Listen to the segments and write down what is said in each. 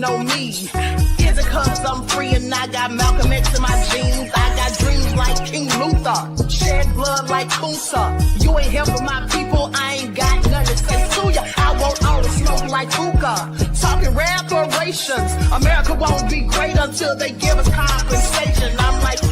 on me? Is it cause I'm free and I got Malcolm X in my jeans? I got dreams like King Luther, shed blood like Kunsa. You ain't helping my people, I ain't got nothing to say to ya. I want all the smoke like hookah. Talking reparations, America won't be great until they give us compensation. I'm like,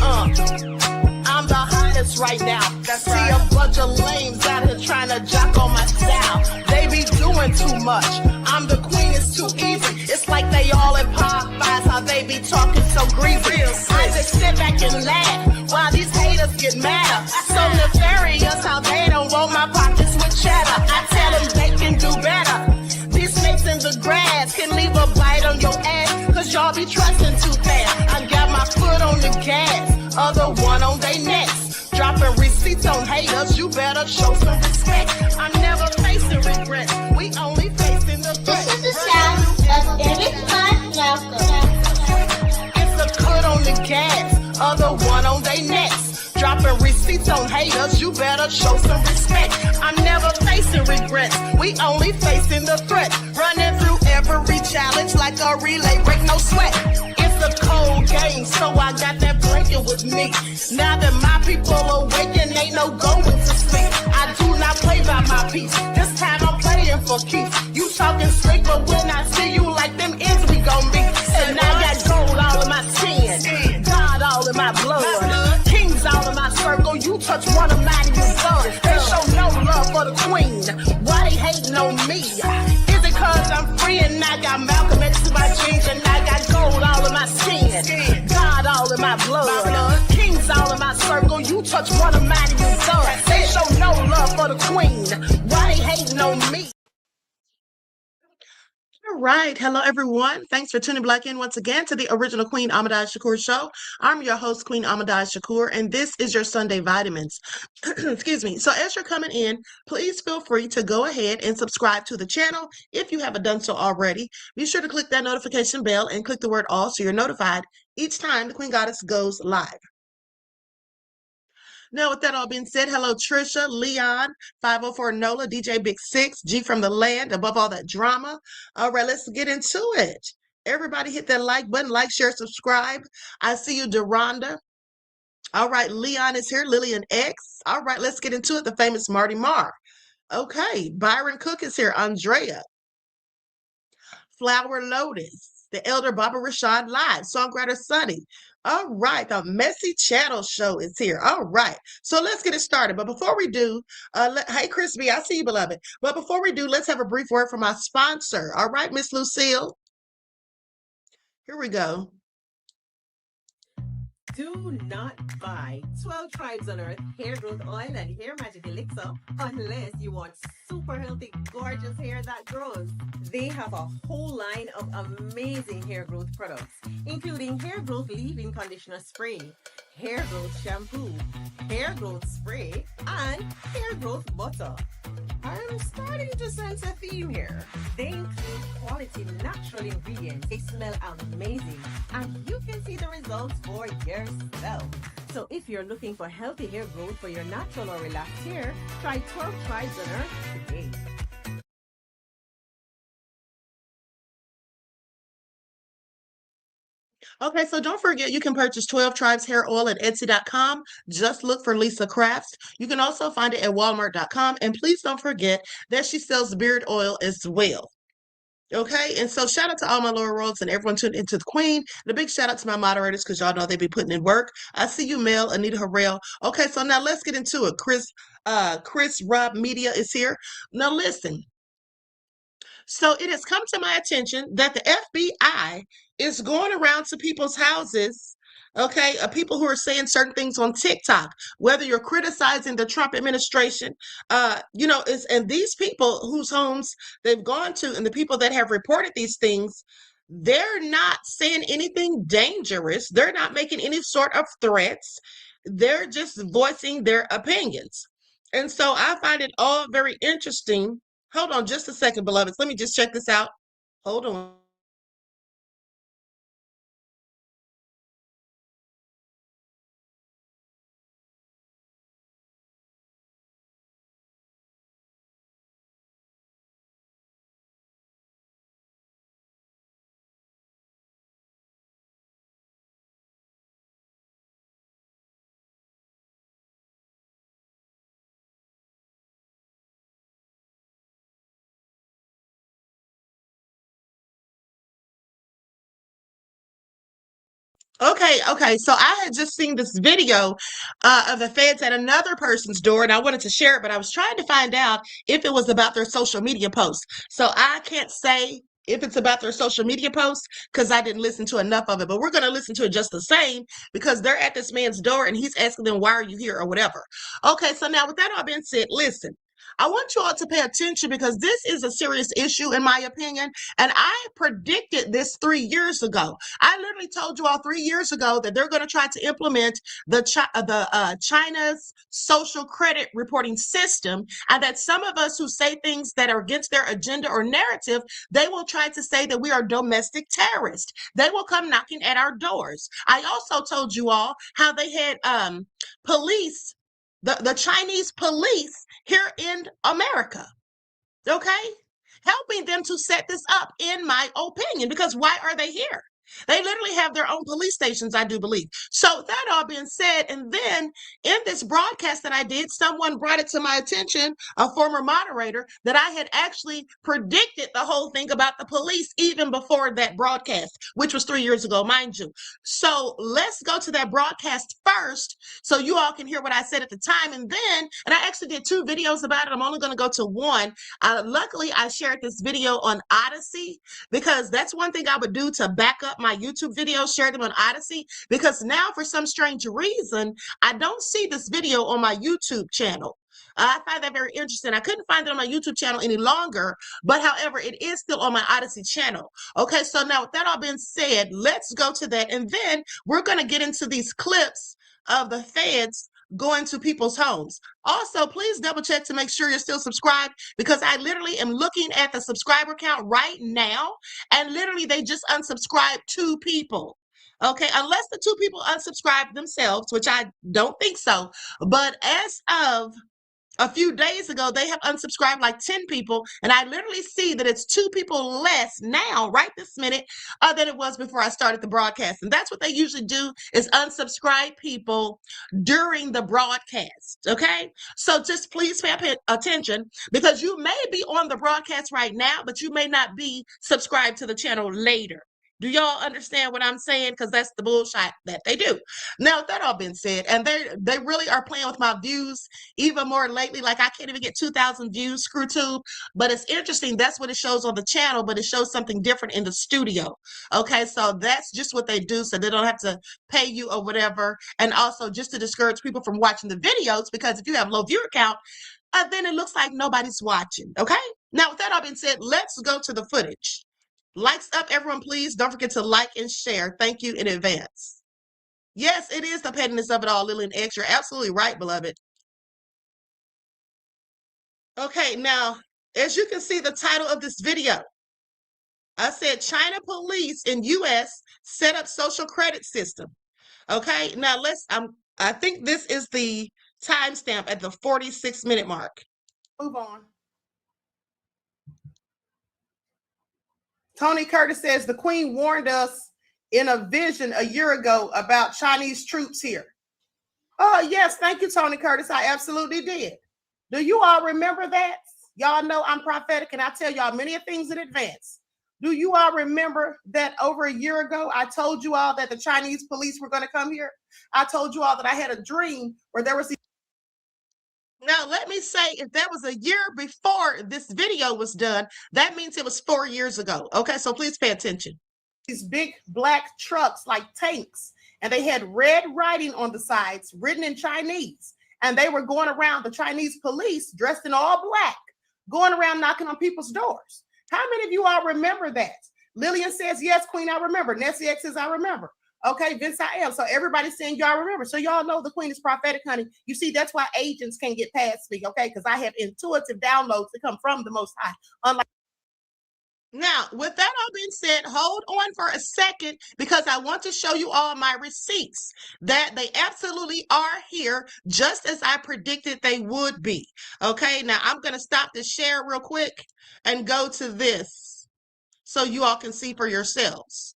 I'm the hottest right now. See a bunch of lames out here trying to jock on my style. They be doing too much. I'm the queen, it's too easy. It's like they all in Popeyes, how they be talking so greasy. I just sit back and laugh while these haters get mad. So nefarious how they don't want my pockets with cheddar. I tell them they can do better. These snakes in the grass can leave a bite on your ass, cause y'all be trusting too fast. I got my foot on the gas, other one on they necks. Dropping receipts on haters, you better show some respect. I'm never facing regret, we only facing the threat. This is the sound of Eric Malcolm. It's a cut on the gas, other one on they necks. Dropping receipts on haters, you better show some respect. I'm never facing regrets, we only facing the threat. Running through every challenge like a relay, break no sweat. It's a cold game, so I got that blanket with me. Now that my people awaken, ain't no going to sleep. I do not play by my piece, this time I'm playing for keeps. You talking straight, but when I see you like them ends, we gon' meet. And I got gold all in my skin, God all in my blood, kings all in my circle. You touch one of mine, you done. They show no love for the queen, why they hating on me? Is it cause I'm free and I got Malcolm X in my jeans, and I got gold all in my skin, God all in my blood, kings all in my circle. You touch one of mine, you done. They show no love for the queen, why they hating on me? All right. Hello, everyone. Thanks for tuning back in once again to the original Queen Ahmadiyyah Shakur show. I'm your host, Queen Ahmadiyyah Shakur, and this is your Sunday Vitamins. Excuse me. So as you're coming in, please feel free to go ahead and subscribe to the channel if you haven't done so already. Be sure to click that notification bell and click the word all so you're notified each time the Queen Goddess goes live. Now, with that all being said, hello, Trisha, Leon, 504 Nola, DJ Big Six, G from the land, above all that drama. All right, let's get into it. Everybody hit that like button, like, share, subscribe. I see you, Deronda. All right, Leon is here, Lillian X. All right, let's get into it. The famous Marty Marr. Okay, Byron Cook is here, Andrea. Flower Lotus, the elder Baba Rashad Live, songwriter Sunny. All right, the Messy Channel Show is here. All right, so let's get it started. But before we do, hey, Chris B, I see you, beloved. But before we do, let's have a brief word from our sponsor. All right, Miss Lucille. Here we go. Do not buy 12 Tribes on Earth hair growth oil and hair magic elixir unless you want super healthy, gorgeous hair that grows. They have a whole line of amazing hair growth products, including hair growth leave-in conditioner spray, hair growth shampoo, hair growth spray, and hair growth butter. I'm starting to sense a theme here. They include quality natural ingredients. They smell amazing, and you can see the results for yourself. So if you're looking for healthy hair growth for your natural or relaxed hair, try 12 Tribes on Earth today. Okay, so don't forget you can purchase 12 Tribes hair oil at Etsy.com. Just look for Lisa Crafts. You can also find it at Walmart.com. And please don't forget that she sells beard oil as well. Okay, and so shout out to all my lower roads and everyone tuned into the Queen. And a big shout out to my moderators because y'all know they be putting in work. I see you, Mel, Anita Harrell. Okay, so now let's get into it. Chris Rob Media is here. Now listen. So it has come to my attention that the FBI is going around to people's houses, okay, people who are saying certain things on TikTok, whether you're criticizing the Trump administration, and these people whose homes they've gone to and the people that have reported these things, they're not saying anything dangerous. They're not making any sort of threats. They're just voicing their opinions. And so I find it all very interesting. Hold on just a second, beloveds. Let me just check this out. Hold on. Okay. So I had just seen this video of the feds at another person's door, and I wanted to share it, but I was trying to find out if it was about their social media posts. So I can't say if it's about their social media posts because I didn't listen to enough of it, but we're going to listen to it just the same because they're at this man's door and he's asking them, why are you here or whatever. Okay, so now with that all being said, listen. I want you all to pay attention because this is a serious issue, in my opinion. And I predicted this 3 years ago. I literally told you all 3 years ago that they're going to try to implement China's social credit reporting system, and that some of us who say things that are against their agenda or narrative, they will try to say that we are domestic terrorists. They will come knocking at our doors. I also told you all how they had police, the Chinese police here in America, okay? Helping them to set this up, in my opinion, because why are they here? They literally have their own police stations, I do believe. So that all being said, and then in this broadcast that I did, someone brought it to my attention, a former moderator, that I had actually predicted the whole thing about the police even before that broadcast, which was 3 years ago, mind you. So let's go to that broadcast first so you all can hear what I said at the time. And I actually did 2 videos about it. I'm only going to go to one. Luckily, I shared this video on Odyssey because that's one thing I would do to back up my YouTube videos, share them on Odyssey, because now for some strange reason, I don't see this video on my YouTube channel. I find that very interesting. I couldn't find it on my YouTube channel any longer, but however, it is still on my Odyssey channel. Okay, so now with that all being said, let's go to that. And then we're going to get into these clips of the feds going to people's homes. Also, please double check to make sure you're still subscribed, because I literally am looking at the subscriber count right now, and literally they just unsubscribed 2 people. Okay, unless the 2 people unsubscribed themselves, which I don't think so. But as of a few days ago, they have unsubscribed like 10 people, and I literally see that it's 2 people less now, right this minute, than it was before I started the broadcast. And that's what they usually do, is unsubscribe people during the broadcast, okay? So just please pay attention, because you may be on the broadcast right now, but you may not be subscribed to the channel later. Do y'all understand what I'm saying? Because that's the bullshit that they do. Now, with that all being said, and they really are playing with my views even more lately. Like, I can't even get 2,000 views, ScrewTube. But it's interesting. That's what it shows on the channel, but it shows something different in the studio. Okay, so that's just what they do, so they don't have to pay you or whatever. And also just to discourage people from watching the videos, because if you have low viewer count, then it looks like nobody's watching. Okay, now with that all being said, let's go to the footage. Likes up, everyone, please. Don't forget to like and share. Thank you in advance. Yes, it is the pettiness of it all, Lillian X. You're absolutely right, beloved. Okay, now, as you can see, the title of this video, I said China police in U.S. set up social credit system. Okay, now I think this is the timestamp at the 46-minute mark. Move on. Tony Curtis says the Queen warned us in a vision a year ago about Chinese troops here. Oh, yes. Thank you, Tony Curtis. I absolutely did. Do you all remember that? Y'all know I'm prophetic, and I tell y'all many things in advance. Do you all remember that over a year ago, I told you all that the Chinese police were going to come here? I told you all that I had a dream where there was... Now, let me say, if that was a year before this video was done, that means it was 4 years ago. Okay, so please pay attention. These big black trucks like tanks, and they had red writing on the sides written in Chinese, and they were going around, the Chinese police dressed in all black, going around knocking on people's doors. How many of you all remember that? Lillian says, yes, Queen, I remember. Nessie X says, I remember. Okay, Vince, I am. So everybody's saying y'all remember. So y'all know the Queen is prophetic, honey. You see, that's why agents can't get past me, okay? Because I have intuitive downloads that come from the Most High. Unlike... Now, with that all being said, hold on for a second, because I want to show you all my receipts that they absolutely are here, just as I predicted they would be. Okay, now I'm going to stop the share real quick and go to this so you all can see for yourselves.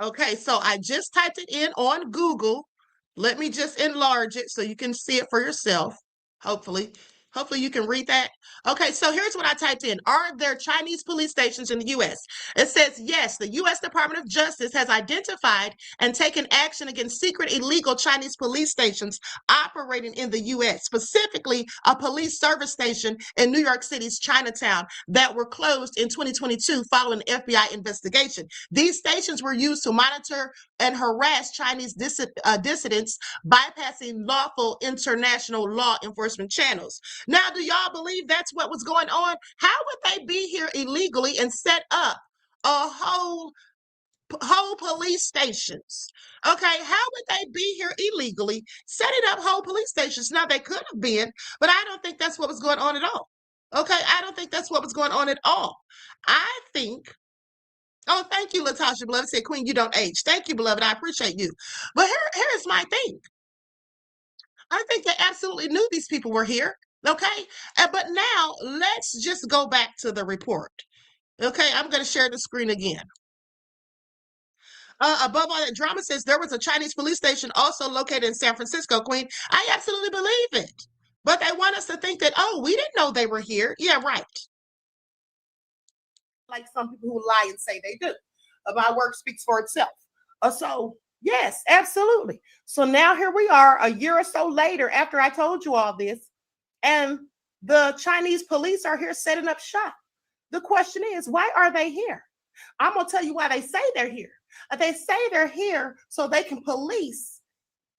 Okay, so I just typed it in on Google. Let me just enlarge it so you can see it for yourself. Hopefully. Hopefully you can read that. Okay, so here's what I typed in. Are there Chinese police stations in the U.S.? It says, yes, the U.S. Department of Justice has identified and taken action against secret illegal Chinese police stations operating in the U.S., specifically a police service station in New York City's Chinatown that were closed in 2022 following an FBI investigation. These stations were used to monitor and harass Chinese dissidents, bypassing lawful international law enforcement channels. Now, do y'all believe that's what was going on? How would they be here illegally and set up a whole police stations? Okay, how would they be here illegally setting up whole police stations? Now, they could have been, but I don't think that's what was going on at all. Okay, I don't think that's what was going on at all. I think, oh, thank you, Latasha, beloved. Said, Queen, you don't age. Thank you, beloved. I appreciate you. But here's my thing. I think they absolutely knew these people were here. Okay. But now let's just go back to the report. Okay. I'm going to share the screen again. Above all that, drama says there was a Chinese police station also located in San Francisco, Queen. I absolutely believe it. But they want us to think that, oh, we didn't know they were here. Yeah, right. Like some people who lie and say they do. My work speaks for itself. So yes, absolutely. So now here we are a year or so later after I told you all this, and the Chinese police are here setting up shop. The question is, why are they here? I'm going to tell you why they say they're here. They say they're here so they can police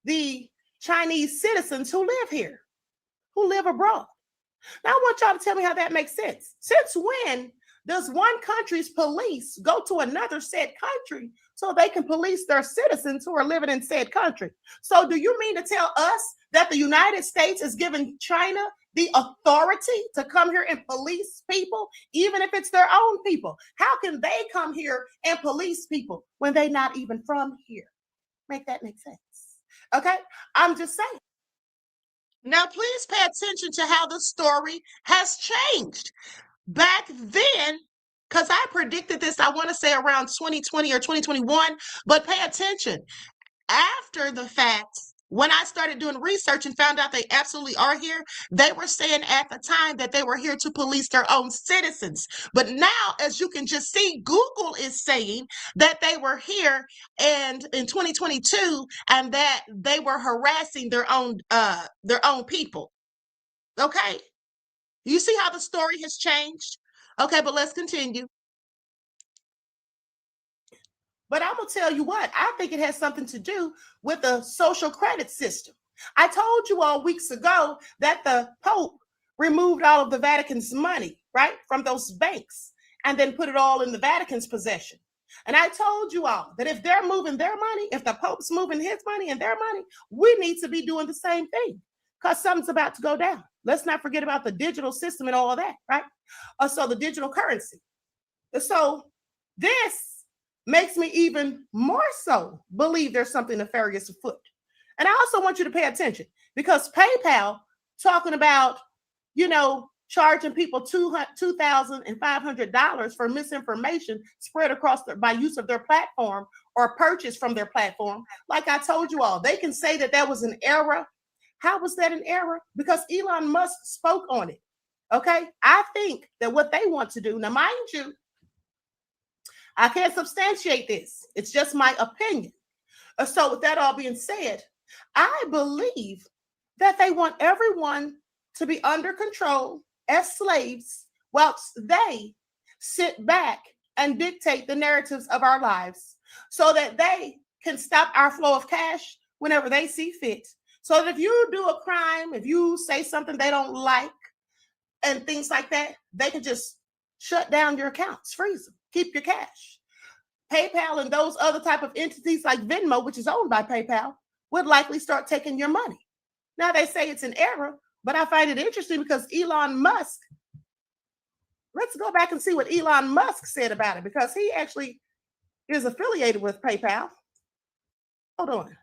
the Chinese citizens who live here, who live abroad. Now, I want y'all to tell me how that makes sense. Since when does one country's police go to another said country so they can police their citizens who are living in said country? So do you mean to tell us that the United States is giving China the authority to come here and police people, even if it's their own people? How can they come here and police people when they're not even from here? Make that make sense? Okay, I'm just saying. Now, please pay attention to how the story has changed. Back then, because I predicted this, I want to say around 2020 or 2021, but pay attention. After the fact, when I started doing research and found out they absolutely are here, they were saying at the time that they were here to police their own citizens. But now, as you can just see, Google is saying that they were here and in 2022 and that they were harassing their own people. Okay? You see how the story has changed? Okay, but let's continue. But I'm going to tell you what, I think it has something to do with the social credit system. I told you all weeks ago that the Pope removed all of the Vatican's money, right, from those banks and then put it all in the Vatican's possession. And I told you all that if they're moving their money, if the Pope's moving his money and their money, we need to be doing the same thing because something's about to go down. Let's not forget about the digital system and all of that, right? So the digital currency. So this makes me even more so believe there's something nefarious afoot. And I also want you to pay attention because PayPal talking about, charging people $2,500 for misinformation spread across by use of their platform or purchase from their platform. Like I told you all, they can say that was an error. How was that an error? Because Elon Musk spoke on it. Okay. I think that what they want to do, now mind you, I can't substantiate this. It's just my opinion. So with that all being said, I believe that they want everyone to be under control as slaves whilst they sit back and dictate the narratives of our lives so that they can stop our flow of cash whenever they see fit. So that if you do a crime, if you say something they don't like and things like that, they can just shut down your accounts, freeze them, keep your cash. PayPal and those other type of entities like Venmo, which is owned by PayPal, would likely start taking your money. Now they say it's an error, but I find it interesting because Elon Musk, let's go back and see what Elon Musk said about it because he actually is affiliated with PayPal. Hold on.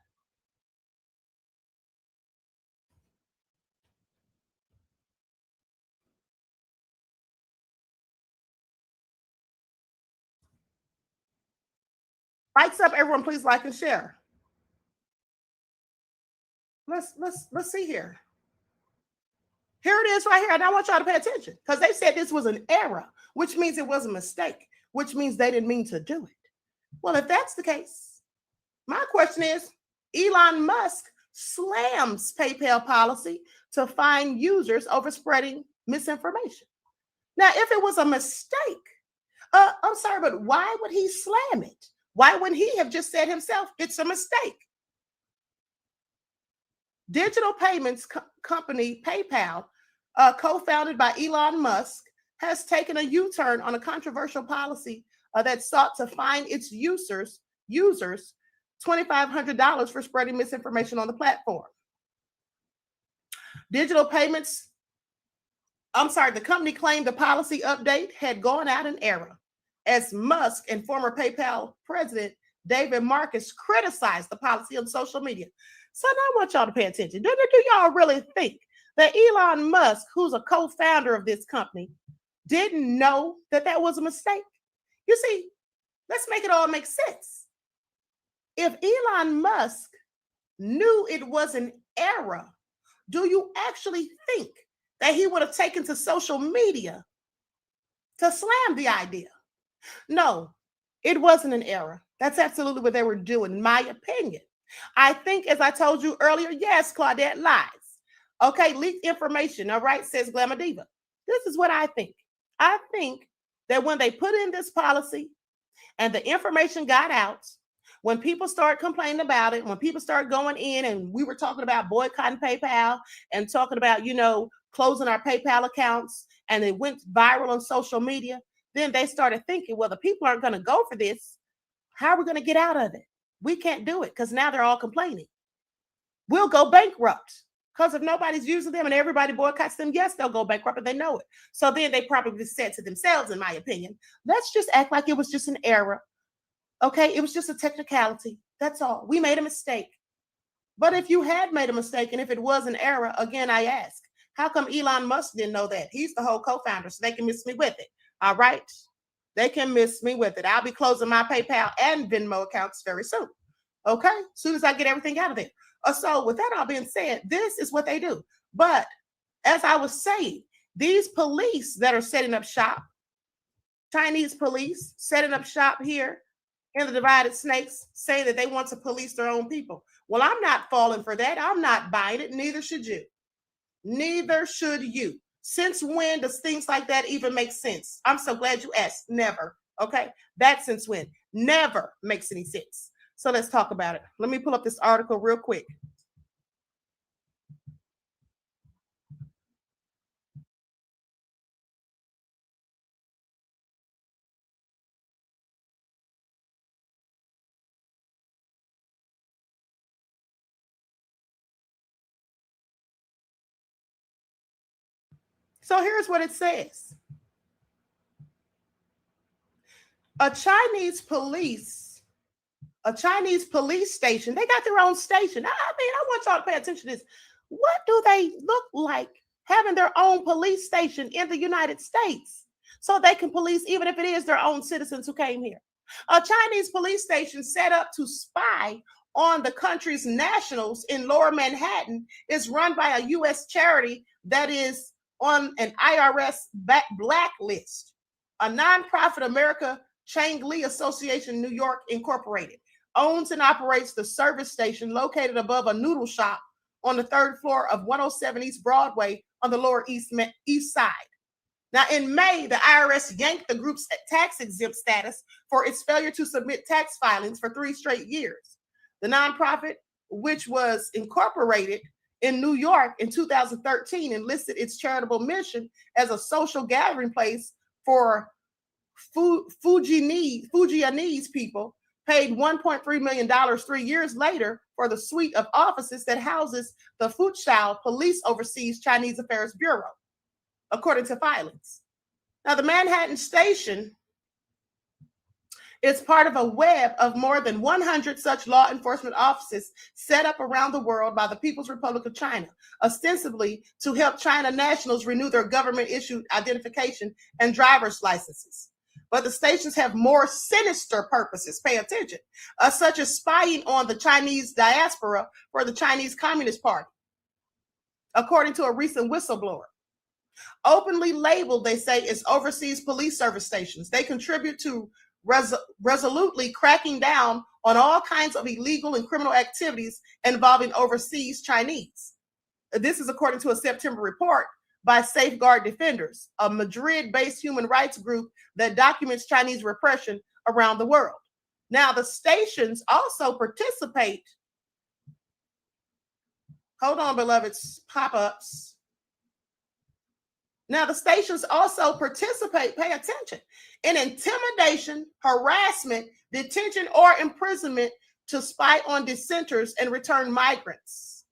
Likes up, everyone. Please like and share. Let's see here. Here it is right here. And I want y'all to pay attention because they said this was an error, which means it was a mistake, which means they didn't mean to do it. Well, if that's the case, my question is, Elon Musk slams PayPal policy to fine users over spreading misinformation. Now, if it was a mistake, I'm sorry, but why would he slam it? Why wouldn't he have just said himself, it's a mistake? Digital payments company PayPal, co-founded by Elon Musk, has taken a U-turn on a controversial policy that sought to fine its users $2,500 for spreading misinformation on the platform. The company claimed the policy update had gone out in error as Musk and former PayPal president David Marcus criticized the policy on social media. So now I want y'all to pay attention. Do y'all really think that Elon Musk, who's a co-founder of this company, didn't know that that was a mistake? You see, let's make it all make sense. If Elon Musk knew it was an error, do you actually think that he would have taken to social media to slam the idea? No, it wasn't an error. That's absolutely what they were doing, in my opinion. I think, as I told you earlier, yes, Claudette lies. Okay, leaked information, all right, says Glamour Diva. This is what I think. I think that when they put in this policy and the information got out, when people start complaining about it, when people start going in, and we were talking about boycotting PayPal and talking about, closing our PayPal accounts, and it went viral on social media, then they started thinking, well, the people aren't going to go for this. How are we going to get out of it? We can't do it because now they're all complaining. We'll go bankrupt because if nobody's using them and everybody boycotts them, yes, they'll go bankrupt, and they know it. So then they probably said to themselves, in my opinion, let's just act like it was just an error. Okay, it was just a technicality. That's all. We made a mistake. But if you had made a mistake and if it was an error, again, I ask, how come Elon Musk didn't know that? He's the whole co-founder, so they can miss me with it. All right? They can miss me with it. I'll be closing my PayPal and Venmo accounts very soon. Okay? As soon as I get everything out of there. So with that all being said, this is what they do. But as I was saying, these police that are setting up shop, Chinese police setting up shop here in the divided snakes, say that they want to police their own people. Well, I'm not falling for that. I'm not buying it. Neither should you. Neither should you. Since when does things like that even make sense? I'm so glad you asked. Never. Okay. That's since when. Never makes any sense. So let's talk about it. Let me pull up this article real quick. So here's what it says. A Chinese police station, they got their own station. I want y'all to pay attention to this. What do they look like having their own police station in the United States so they can police even if it is their own citizens who came here? A Chinese police station set up to spy on the country's nationals in Lower Manhattan is run by a U.S. charity that is on an IRS blacklist. A nonprofit America Chang-Li Association New York Incorporated owns and operates the service station located above a noodle shop on the third floor of 107 East Broadway on the Lower East Side. Now, in May, the IRS yanked the group's tax-exempt status for its failure to submit tax filings for 3 straight years. The nonprofit, which was incorporated in New York in 2013, enlisted its charitable mission as a social gathering place for Fujianese people, paid $1.3 million 3 years later for the suite of offices that houses the Fuzhou Police Overseas Chinese Affairs Bureau, according to filings. Now, the Manhattan station is part of a web of more than 100 such law enforcement offices set up around the world by the People's Republic of China, ostensibly to help China nationals renew their government-issued identification and driver's licenses. But the stations have more sinister purposes, pay attention, such as spying on the Chinese diaspora for the Chinese Communist Party, according to a recent whistleblower. Openly labeled, they say, as overseas police service stations. They contribute to resolutely cracking down on all kinds of illegal and criminal activities involving overseas Chinese. This is according to a September report by Safeguard Defenders, a Madrid-based human rights group that documents Chinese repression around the world. Now, the stations also participate. Hold on, beloveds, pop-ups. Now, the stations also participate, pay attention, in intimidation, harassment, detention, or imprisonment to spy on dissenters and return migrants.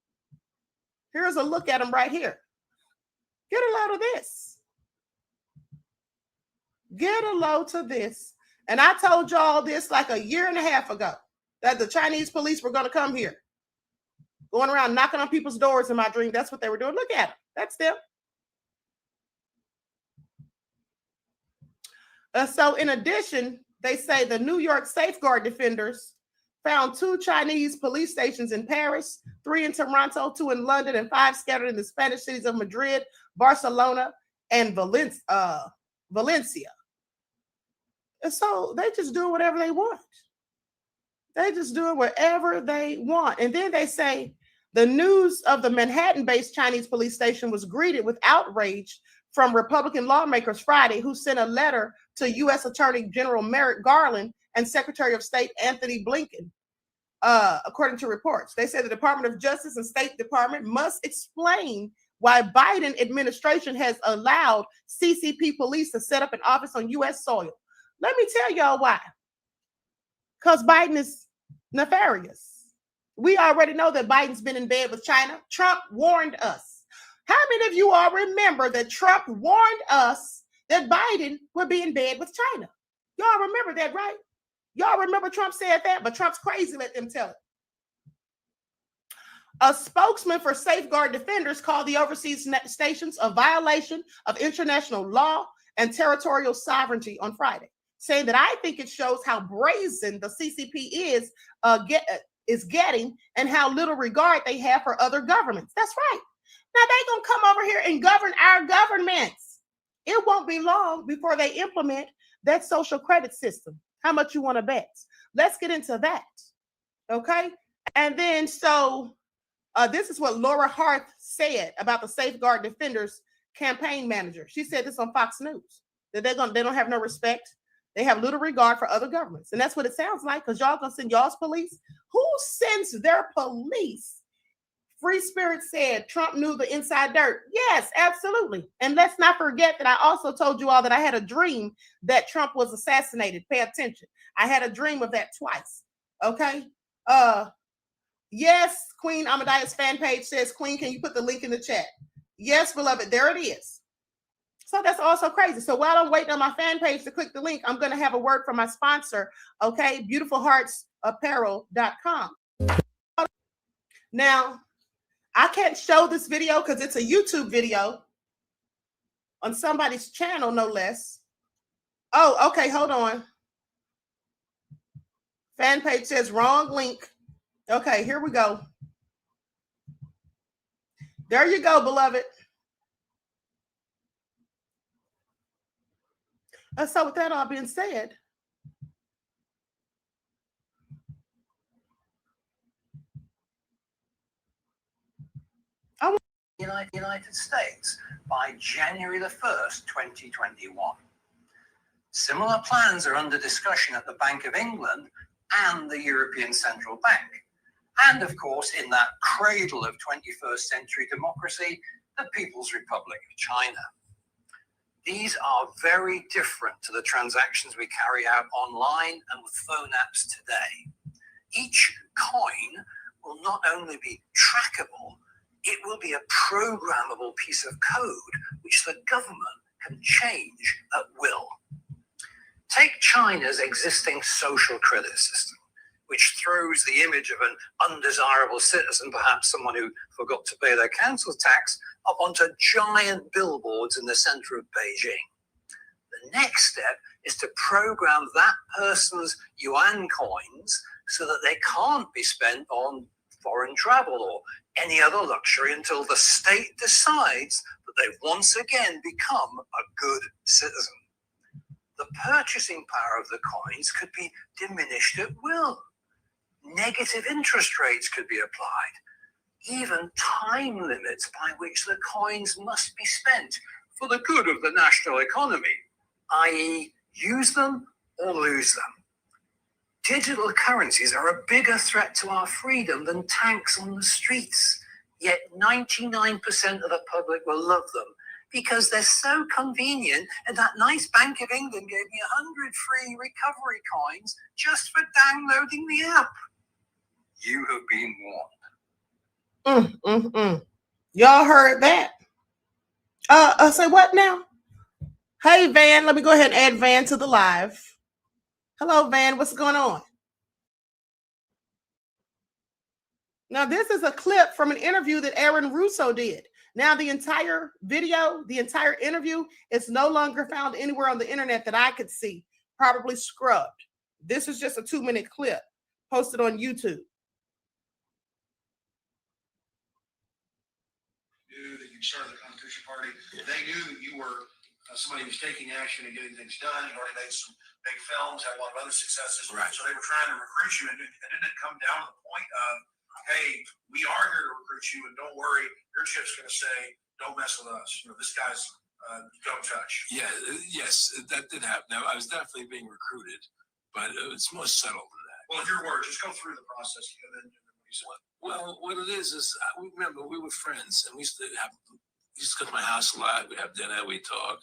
Here's a look at them right here. Get a load of this. Get a load to this. And I told y'all this like a year and a half ago, that the Chinese police were going to come here, going around knocking on people's doors in my dream. That's what they were doing. Look at them. That's them. So in addition, they say the New York Safeguard Defenders found 2 Chinese police stations in Paris, 3 in Toronto, 2 in London, and 5 scattered in the Spanish cities of Madrid, Barcelona, and Valencia. And so they just do whatever they want. They just do it wherever they want. And then they say the news of the Manhattan-based Chinese police station was greeted with outrage from Republican lawmakers Friday, who sent a letter to U.S. Attorney General Merrick Garland and Secretary of State Anthony Blinken, according to reports. They say the Department of Justice and State Department must explain why Biden administration has allowed CCP police to set up an office on U.S. soil. Let me tell y'all why. Because Biden is nefarious. We already know that Biden's been in bed with China. Trump warned us. How many of you all remember that Trump warned us that Biden would be in bed with China? Y'all remember that, right? Y'all remember Trump said that, but Trump's crazy, let them tell it. A spokesman for Safeguard Defenders called the overseas stations a violation of international law and territorial sovereignty on Friday, saying that I think it shows how brazen the CCP is getting and how little regard they have for other governments. That's right. Now they're going to come over here and govern our governments. It won't be long before they implement that social credit system. How much you want to bet? Let's get into that. Okay. And then, so this is what Laura Hart said about the Safeguard Defenders campaign manager. She said this on Fox News, that they don't have no respect. They have little regard for other governments. And that's what it sounds like, because y'all going to send y'all's police. Who sends their police? Free Spirit said Trump knew the inside dirt. Yes, absolutely. And let's not forget that I also told you all that I had a dream that Trump was assassinated. Pay attention. I had a dream of that twice. Okay. Yes, Queen Ahmadiyyah's fan page says, Queen, can you put the link in the chat? Yes, beloved, there it is. So that's also crazy. So while I'm waiting on my fan page to click the link, I'm going to have a word from my sponsor. Okay. BeautifulHeartsApparel.com. Now, I can't show this video because it's a YouTube video on somebody's channel, no less. Oh, okay, hold on. Fan page says wrong link. Okay, here we go. There you go, beloved. So with that all being said, United States by January the 1st, 2021. Similar plans are under discussion at the Bank of England and the European Central Bank. And of course, in that cradle of 21st century democracy, the People's Republic of China. These are very different to the transactions we carry out online and with phone apps today. Each coin will not only be trackable, it will be a programmable piece of code which the government can change at will. Take China's existing social credit system, which throws the image of an undesirable citizen, perhaps someone who forgot to pay their council tax, up onto giant billboards in the center of Beijing. The next step is to program that person's yuan coins so that they can't be spent on foreign travel or any other luxury until the state decides that they've once again become a good citizen. The purchasing power of the coins could be diminished at will. Negative interest rates could be applied. Even time limits by which the coins must be spent for the good of the national economy, i.e., use them or lose them. Digital currencies are a bigger threat to our freedom than tanks on the streets, yet 99% of the public will love them because they're so convenient, and that nice Bank of England gave me 100 free recovery coins just for downloading the app. You have been warned. Y'all heard that? Say what now? Hey, Van, let me go ahead and add Van to the live. Hello, Van, what's going on? Now, this is a clip from an interview that Aaron Russo did. Now, the entire video, the entire interview is no longer found anywhere on the internet that I could see, probably scrubbed. This is just a 2-minute clip posted on YouTube. Knew that you started the Constitution Party. They knew that you were somebody who was taking action and getting things done. You already made some big films, had a lot of other successes. Right. So they were trying to recruit you, and didn't it come down to the point of, hey, we are here to recruit you, and don't worry, your chip's going to say, don't mess with us. You know, this guy's don't touch. Yeah, yes, that did happen. Now, I was definitely being recruited, but it's more subtle than that. Well, your word, just go through the process. And then you said, well, what it is remember we were friends, and we used to come to my house a lot. We'd have dinner, we'd talk,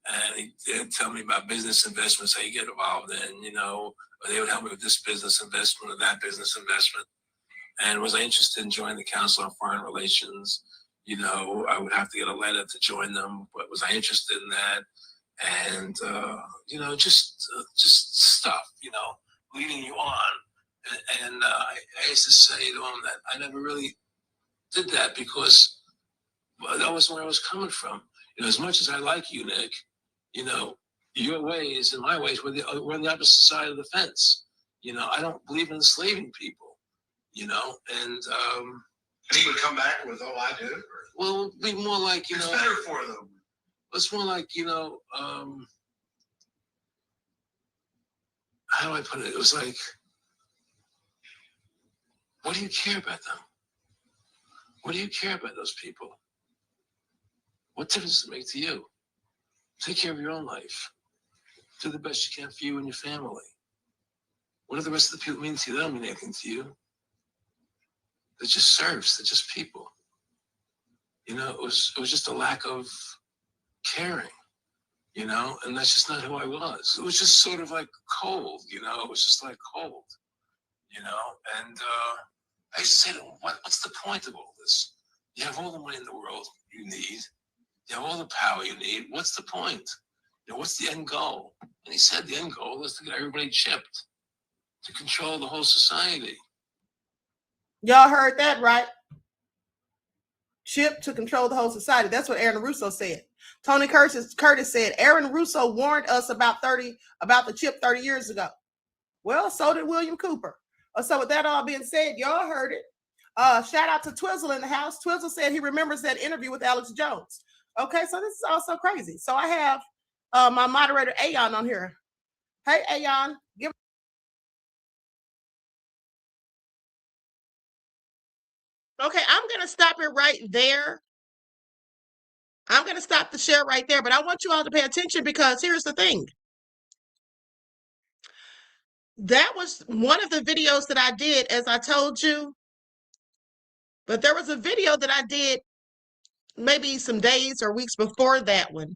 and they'd tell me about business investments, how you get involved in, you know, or they would help me with this business investment or that business investment. And was I interested in joining the Council on Foreign Relations? You know, I would have to get a letter to join them, but was I interested in that? And, you know, just stuff, you know, leading you on. And I used to say to them that I never really did that because that wasn't where I was coming from. You know, as much as I like you, Nick, you know, your ways and my ways, we're on the opposite side of the fence. You know, I don't believe in enslaving people, you know, and he would come back with, oh, I do? Or, well, it would be more like, you it's know. It's better for them. It's more like, you know, how do I put it? It was like, what do you care about them? What do you care about those people? What difference does it make to you? Take care of your own life. Do the best you can for you and your family. What do the rest of the people mean to you? They don't mean anything to you. They're just serfs. They're just people. You know, it was just a lack of caring, you know, and that's just not who I was. It was just sort of like cold, you know, it was just like cold, you know, and I used to say to him, what's the point of all this? You have all the money in the world you need. You have all the power you need. What's the point? You know, what's the end goal? And he said the end goal is to get everybody chipped, to control the whole society. Y'all heard that, right? Chip to control the whole society. That's what Aaron Russo said. Tony Curtis said, Aaron Russo warned us about the chip 30 years ago. Well, so did William Cooper. So with that all being said, y'all heard it. Shout out to Twizzle in the house. Twizzle said he remembers that interview with Alex Jones. Okay, so this is also crazy. So I have my moderator, Ayon, on here. Hey, Ayon, give. Okay, I'm going to stop it right there. I'm going to stop the share right there, but I want you all to pay attention because here's the thing. That was one of the videos that I did, as I told you. But there was a video that I did maybe some days or weeks before that one,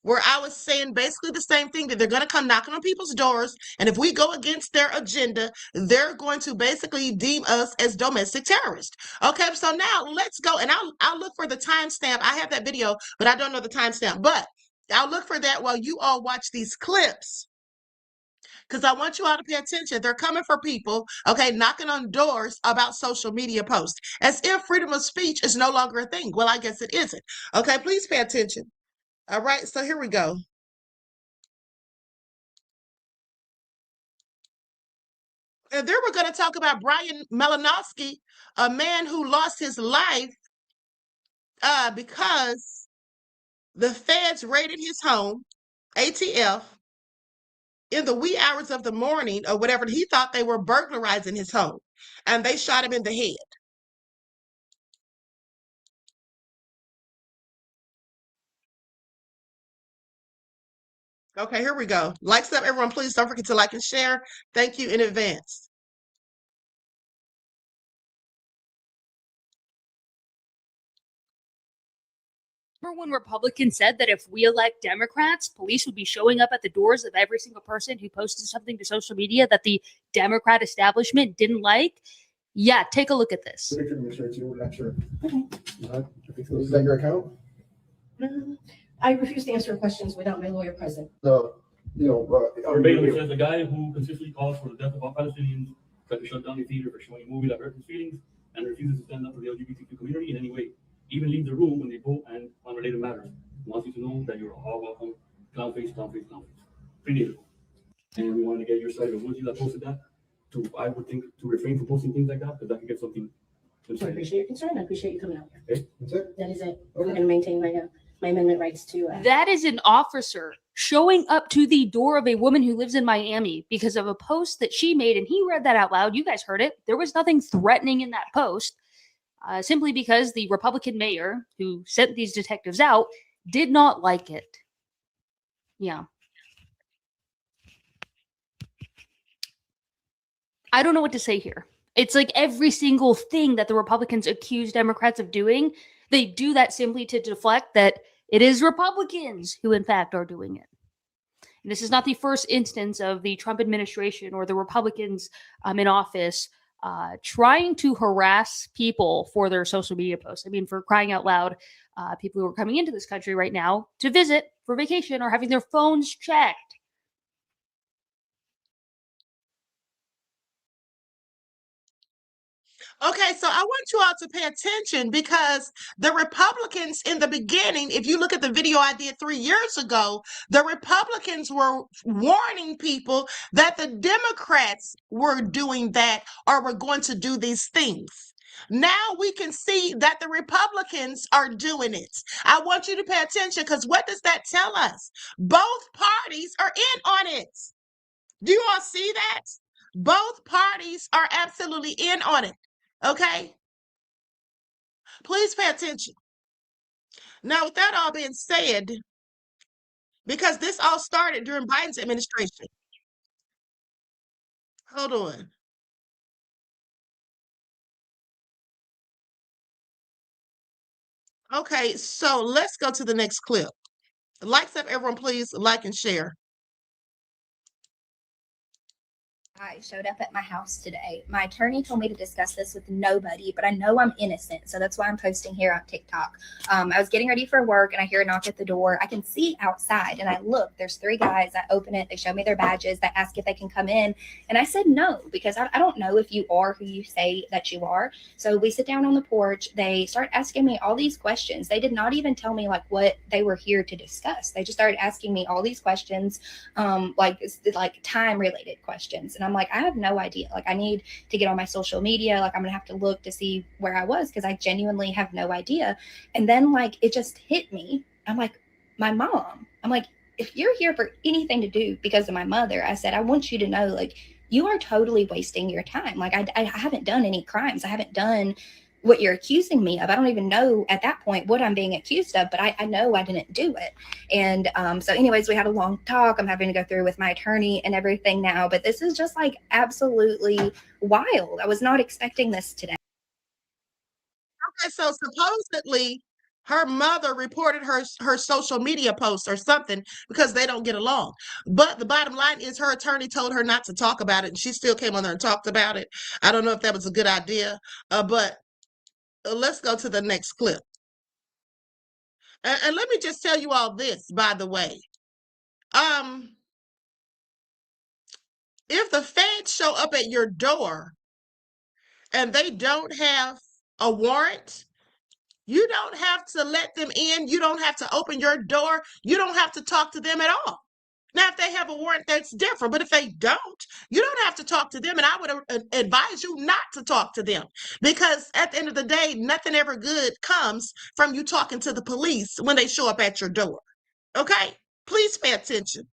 where I was saying basically the same thing, that they're going to come knocking on people's doors. And if we go against their agenda, they're going to basically deem us as domestic terrorists. Okay, so now let's go. And I'll look for the timestamp. I have that video, but I don't know the timestamp. But I'll look for that while you all watch these clips, because I want you all to pay attention. They're coming for people, okay, knocking on doors about social media posts, as if freedom of speech is no longer a thing. Well, I guess it isn't. Okay, please pay attention. All right, so here we go. And then we're going to talk about Bryan Malinowski, a man who lost his life because the feds raided his home, ATF, in the wee hours of the morning or whatever. He thought they were burglarizing his home, and they shot him in the head. Okay, here we go. Likes up, everyone. Please don't forget to like and share. Thank you in advance. Remember when Republicans said that if we elect Democrats, police would be showing up at the doors of every single person who posted something to social media that the Democrat establishment didn't like? Yeah, take a look at this. Is that your account? I refuse to answer questions without my lawyer present. No, Verbatim, it says the guy who consistently calls for the death of all Palestinians, tried to shut down the theater for showing a movie that hurt his feelings, and refuses to stand up for the LGBTQ community in any way. Even leaves the room when they vote and on related matters. Wants you to know that you're all welcome. Clown face, clown face, clown face. Prenatal. And we wanted to get your side of it. Was you that posted that? I would think to refrain from posting things like that, because that could get something. I appreciate your concern. I appreciate you coming out here. Okay, that's it. That is it. We're going to maintain my amendment rights to. That is an officer showing up to the door of a woman who lives in Miami because of a post that she made, and he read that out loud. You guys heard it. There was nothing threatening in that post, simply because the Republican mayor who sent these detectives out did not like it. Yeah. I don't know what to say here. It's like every single thing that the Republicans accuse Democrats of doing, they do that simply to deflect that it is Republicans who, in fact, are doing it. And this is not the first instance of the Trump administration or the Republicans in office trying to harass people for their social media posts. I mean, for crying out loud, people who are coming into this country right now to visit for vacation are having their phones checked. Okay, so I want you all to pay attention, because the Republicans in the beginning, if you look at the video I did 3 years ago, the Republicans were warning people that the Democrats were doing that or were going to do these things. Now we can see that the Republicans are doing it. I want you to pay attention, because what does that tell us? Both parties are in on it. Do you all see that? Both parties are absolutely in on it. Okay? Please pay attention. Now, with that all being said, because this all started during Biden's administration. Hold on. Okay, so let's go to the next clip. Likes up, everyone, please like and share. I showed up at my house today. My attorney told me to discuss this with nobody, but I know I'm innocent, so that's why I'm posting here on TikTok. I was getting ready for work, and I hear a knock at the door. I can see outside, and I look. There's 3 guys. I open it. They show me their badges. They ask if they can come in, and I said no, because I don't know if you are who you say that you are. So we sit down on the porch. They start asking me all these questions. They did not even tell me like what they were here to discuss. They just started asking me all these questions, like time-related questions. And I'm like, I have no idea. Like, I need to get on my social media. Like, I'm going to have to look to see where I was, because I genuinely have no idea. And then, like, it just hit me. I'm like, my mom. I'm like, if you're here for anything to do because of my mother, I said, I want you to know, like, you are totally wasting your time. Like, I haven't done any crimes. I haven't done what you're accusing me of. I don't even know at that point what I'm being accused of, but I know I didn't do it. And so anyways, we had a long talk. I'm having to go through with my attorney and everything now, but this is just like absolutely wild. I was not expecting this today. Okay, so supposedly her mother reported her social media post or something because they don't get along. But the bottom line is her attorney told her not to talk about it, and she still came on there and talked about it. I don't know if that was a good idea, but let's go to the next clip. And let me just tell you all this, by the way. If the feds show up at your door and they don't have a warrant, you don't have to let them in. You don't have to open your door. You don't have to talk to them at all. Now, if they have a warrant, that's different. But if they don't, you don't have to talk to them. And I would advise you not to talk to them, because at the end of the day, nothing ever good comes from you talking to the police when they show up at your door. Okay? Please pay attention.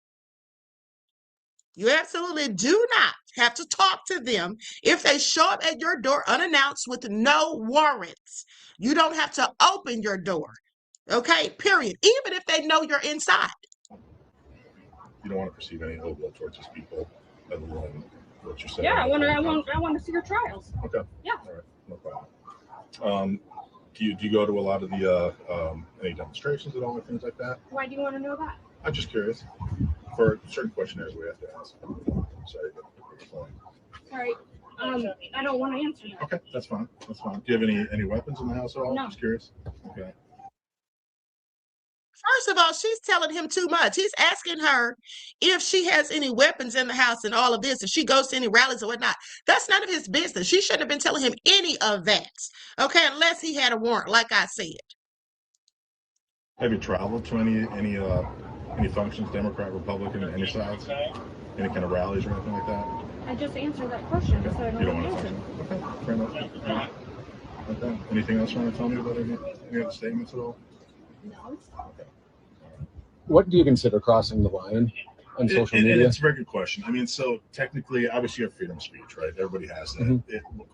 You absolutely do not have to talk to them if they show up at your door unannounced with no warrants. You don't have to open your door. Okay? Period. Even if they know you're inside. You don't want to perceive any ill will towards these people, other than what you're saying. Yeah, I want to see your trials. Okay. Yeah. All right. No problem. Do you go to a lot of the any demonstrations at all or things like that? Why do you want to know that? I'm just curious. For certain questionnaires we have to ask. Sorry, Sorry. I don't want to answer that. Okay, that's fine. That's fine. Do you have any weapons in the house at all? No. Just curious. Okay. First of all, she's telling him too much. He's asking her if she has any weapons in the house and all of this, if she goes to any rallies or whatnot. That's none of his business. She shouldn't have been telling him any of that. Okay, unless he had a warrant, like I said. Have you traveled to any functions, Democrat, Republican, any sides? Any kind of rallies or anything like that? I just answered that question, Okay. so I don't You don't want want to to answer. talk. Okay, fair enough. Okay. Anything else you want to tell me about any other statements at all? No. Okay. What do you consider crossing the line on social And media? it's a very good question. I mean, so technically, obviously, you have freedom of speech, right? Everybody has that.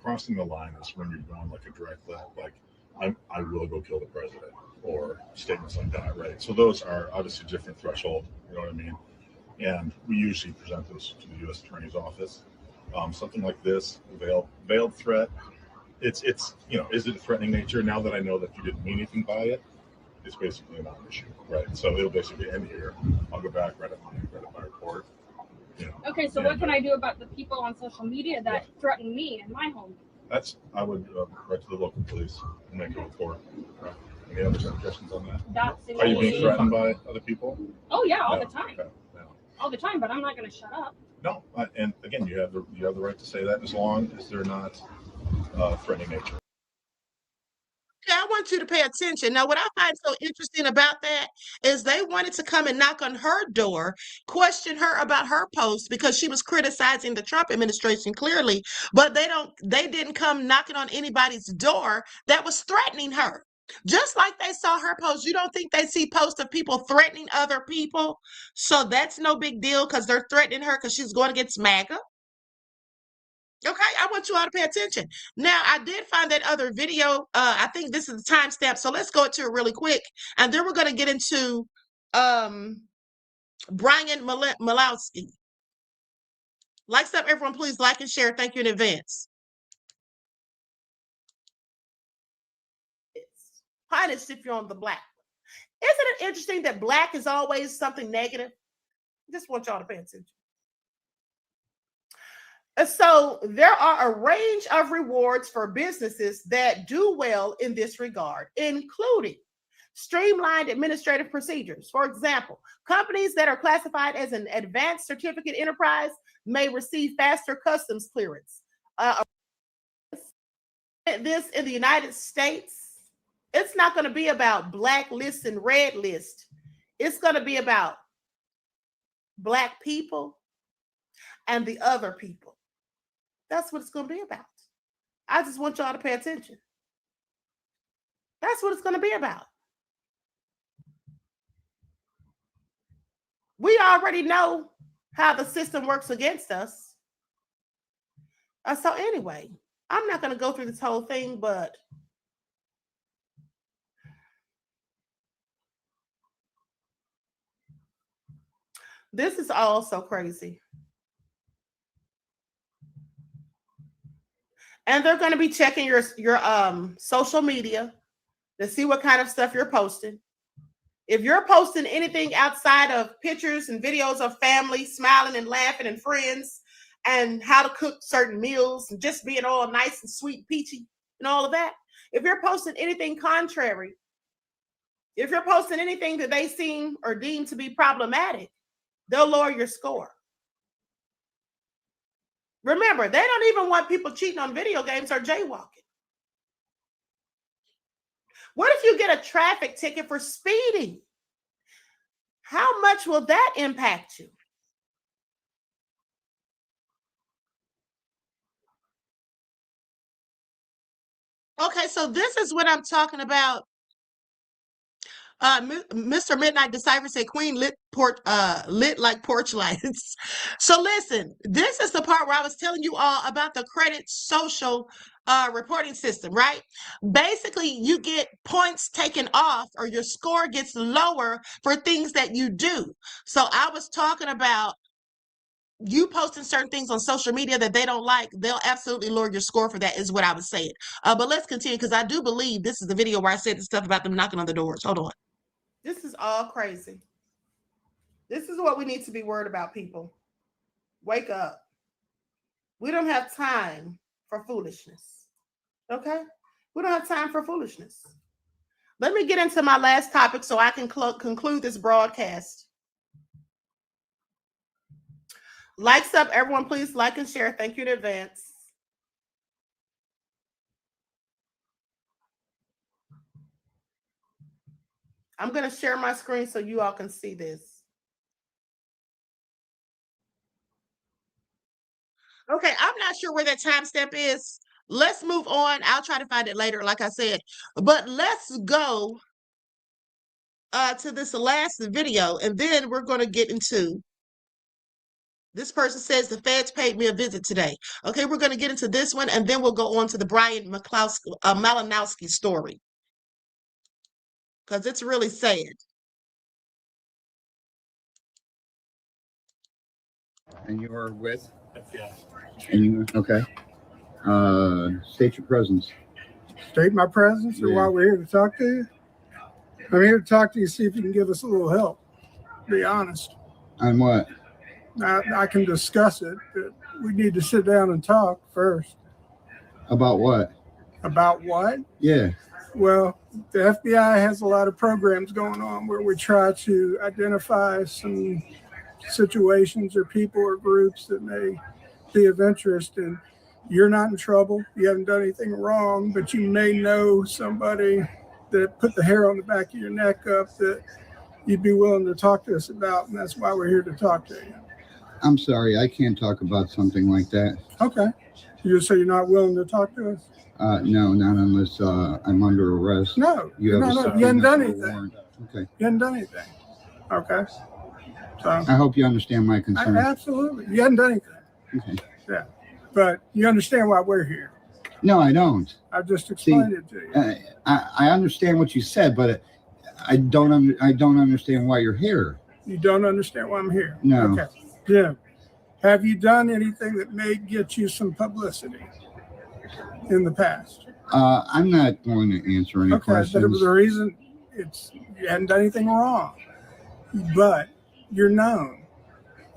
Crossing the line is when you're going like a direct left, like I will go kill the president, or statements like that, right? So those are obviously different threshold. You know what I mean? And we usually present those to the U.S. Attorney's Office. Something like this, veiled threat. It's is it a threatening nature? Now that I know that you didn't mean anything by it, it's basically a non-issue, right? So it'll basically end here. I'll go back, write up my report. Okay, so what can I do about the people on social media that threaten me and my home? I would write to the local police and make a report. Any other suggestions on that? Are you being threatened by other people? Oh yeah, all No. the time. Okay. No. All the time, but I'm not going to shut up. No. And again, you have the right to say that as long as they're not threatening nature. Okay, I want you to pay attention. Now, what I find so interesting about that is they wanted to come and knock on her door, question her about her post because she was criticizing the Trump administration clearly, but they didn't come knocking on anybody's door that was threatening her. Just like they saw her post, you don't think they see posts of people threatening other people? So that's no big deal because they're threatening her because she's going against MAGA. Okay, I want you all to pay attention. Now, I did find that other video. I think this is the timestamp, so let's go to it really quick, and then we're going to get into Bryan Malinowski. Likes up, everyone. Please like and share. Thank you in advance. Punished if you're on the black. Isn't it interesting that black is always something negative? I just want y'all to pay attention. So there are a range of rewards for businesses that do well in this regard, including streamlined administrative procedures. For example, companies that are classified as an advanced certificate enterprise may receive faster customs clearance. This in the United States, it's not going to be about black list and red list. It's going to be about black people and the other people. That's what it's going to be about. I just want y'all to pay attention. That's what it's going to be about. We already know how the system works against us. So anyway, I'm not going to go through this whole thing, but this is all so crazy. And they're going to be checking your social media to see what kind of stuff you're posting. If you're posting anything outside of pictures and videos of family smiling and laughing and friends and how to cook certain meals and just being all nice and sweet, peachy and all of that, if you're posting anything contrary, if you're posting anything that they seem or deem to be problematic, they'll lower your score. Remember, they don't even want people cheating on video games or jaywalking. What if you get a traffic ticket for speeding? How much will that impact you? Okay, so this is what I'm talking about. Mr. Midnight Decipher said Queen lit like porch lights. So listen, this is the part where I was telling you all about the credit social reporting system, right? Basically, you get points taken off or your score gets lower for things that you do. So I was talking about you posting certain things on social media that they don't like, they'll absolutely lower your score for that, is what I was saying. But let's continue, because I do believe this is the video where I said the stuff about them knocking on the doors. Hold on. This is all crazy. This is what we need to be worried about, people. Wake up. We don't have time for foolishness. Okay? We don't have time for foolishness. Let me get into my last topic so I can conclude this broadcast. Likes up, everyone. Please like and share. Thank you in advance. I'm going to share my screen so you all can see this. Okay, I'm not sure where that timestamp is. Let's move on. I'll try to find it later, like I said. But let's go to this last video, and then we're going to get into. This person says the feds paid me a visit today. Okay, we're going to get into this one, and then we'll go on to the Bryan Malinowski story, because it's really sad. And you are with? FBI. And you, okay. State your presence. State my presence, or why we're here to talk to you? I'm here to talk to you, see if you can give us a little help. Be honest. On what? I can discuss it, but we need to sit down and talk first. About what? About what? Yeah. Well, the FBI has a lot of programs going on where we try to identify some situations or people or groups that may be of interest. And you're not in trouble. You haven't done anything wrong, but you may know somebody that put the hair on the back of your neck up that you'd be willing to talk to us about. And that's why we're here to talk to you. I'm sorry, I can't talk about something like that. Okay. You say you're not willing to talk to us? No, not unless I'm under arrest. No, you haven't done anything. Okay. You haven't done anything. Okay. So I hope you understand my concern. Absolutely. You haven't done anything. Okay. Yeah. But you understand why we're here. No, I don't. I just explained it to you. I understand what you said, but I don't understand why you're here. You don't understand why I'm here? No. Okay. Jim, have you done anything that may get you some publicity in the past? I'm not going to answer any questions. But the reason you hadn't done anything wrong, but you're known.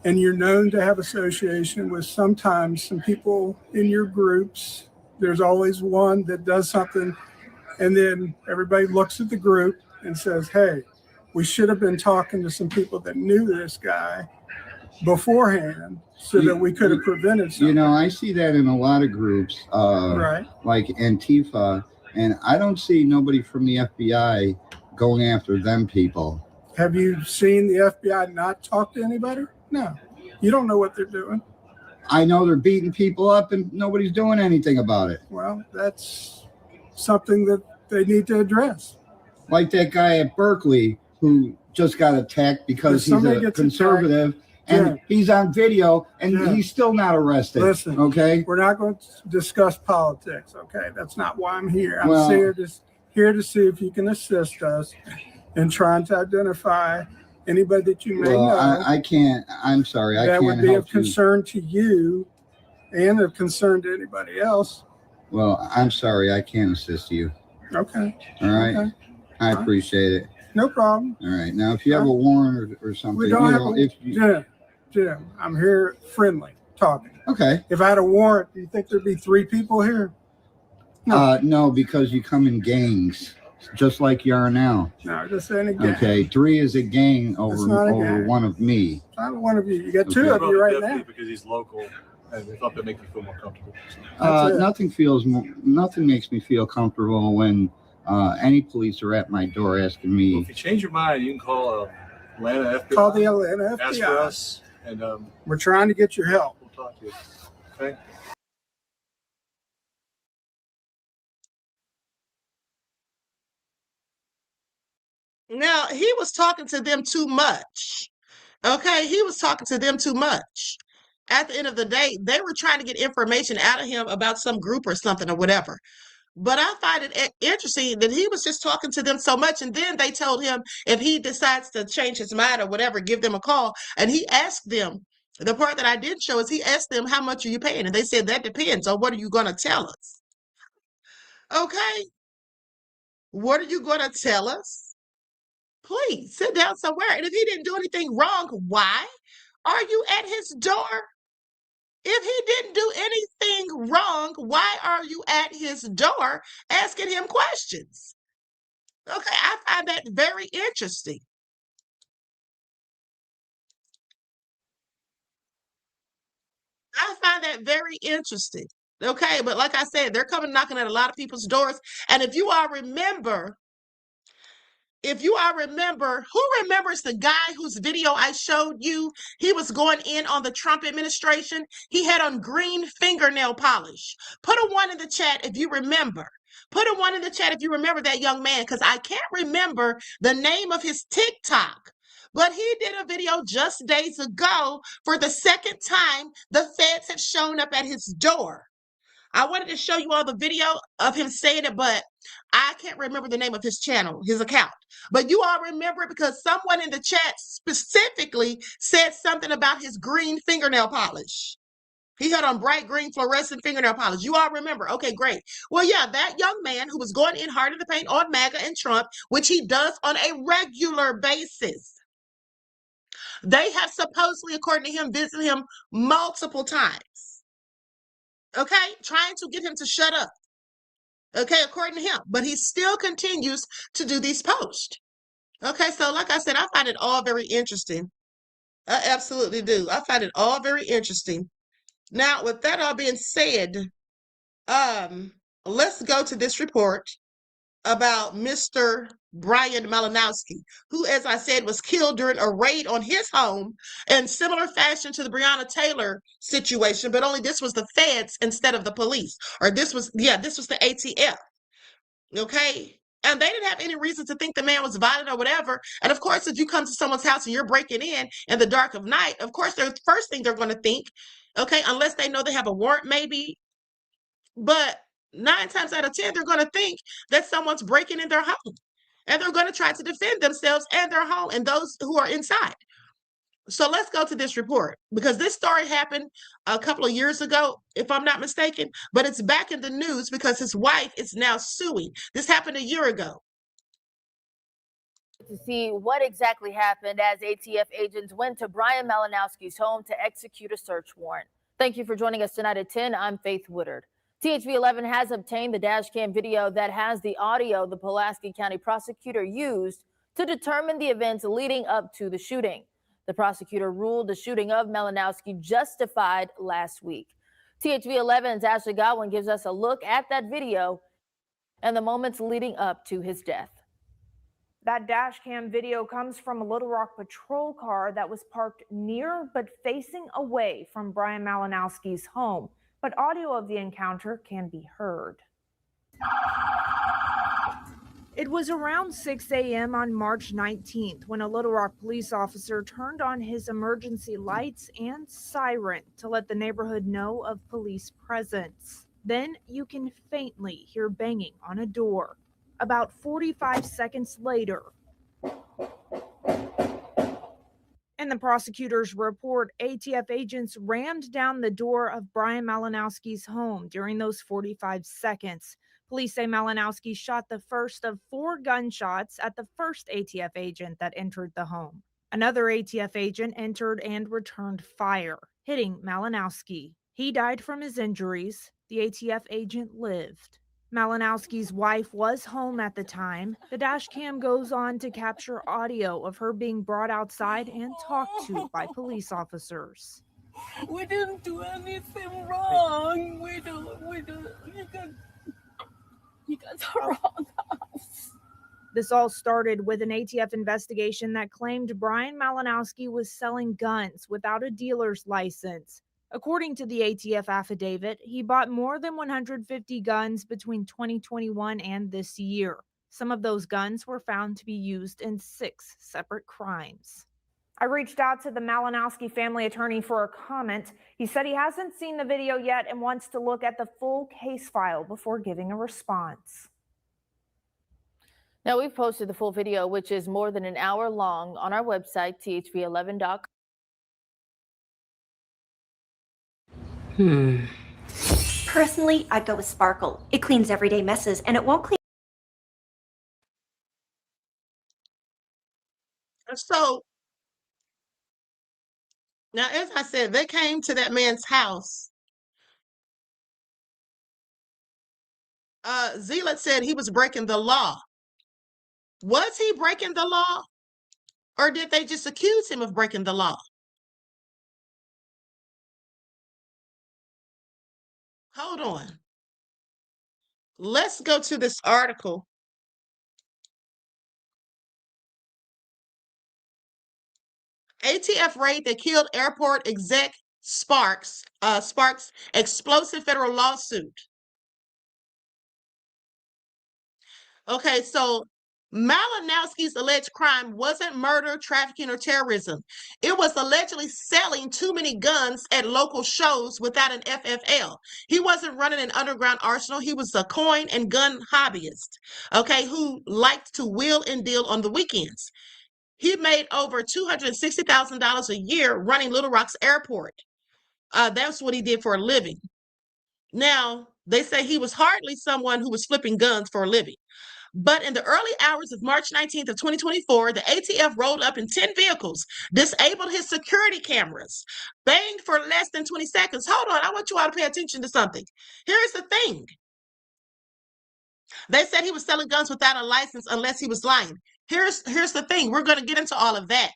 And you're known to have association with sometimes some people in your groups. There's always one that does something, and then everybody looks at the group and says, hey, we should have been talking to some people that knew this guy beforehand so that we could have prevented something. You know, I see that in a lot of groups, right, like Antifa, and I don't see nobody from the FBI going after them people. Have you seen the FBI not talk to anybody? No. You don't know what they're doing. I know they're beating people up and nobody's doing anything about it. Well, that's something that they need to address. Like that guy at Berkeley who just got attacked because he's a conservative. And he's on video, and he's still not arrested. Listen, okay? We're not going to discuss politics, okay? That's not why I'm here. I'm here to see if you can assist us in trying to identify anybody that you may know. I can't. I'm sorry. I can't help you. That would be of concern to you and of concern to anybody else. Well, I'm sorry. I can't assist you. Okay. All right. Okay. I appreciate it. No problem. All right. Now, if you have a warrant or something, we don't Jim, I'm here friendly, talking. Okay. If I had a warrant, do you think there'd be 3 people here? No. No, because you come in gangs, just like you are now. No, just saying a gang. Okay, 3 is a gang over one of me. It's not one of you. You got 2 of you right now. Because he's local, and we thought that make you feel more comfortable. Nothing makes me feel comfortable when any police are at my door asking me. Well, if you change your mind, you can call Atlanta FBI. Call the Atlanta Ask for FBI. us, and We're trying to get your help. we'll talk to you. Okay. Now, he was talking to them too much. Okay, he was talking to them too much. At the end of the day, they were trying to get information out of him about some group or something or whatever. But I find it interesting that he was just talking to them so much. And then they told him if he decides to change his mind or whatever, give them a call. And he asked them, the part that I did show is he asked them, how much are you paying? And they said, that depends on what are you going to tell us? Okay. What are you going to tell us? Please sit down somewhere. And if he didn't do anything wrong, why are you at his door? If he didn't do anything wrong, why are you at his door asking him questions? Okay, I find that very interesting. I find that very interesting. Okay, but like I said, they're coming knocking at a lot of people's doors. And if you all remember, who remembers the guy whose video I showed you? He was going in on the Trump administration. He had on green fingernail polish. Put a 1 in the chat if you remember. Put a 1 in the chat if you remember that young man, because I can't remember the name of his TikTok. But he did a video just days ago for the second time the feds have shown up at his door. I wanted to show you all the video of him saying it, but I can't remember the name of his channel, his account. But you all remember it because someone in the chat specifically said something about his green fingernail polish. He had on bright green fluorescent fingernail polish. You all remember? Okay, great. Well, yeah, that young man who was going in hard in the paint on MAGA and Trump, which he does on a regular basis. They have supposedly, according to him, visited him multiple times. Okay, trying to get him to shut up. Okay, according to him, but he still continues to do these posts. Okay, so like I said, I find it all very interesting. I absolutely do. I find it all very interesting. Now, with that all being said, let's go to this report about Mr. Bryan Malinowski, who, as I said, was killed during a raid on his home in similar fashion to the Breonna Taylor situation, but only this was the feds instead of the police, or this was the ATF. Okay. And they didn't have any reason to think the man was violent or whatever. And of course, if you come to someone's house and you're breaking in the dark of night, of course, the first thing they're going to think, okay, unless they know they have a warrant, maybe, but 9 times out of 10, they're going to think that someone's breaking in their home, and they're going to try to defend themselves and their home and those who are inside. So let's go to this report, because this story happened a couple of years ago, if I'm not mistaken, but it's back in the news because his wife is now suing. This happened a year ago. To see what exactly happened as ATF agents went to Bryan Malinowski's home to execute a search warrant. Thank you for joining us tonight at 10. I'm Faith Woodard. THV11 has obtained the dash cam video that has the audio the Pulaski County prosecutor used to determine the events leading up to the shooting. The prosecutor ruled the shooting of Malinowski justified last week. THV11's Ashley Godwin gives us a look at that video and the moments leading up to his death. That dash cam video comes from a Little Rock patrol car that was parked near but facing away from Bryan Malinowski's home. But audio of the encounter can be heard. It was around 6 a.m. on March 19th when a Little Rock police officer turned on his emergency lights and siren to let the neighborhood know of police presence. Then you can faintly hear banging on a door. About 45 seconds later, in the prosecutor's report, ATF agents rammed down the door of Bryan Malinowski's home during those 45 seconds. Police say Malinowski shot the first of 4 gunshots at the first ATF agent that entered the home. Another ATF agent entered and returned fire, hitting Malinowski. He died from his injuries. The ATF agent lived. Malinowski's wife was home at the time. The dash cam goes on to capture audio of her being brought outside and talked to by police officers. We didn't do anything wrong. You guys are wrong us. This all started with an ATF investigation that claimed Bryan Malinowski was selling guns without a dealer's license. According to the ATF affidavit, he bought more than 150 guns between 2021 and this year. Some of those guns were found to be used in 6 separate crimes. I reached out to the Malinowski family attorney for a comment. He said he hasn't seen the video yet and wants to look at the full case file before giving a response. Now, we've posted the full video, which is more than an hour long, on our website, thv11.com. Personally, I'd go with Sparkle. It cleans everyday messes, and it won't clean. So now, as I said, they came to that man's house. Zealot said he was breaking the law. Was he breaking the law? Or did they just accuse him of breaking the law? Hold on. Let's go to this article. ATF raid that killed airport exec Sparks explosive federal lawsuit. Okay, so Malinowski's alleged crime wasn't murder, trafficking, or terrorism. It was allegedly selling too many guns at local shows without an FFL. He wasn't running an underground arsenal. He was a coin and gun hobbyist, okay, who liked to wheel and deal on the weekends. He made over $260,000 a year running Little Rock's airport. That's what he did for a living. Now, they say he was hardly someone who was flipping guns for a living. But in the early hours of March 19th of 2024, the ATF rolled up in 10 vehicles, disabled his security cameras, banged for less than 20 seconds. Hold on, I want you all to pay attention to something. Here's the thing. They said he was selling guns without a license unless he was lying. Here's the thing. We're going to get into all of that.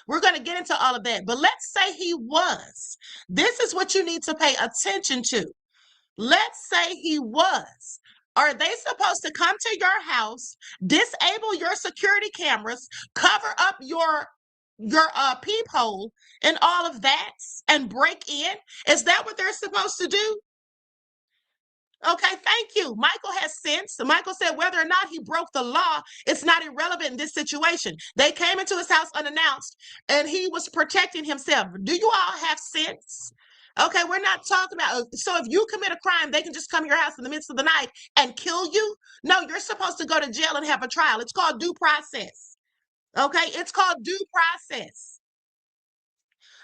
But let's say he was. This is what you need to pay attention to. Let's say he was. Are they supposed to come to your house, disable your security cameras, cover up your peephole and all of that, and break in? Is that what they're supposed to do? Okay, thank you. Michael has sense. Michael said whether or not he broke the law, it's not irrelevant in this situation. They came into his house unannounced, and he was protecting himself. Do you all have sense? Okay, we're not talking about, so if you commit a crime, they can just come to your house in the midst of the night and kill you? No, you're supposed to go to jail and have a trial. It's called due process. Okay, it's called due process.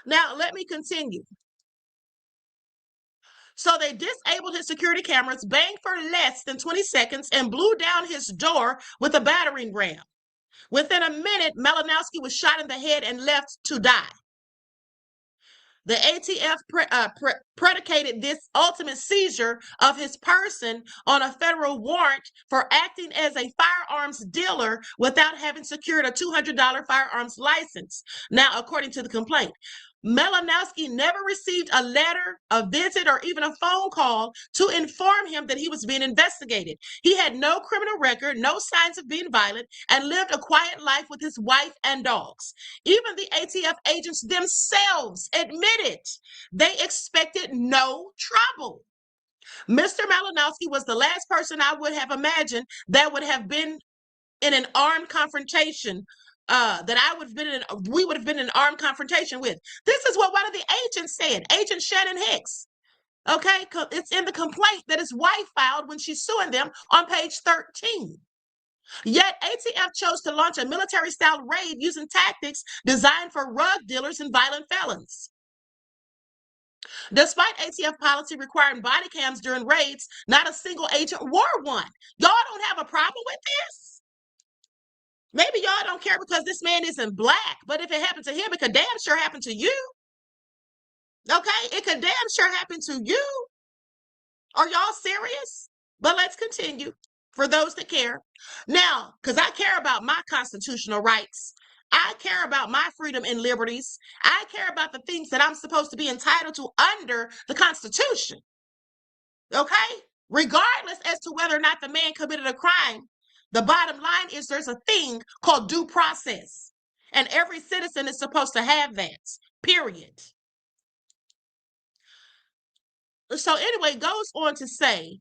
Now, let me continue. So they disabled his security cameras, banged for less than 20 seconds, and blew down his door with a battering ram. Within a minute, Malinowski was shot in the head and left to die. The ATF predicated this ultimate seizure of his person on a federal warrant for acting as a firearms dealer without having secured a $200 firearms license. Now, according to the complaint, Malinowski never received a letter, a visit, or even a phone call to inform him that he was being investigated. He had no criminal record, no signs of being violent, and lived a quiet life with his wife and dogs. Even the ATF agents themselves admitted they expected no trouble. Mr. Malinowski was the last person I would have imagined that would have been in an armed confrontation we would have been in an armed confrontation with. This is what one of the agents said, Agent Shannon Hicks. Okay, it's in the complaint that his wife filed when she's suing them on page 13. Yet ATF chose to launch a military-style raid using tactics designed for rug dealers and violent felons. Despite ATF policy requiring body cams during raids, not a single agent wore one. Y'all don't have a problem with this? Maybe y'all don't care because this man isn't black, but if it happened to him, it could damn sure happen to you. Okay, it could damn sure happen to you. Are y'all serious? But let's continue for those that care. Now, because I care about my constitutional rights. I care about my freedom and liberties. I care about the things that I'm supposed to be entitled to under the Constitution. Okay? Regardless as to whether or not the man committed a crime, The bottom line is there's a thing called due process, and every citizen is supposed to have that, period. So anyway, it goes on to say,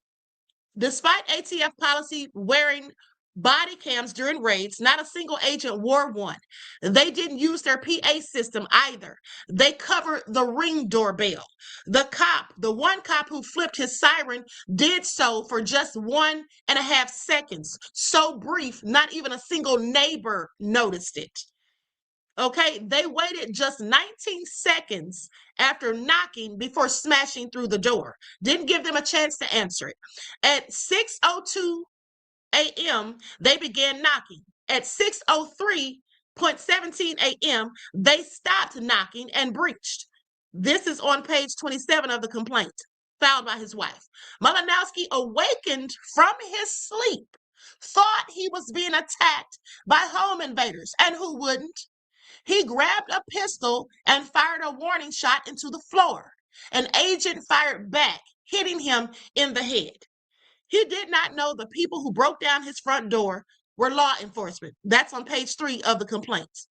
despite ATF policy wearing body cams during raids, not a single agent wore one. They didn't use their PA system either. They covered the Ring doorbell. The one cop who flipped his siren did so for just 1.5 seconds. So brief, not even a single neighbor noticed it. Okay, they waited just 19 seconds after knocking before smashing through the door. Didn't give them a chance to answer it. At 6:02 a.m., they began knocking. At 6:03.17 a.m., they stopped knocking and breached. This is on page 27 of the complaint filed by his wife. Malinowski awakened from his sleep, thought he was being attacked by home invaders, and who wouldn't? He grabbed a pistol and fired a warning shot into the floor. An agent fired back, hitting him in the head. He did not know the people who broke down his front door were law enforcement. That's on page 3 of the complaint.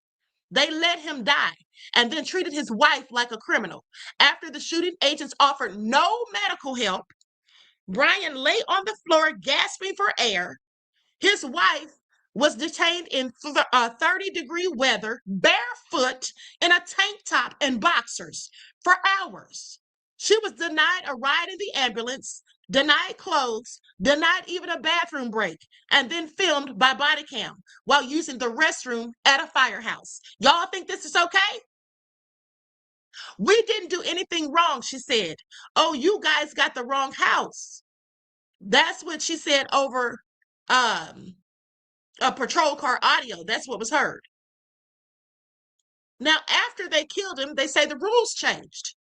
They let him die and then treated his wife like a criminal. After the shooting, agents offered no medical help. Bryan lay on the floor gasping for air. His wife was detained in 30-degree weather, barefoot, in a tank top and boxers for hours. She was denied a ride in the ambulance, denied clothes, denied even a bathroom break, and then filmed by body cam while using the restroom at a firehouse. Y'all think this is okay? We didn't do anything wrong, she said. Oh, you guys got the wrong house. That's what she said over a patrol car audio. That's what was heard. Now, after they killed him, they say the rules changed.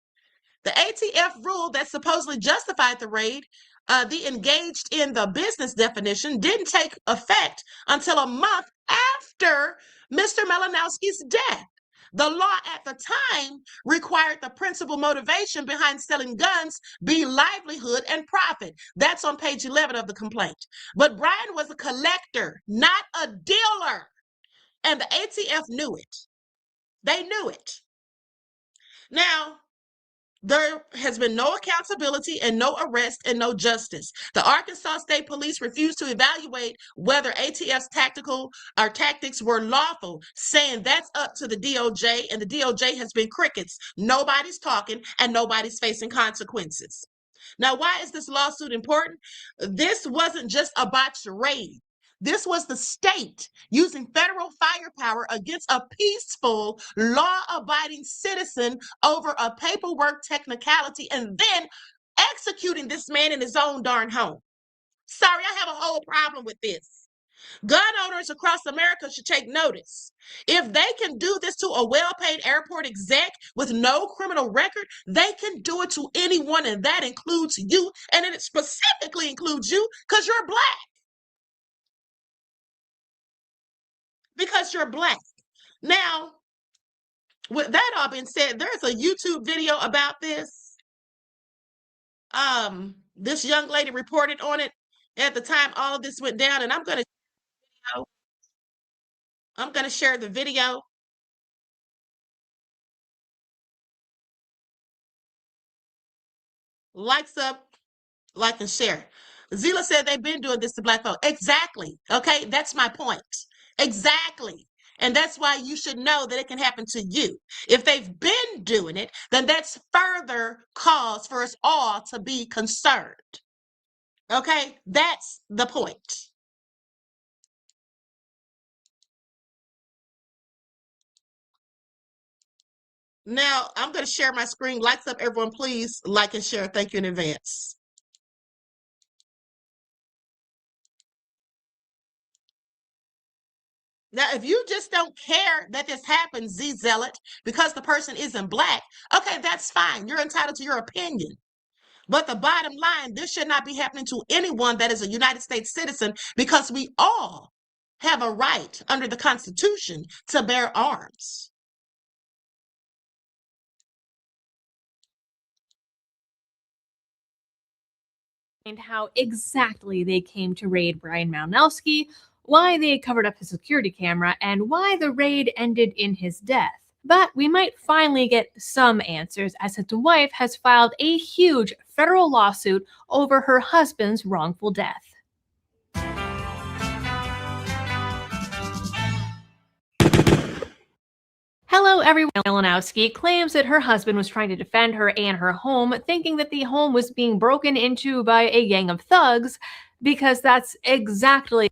The ATF rule that supposedly justified the raid, the engaged in the business definition, didn't take effect until a month after Mr. Malinowski's death. The law at the time required the principal motivation behind selling guns be livelihood and profit. That's on page 11 of the complaint. But Bryan was a collector, not a dealer. And the ATF knew it. They knew it. Now, there has been no accountability and no arrest and no justice. The Arkansas State Police refused to evaluate whether ATF's tactics were lawful, saying that's up to the DOJ, and the DOJ has been crickets. Nobody's talking and nobody's facing consequences. Now, why is this lawsuit important? This wasn't just a botched raid. This was the state using federal firepower against a peaceful, law-abiding citizen over a paperwork technicality and then executing this man in his own darn home. Sorry, I have a whole problem with this. Gun owners across America should take notice. If they can do this to a well-paid airport exec with no criminal record, they can do it to anyone, and that includes you, and it specifically includes you because you're black. Because you're black. Now, with that all being said, there's a YouTube video about this. This young lady reported on it at the time all of this went down, and I'm going to share the video. Likes up, like and share. Zila said they've been doing this to black folk. Exactly. Okay, that's my point. Exactly. And that's why you should know that it can happen to you. If they've been doing it, then that's further cause for us all to be concerned. Okay, that's the point. Now, I'm going to share my screen. Lights up, everyone, please like and share. Thank you in advance. Now, if you just don't care that this happens, Z Zealot, because the person isn't black, okay, that's fine. You're entitled to your opinion. But the bottom line, this should not be happening to anyone that is a United States citizen, because we all have a right under the Constitution to bear arms. And how exactly they came to raid Bryan Malinowski, why they covered up his security camera, and why the raid ended in his death. But we might finally get some answers, as his wife has filed a huge federal lawsuit over her husband's wrongful death. Hello everyone. Malinowski claims that her husband was trying to defend her and her home, thinking that the home was being broken into by a gang of thugs, because that's exactly.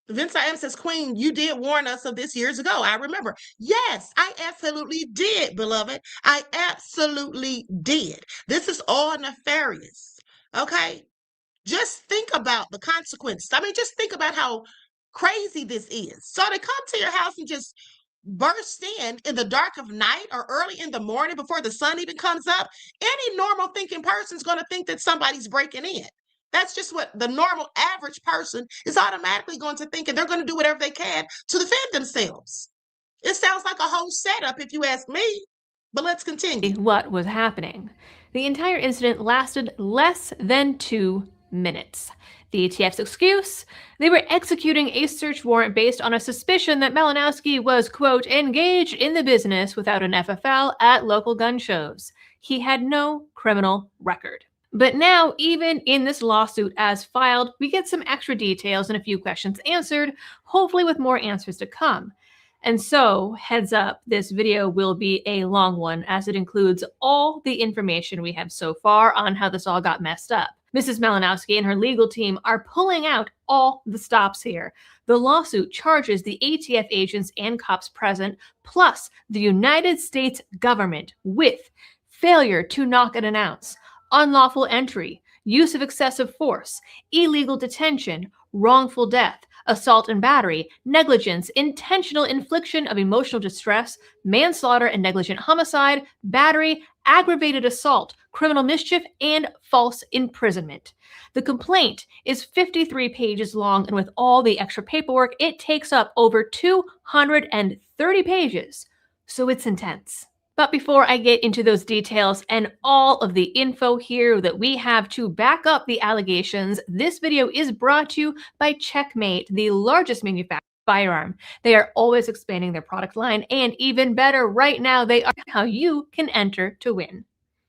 Vince I M says, Queen, you did warn us of this years ago. I remember. Yes, I absolutely did, beloved. I absolutely did. This is all nefarious. Okay? Just think about the consequences. I mean, just think about how crazy this is. So they come to your house and just burst in the dark of night or early in the morning before the sun even comes up. Any normal thinking person is going to think that somebody's breaking in. That's just what the normal average person is automatically going to think, and they're going to do whatever they can to defend themselves. It sounds like a whole setup if you ask me, but let's continue. What was happening? The entire incident lasted less than 2 minutes. The ATF's excuse? They were executing a search warrant based on a suspicion that Malinowski was, quote, engaged in the business without an FFL at local gun shows. He had no criminal record. But now, even in this lawsuit as filed, we get some extra details and a few questions answered, hopefully with more answers to come. And so, heads up, this video will be a long one, as it includes all the information we have so far on how this all got messed up. Mrs. Malinowski and her legal team are pulling out all the stops here. The lawsuit charges the ATF agents and cops present, plus the United States government, with failure to knock and announce, unlawful entry, use of excessive force, illegal detention, wrongful death, assault and battery, negligence, intentional infliction of emotional distress, manslaughter and negligent homicide, battery, aggravated assault, criminal mischief, and false imprisonment. The complaint is 53 pages long, and with all the extra paperwork, it takes up over 230 pages. So it's intense. But before I get into those details and all of the info here that we have to back up the allegations, this video is brought to you by Checkmate, the largest manufacturer of firearm. They are always expanding their product line, and even better, right now, they are how you can enter to win.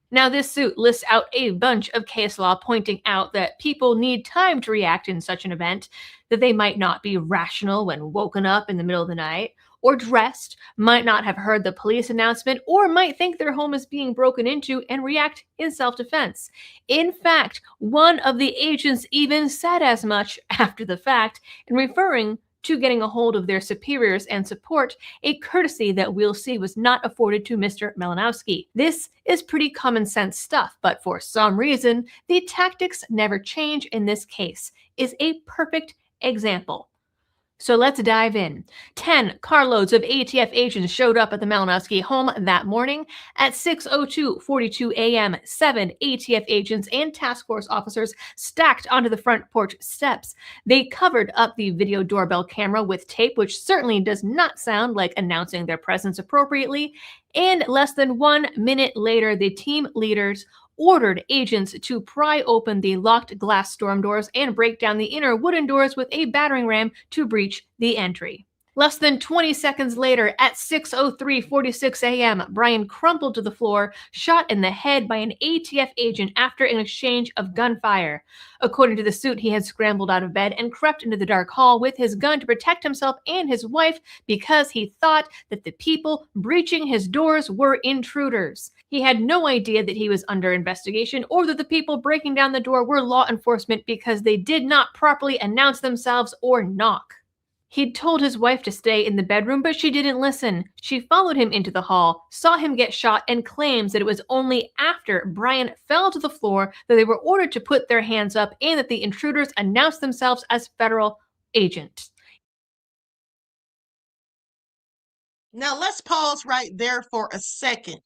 Now, this suit lists out a bunch of case law pointing out that people need time to react in such an event, that they might not be rational when woken up in the middle of the night, or dressed, might not have heard the police announcement, or might think their home is being broken into and react in self-defense. In fact, one of the agents even said as much after the fact in referring to getting a hold of their superiors and support, a courtesy that we'll see was not afforded to Mr. Malinowski. This is pretty common sense stuff, but for some reason, the tactics never change in this case, is a perfect example. So let's dive in. 10 carloads of ATF agents showed up at the Malinowski home that morning. At 6:42 a.m., 7 ATF agents and task force officers stacked onto the front porch steps. They covered up the video doorbell camera with tape, which certainly does not sound like announcing their presence appropriately. And less than 1 minute later, the team leaders ordered agents to pry open the locked glass storm doors and break down the inner wooden doors with a battering ram to breach the entry. Less than 20 seconds later, at 6:46 a.m., Bryan crumpled to the floor, shot in the head by an ATF agent after an exchange of gunfire. According to the suit, he had scrambled out of bed and crept into the dark hall with his gun to protect himself and his wife because he thought that the people breaching his doors were intruders. He had no idea that he was under investigation or that the people breaking down the door were law enforcement because they did not properly announce themselves or knock. He'd told his wife to stay in the bedroom, but she didn't listen. She followed him into the hall, saw him get shot, and claims that it was only after Bryan fell to the floor that they were ordered to put their hands up and that the intruders announced themselves as federal agents. Now let's pause right there for a second.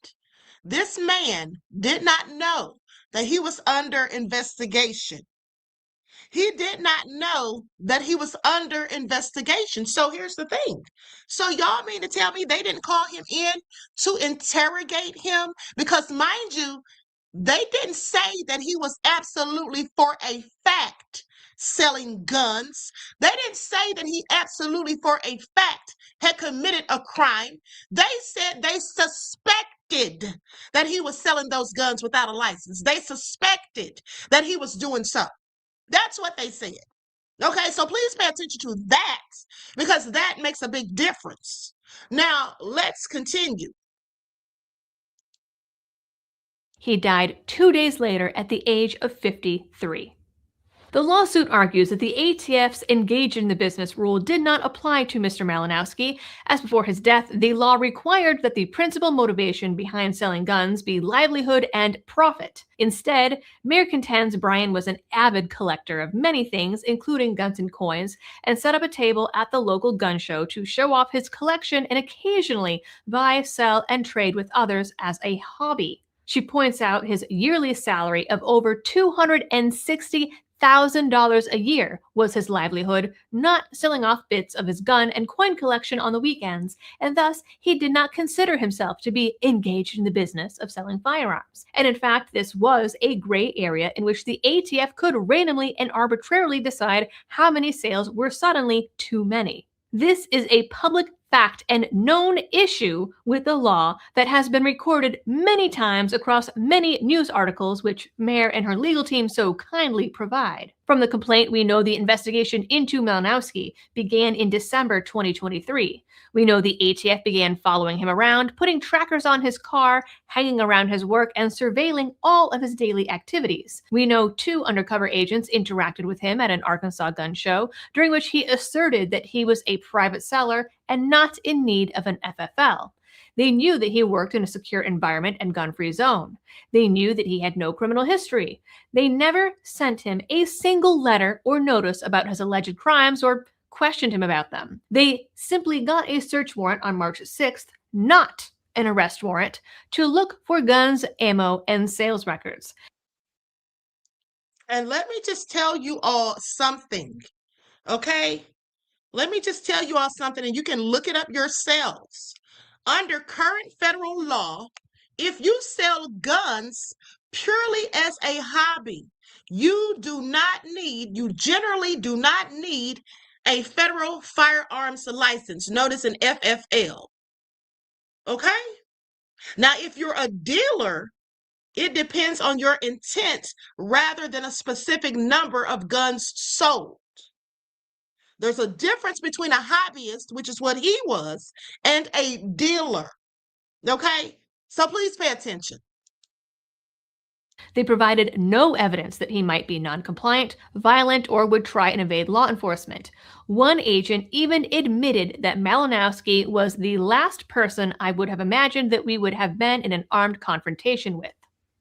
This man did not know that he was under investigation. He did not know that he was under investigation. So here's the thing. So y'all mean to tell me they didn't call him in to interrogate him? Because mind you, They didn't say that he was absolutely for a fact selling guns. They didn't say that he absolutely for a fact had committed a crime. They said they suspected that he was selling those guns without a license. They suspected that he was doing so. That's what they said. Okay, so please pay attention to that because that makes a big difference. Now, let's continue. He died 2 days later at the age of 53. The lawsuit argues that the ATF's engaged in the business rule did not apply to Mr. Malinowski, as before his death, the law required that the principal motivation behind selling guns be livelihood and profit. Instead, Mayer contends Bryan was an avid collector of many things, including guns and coins, and set up a table at the local gun show to show off his collection and occasionally buy, sell, and trade with others as a hobby. She points out his yearly salary of over $260,000 a year was his livelihood, not selling off bits of his gun and coin collection on the weekends, and thus he did not consider himself to be engaged in the business of selling firearms. And in fact, this was a gray area in which the ATF could randomly and arbitrarily decide how many sales were suddenly too many. This is a public fact and known issue with the law that has been recorded many times across many news articles which Mayer and her legal team so kindly provide. From the complaint, we know the investigation into Malinowski began in December 2023. We know the ATF began following him around, putting trackers on his car, hanging around his work, and surveilling all of his daily activities. We know 2 undercover agents interacted with him at an Arkansas gun show, during which he asserted that he was a private seller and not in need of an FFL. They knew that he worked in a secure environment and gun-free zone. They knew that he had no criminal history. They never sent him a single letter or notice about his alleged crimes or questioned him about them. They simply got a search warrant on March 6th, not an arrest warrant, to look for guns, ammo, and sales records. And let me just tell you all something, okay? Let me just tell you all something, and you can look it up yourselves. Under current federal law, if you sell guns purely as a hobby, you generally do not need a federal firearms license. Notice an FFL. Okay? Now, if you're a dealer, it depends on your intent rather than a specific number of guns sold. There's a difference between a hobbyist, which is what he was, and a dealer. Okay? So please pay attention. They provided no evidence that he might be non-compliant, violent, or would try and evade law enforcement. One agent even admitted that Malinowski was the last person I would have imagined that we would have been in an armed confrontation with.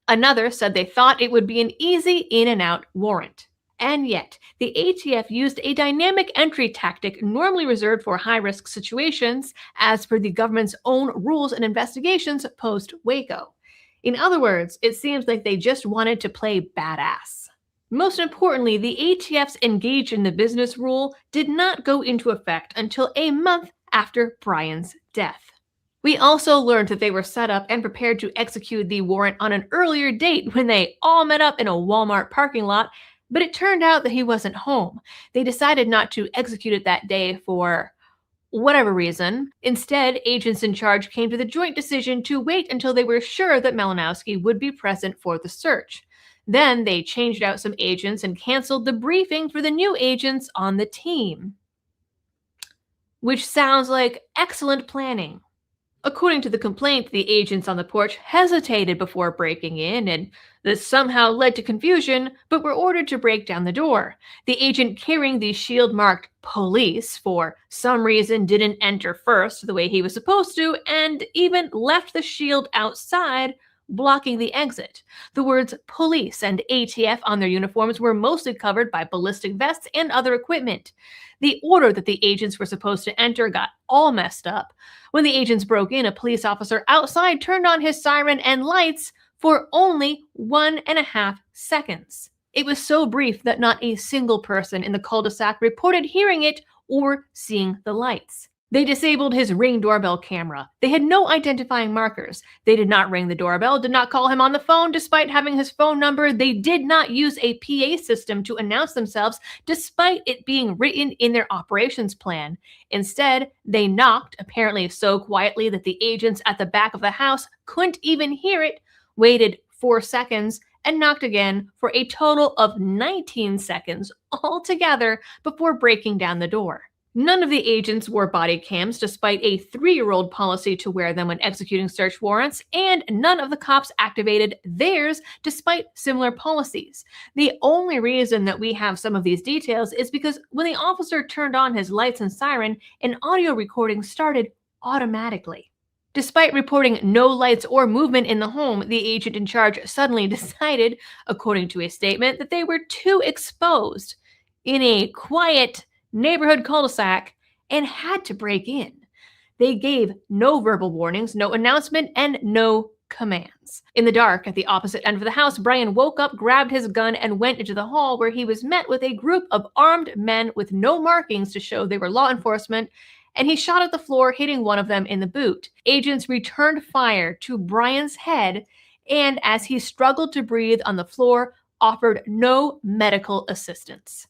Another said they thought it would be an easy in-and-out warrant. And yet, the ATF used a dynamic entry tactic normally reserved for high-risk situations as per the government's own rules and investigations post-Waco. In other words, it seems like they just wanted to play badass. Most importantly, the ATF's engaged in the business rule did not go into effect until a month after Bryan's death. We also learned that they were set up and prepared to execute the warrant on an earlier date when they all met up in a Walmart parking lot, but it turned out that he wasn't home. They decided not to execute it that day for whatever reason. Instead, agents in charge came to the joint decision to wait until they were sure that Malinowski would be present for the search. Then they changed out some agents and canceled the briefing for the new agents on the team. Which sounds like excellent planning. According to the complaint, the agents on the porch hesitated before breaking in, and this somehow led to confusion, but were ordered to break down the door. The agent carrying the shield marked police for some reason didn't enter first the way he was supposed to, and even left the shield outside, blocking the exit. The words police and ATF on their uniforms were mostly covered by ballistic vests and other equipment. The order that the agents were supposed to enter got all messed up. When the agents broke in, a police officer outside turned on his siren and lights for only 1.5 seconds. It was so brief that not a single person in the cul-de-sac reported hearing it or seeing the lights. They disabled his Ring doorbell camera. They had no identifying markers. They did not ring the doorbell, did not call him on the phone despite having his phone number. They did not use a PA system to announce themselves despite it being written in their operations plan. Instead, they knocked, apparently so quietly that the agents at the back of the house couldn't even hear it, waited 4 seconds, and knocked again for a total of 19 seconds altogether before breaking down the door. None of the agents wore body cams despite a 3-year-old policy to wear them when executing search warrants, and none of the cops activated theirs despite similar policies. The only reason that we have some of these details is because when the officer turned on his lights and siren, an audio recording started automatically. Despite reporting no lights or movement in the home, the agent in charge suddenly decided, according to a statement, that they were too exposed in a quiet neighborhood cul-de-sac and had to break in. They gave no verbal warnings, no announcement, and no commands. In the dark, at the opposite end of the house, Bryan woke up, grabbed his gun, and went into the hall where he was met with a group of armed men with no markings to show they were law enforcement, and he shot at the floor, hitting one of them in the boot. Agents returned fire to Bryan's head, and as he struggled to breathe on the floor, offered no medical assistance.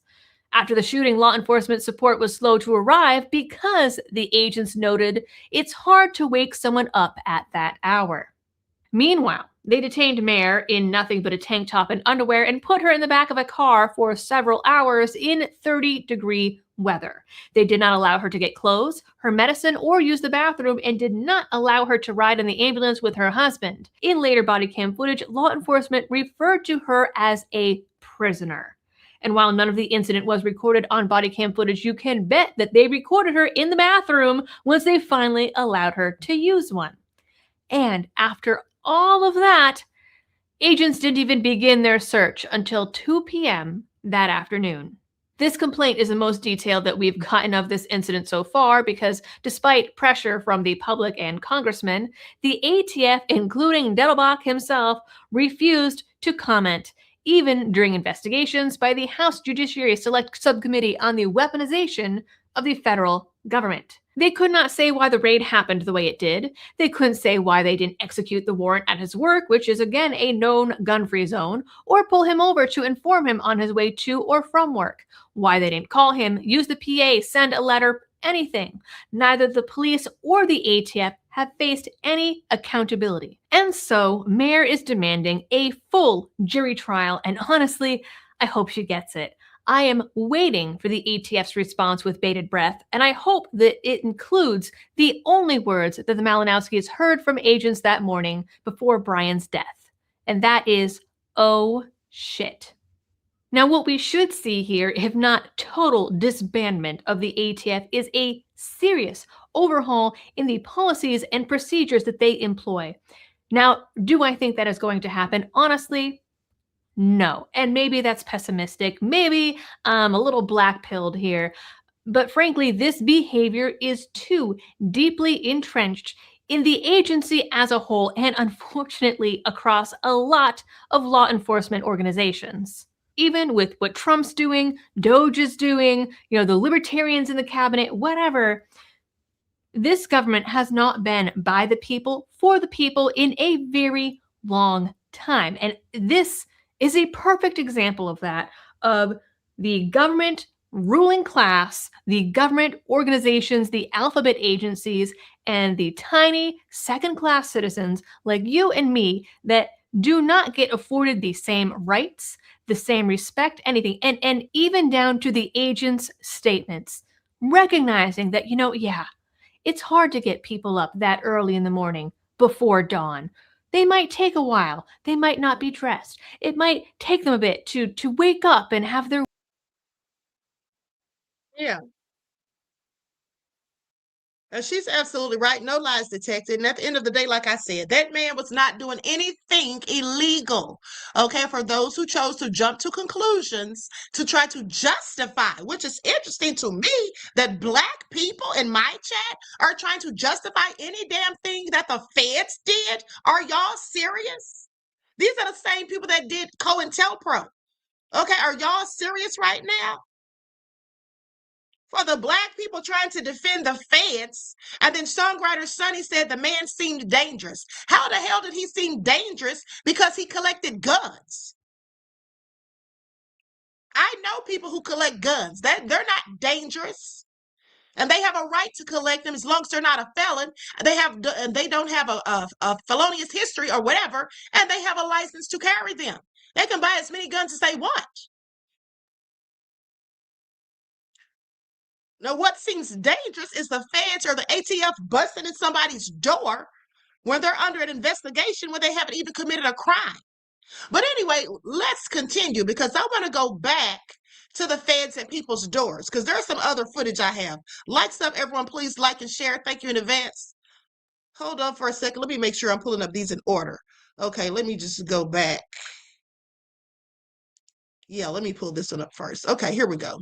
After the shooting, law enforcement support was slow to arrive because the agents noted it's hard to wake someone up at that hour. Meanwhile, they detained Mare in nothing but a tank top and underwear and put her in the back of a car for several hours in 30-degree weather. They did not allow her to get clothes, her medicine, or use the bathroom, and did not allow her to ride in the ambulance with her husband. In later body cam footage, law enforcement referred to her as a prisoner. And while none of the incident was recorded on body cam footage, you can bet that they recorded her in the bathroom once they finally allowed her to use one. And after all of that, agents didn't even begin their search until 2 p.m. that afternoon. This complaint is the most detailed that we've gotten of this incident so far because despite pressure from the public and congressmen, the ATF, including Dettelbach himself, refused to comment, even during investigations by the House Judiciary Select Subcommittee on the Weaponization of the Federal Government. They could not say why the raid happened the way it did. They couldn't say why they didn't execute the warrant at his work, which is again a known gun-free zone, or pull him over to inform him on his way to or from work. Why they didn't call him, use the PA, send a letter, anything. Neither the police or the ATF have faced any accountability. And so Mare is demanding a full jury trial, and honestly, I hope she gets it. I am waiting for the ATF's response with bated breath, and I hope that it includes the only words that the Malinowskis heard from agents that morning before Bryan's death, and that is, "Oh shit." Now, what we should see here, if not total disbandment of the ATF, is a serious overhaul in the policies and procedures that they employ. Now, do I think that is going to happen? Honestly, no. And maybe that's pessimistic. Maybe I'm a little black-pilled here. But frankly, this behavior is too deeply entrenched in the agency as a whole, and unfortunately across a lot of law enforcement organizations. Even with what Trump's doing, Doge is doing, the libertarians in the cabinet, whatever, this government has not been by the people, for the people in a very long time. And this is a perfect example of that, of the government ruling class, the government organizations, the alphabet agencies, and the tiny second-class citizens like you and me that do not get afforded the same rights, the same respect, anything, and even down to the agents' statements, recognizing that, it's hard to get people up that early in the morning before dawn. They might take a while. They might not be dressed. It might take them a bit to wake up and have their... Yeah. And she's absolutely right. No lies detected. And at the end of the day, like I said, that man was not doing anything illegal. Okay, for those who chose to jump to conclusions to try to justify, which is interesting to me that Black people in my chat are trying to justify any damn thing that the feds did. Are y'all serious? These are the same people that did COINTELPRO. Okay, are y'all serious right now? for the black people trying to defend the feds. And then songwriter Sonny said the man seemed dangerous. How the hell did he seem dangerous? Because he collected guns. I know people who collect guns. They're not dangerous. And they have a right to collect them as long as they're not a felon. They don't have a felonious history or whatever, and they have a license to carry them. They can buy as many guns as they want. Now, what seems dangerous is the feds or the ATF busting in somebody's door when they're under an investigation when they haven't even committed a crime. But anyway, let's continue because I want to go back to the feds at people's doors because there's some other footage I have. Like stuff, everyone, please like and share. Thank you in advance. Hold on for a second. Let me make sure I'm pulling up these in order. Okay, let me just go back. Yeah, let me pull this one up first. Okay, here we go.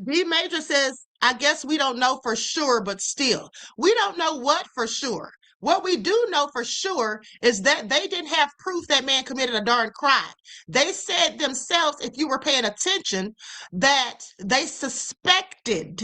B Major says, I guess we don't know for sure, but still, we don't know what for sure. What we do know for sure is that they didn't have proof that man committed a darn crime. They said themselves, if you were paying attention, that they suspected.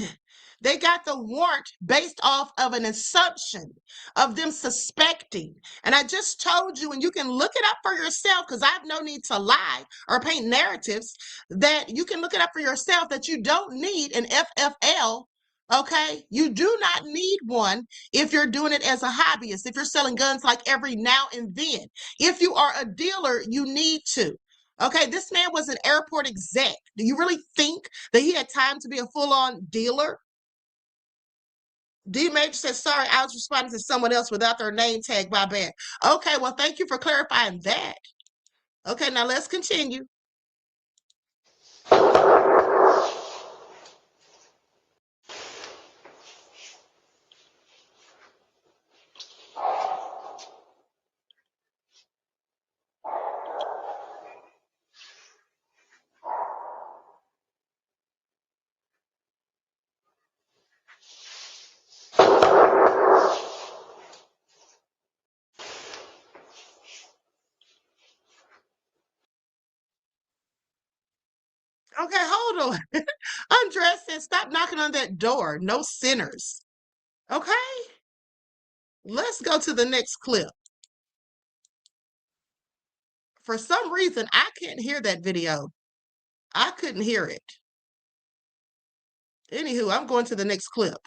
They got the warrant based off of an assumption of them suspecting. And I just told you, and you can look it up for yourself because I have no need to lie or paint narratives, that you can look it up for yourself that you don't need an FFL. Okay, you do not need one if you're doing it as a hobbyist, if you're selling guns like every now and then. If you are a dealer, you need to. Okay, this man was an airport exec. Do you really think that he had time to be a full-on dealer? D Major says, sorry, I was responding to someone else without their name tag, my bad. Okay, well, thank you for clarifying that. Okay, now let's continue. Okay, hold on. Andres said, stop knocking on that door. No sinners. Okay, let's go to the next clip. For some reason, I can't hear that video. I couldn't hear it. Anywho, I'm going to the next clip.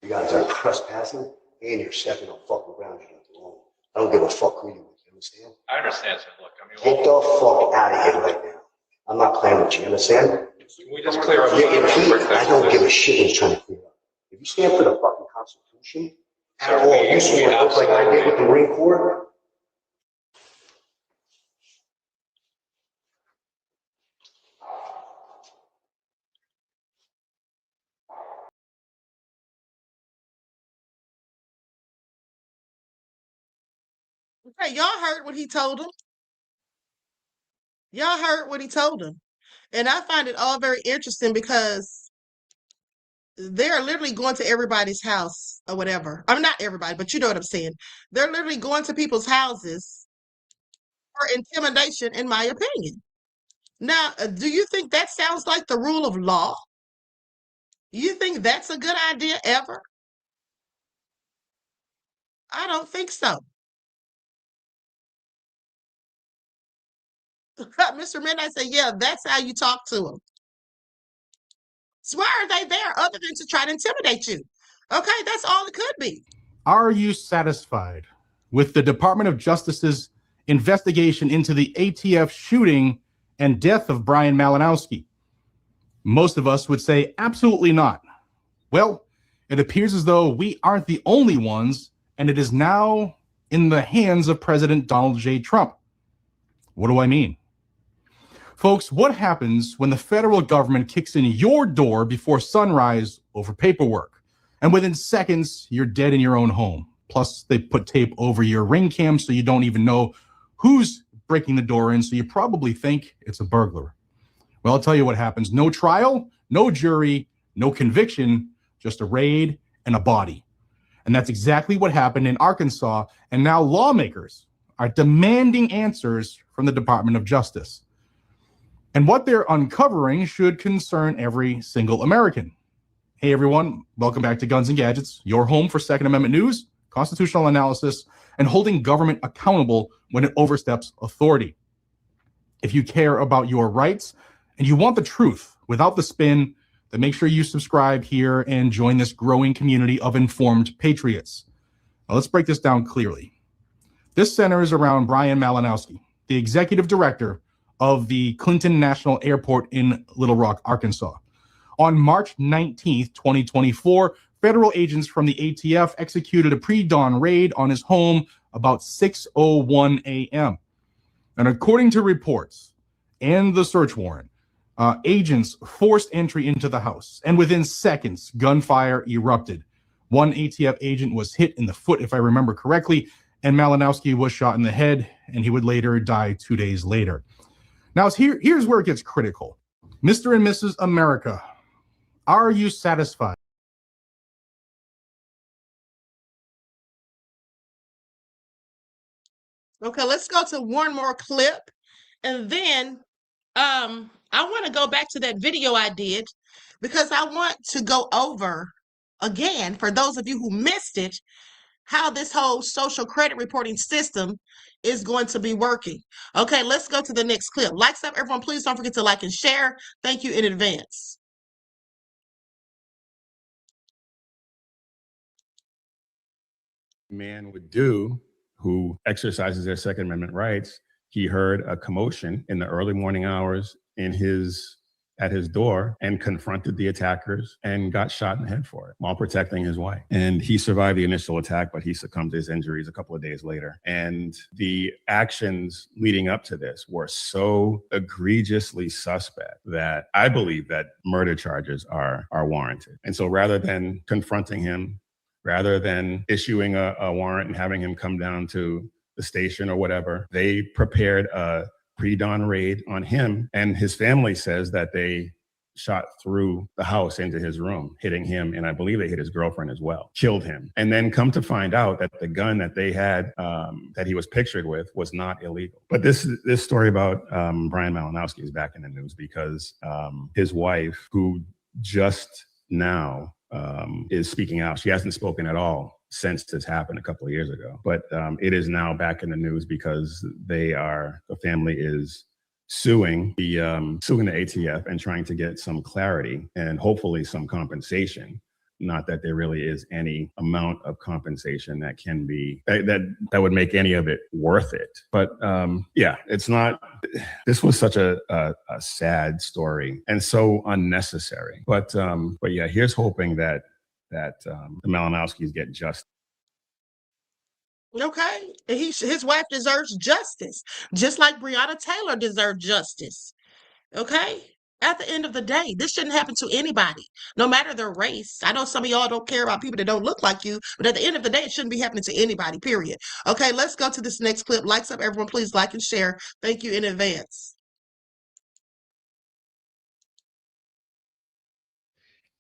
You guys are trespassing and you're stepping on fucking ground you don't belong. I don't give a fuck who you are. You understand? I understand, sir. Look, I mean, Get the fuck out of here right now. I'm not playing with you. You understand? can we just clear up? I don't give a shit what you're trying to clear up. If you stand for the fucking Constitution at all, you swear look like I did with the Marine Corps. Okay, y'all heard what he told him. Y'all heard what he told him. And I find it all very interesting because they're literally going to everybody's house or whatever. I mean, not everybody, but you know what I'm saying. They're literally going to people's houses for intimidation, in my opinion. Now, do you think that sounds like the rule of law? You think that's a good idea ever? I don't think so. Mr. Midnight said, yeah, that's how you talk to them. So why are they there other than to try to intimidate you? Okay, that's all it could be. Are you satisfied with the Department of Justice's investigation into the ATF shooting and death of Bryan Malinowski? Most of us would say absolutely not. Well, it appears as though we aren't the only ones, and it is now in the hands of President Donald J. Trump. What do I mean? Folks, what happens when the federal government kicks in your door before sunrise over paperwork, and within seconds, you're dead in your own home? Plus, they put tape over your ring cam so you don't even know who's breaking the door in, so you probably think it's a burglar. Well, I'll tell you what happens. No trial, no jury, no conviction, just a raid and a body. And that's exactly what happened in Arkansas, and now lawmakers are demanding answers from the Department of Justice. And what they're uncovering should concern every single American. Hey, everyone. Welcome back to Guns and Gadgets, your home for Second Amendment news, constitutional analysis, and holding government accountable when it oversteps authority. If you care about your rights and you want the truth without the spin, then make sure you subscribe here and join this growing community of informed patriots. Now, let's break this down clearly. This centers around Bryan Malinowski, the executive director of the Clinton National Airport in Little Rock, Arkansas. On March 19th, 2024, federal agents from the ATF executed a pre-dawn raid on his home about 6:01 a.m. And according to reports and the search warrant, agents forced entry into the house, and within seconds, gunfire erupted. One ATF agent was hit in the foot, if I remember correctly, and Malinowski was shot in the head, and he would later die 2 days later. Now, here's where it gets critical. Mr. and Mrs. America, are you satisfied? Okay, let's go to one more clip. And then I want to go back to that video I did because I want to go over again, for those of you who missed it, how this whole social credit reporting system is going to be working. Okay, let's go to the next clip. Likes up, everyone. Please don't forget to like and share. Thank you in advance. Man would do who exercises their Second Amendment rights. He heard a commotion in the early morning hours at his door and confronted the attackers and got shot in the head for it while protecting his wife. And he survived the initial attack, but he succumbed to his injuries a couple of days later. And the actions leading up to this were so egregiously suspect that I believe that murder charges are warranted. And so rather than confronting him, rather than issuing a warrant and having him come down to the station or whatever, they prepared a pre-dawn raid on him, and his family says that they shot through the house into his room, hitting him, and I believe they hit his girlfriend as well, killed him. And then come to find out that the gun that they had, that he was pictured with, was not illegal. But this story about Bryan Malinowski is back in the news because his wife, who just now is speaking out, she hasn't spoken at all since this happened a couple of years ago, but it is now back in the news because the family is suing the ATF and trying to get some clarity and hopefully some compensation. Not that there really is any amount of compensation that can be that would make any of it worth it. But yeah, it's not. This was such a sad story and so unnecessary. But yeah, here's hoping that the Malinowskis get justice. Okay, his wife deserves justice, just like Breonna Taylor deserved justice. Okay, at the end of the day, this shouldn't happen to anybody, no matter their race. I know some of y'all don't care about people that don't look like you, but at the end of the day, it shouldn't be happening to anybody, period. Okay, let's go to this next clip. Likes up, everyone. Please like and share. Thank you in advance.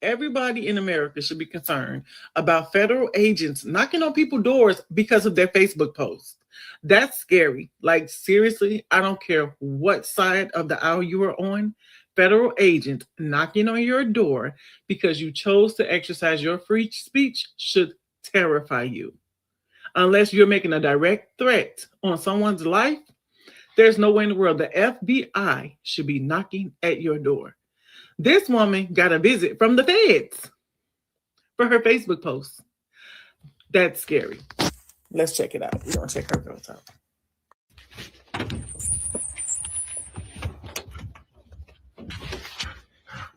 Everybody in America should be concerned about federal agents knocking on people's doors because of their Facebook posts. That's scary. Like, seriously, I don't care what side of the aisle you are on. Federal agents knocking on your door because you chose to exercise your free speech should terrify you. Unless you're making a direct threat on someone's life, there's no way in the world the FBI should be knocking at your door. This woman got a visit from the feds for her Facebook post. That's scary. Let's check it out. We're going to check her post out.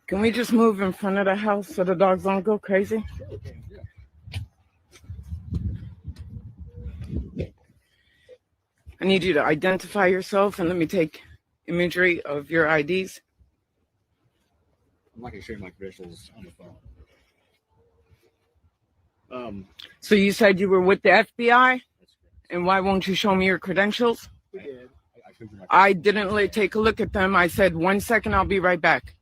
Can we just move in front of the house so the dogs don't go crazy? I need you to identify yourself and let me take imagery of your IDs. I'm not going to show you my credentials on the phone. So you said you were with the FBI? And why won't you show me your credentials? We did. I didn't take a look at them. I said, 1 second, I'll be right back.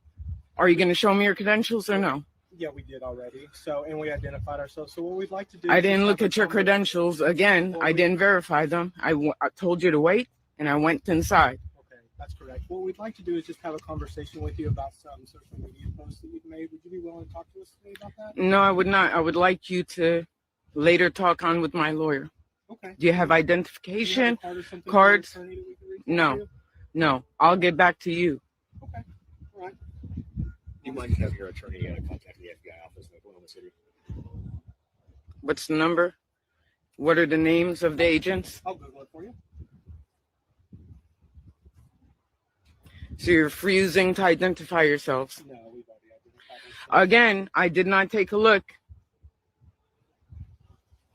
Are you going to show me your credentials or no? Yeah, we did already. So, and we identified ourselves. So what we'd like to do... I didn't look at your credentials. Again, I didn't verify them. I told you to wait, and I went inside. Okay, that's correct. What we'd like to do is just have a conversation with you about some social media posts that you've made. Would you be willing to talk to us today about that? No, I would not. I would like you to later talk on with my lawyer. Okay. Do you have identification Do you have a card or something cards? from your attorney that we can reach out No, to? no. I'll get back to you. Okay, all right. You might have your attorney contact the FBI office in Oklahoma City. What's the number? What are the names of the agents? I'll Google it for you. So you're refusing to identify yourselves. No, we've already identified ourselves. Again, I did not take a look.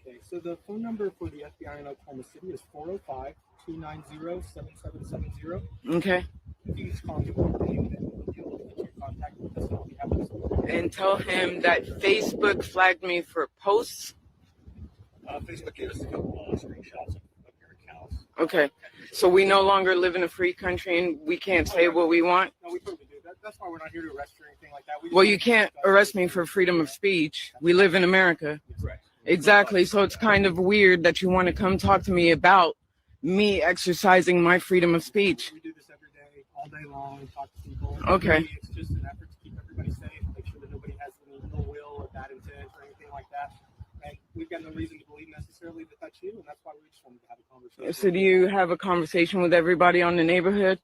Okay, so the phone number for the FBI in Oklahoma City is 405-290-7770. Okay. If you just call me one name, then you'll get your contact with us and we have this. And tell him that Facebook flagged me for posts. Facebook gave us a couple of screenshots of your accounts. Okay. So we no longer live in a free country and we can't say what we want? No, we totally do. That's why we're not here to arrest you or anything like that. We just Well, want you to can't discuss- arrest me for freedom of speech. We live in America. Correct. Exactly. So it's kind of weird that you want to come talk to me about me exercising my freedom of speech. We do this every day, all day long, and talk to people. Okay. Really, it's just an effort to keep everybody safe, make sure that nobody has any ill will or bad intent or anything like that. And we've got no reason to believe necessarily that that's you, and that's why we just wanted to have a conversation. So do you have a conversation with everybody on the neighborhood?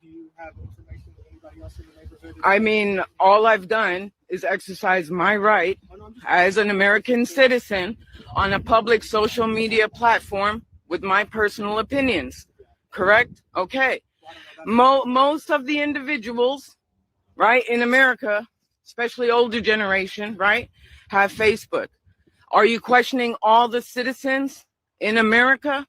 Do you have information with anybody else in the neighborhood? I mean, all I've done is exercise my right as an American citizen on a public social media platform with my personal opinions. Correct? Okay. Most of the individuals, right, in America, especially older generation, right, have Facebook. Are you questioning all the citizens in America?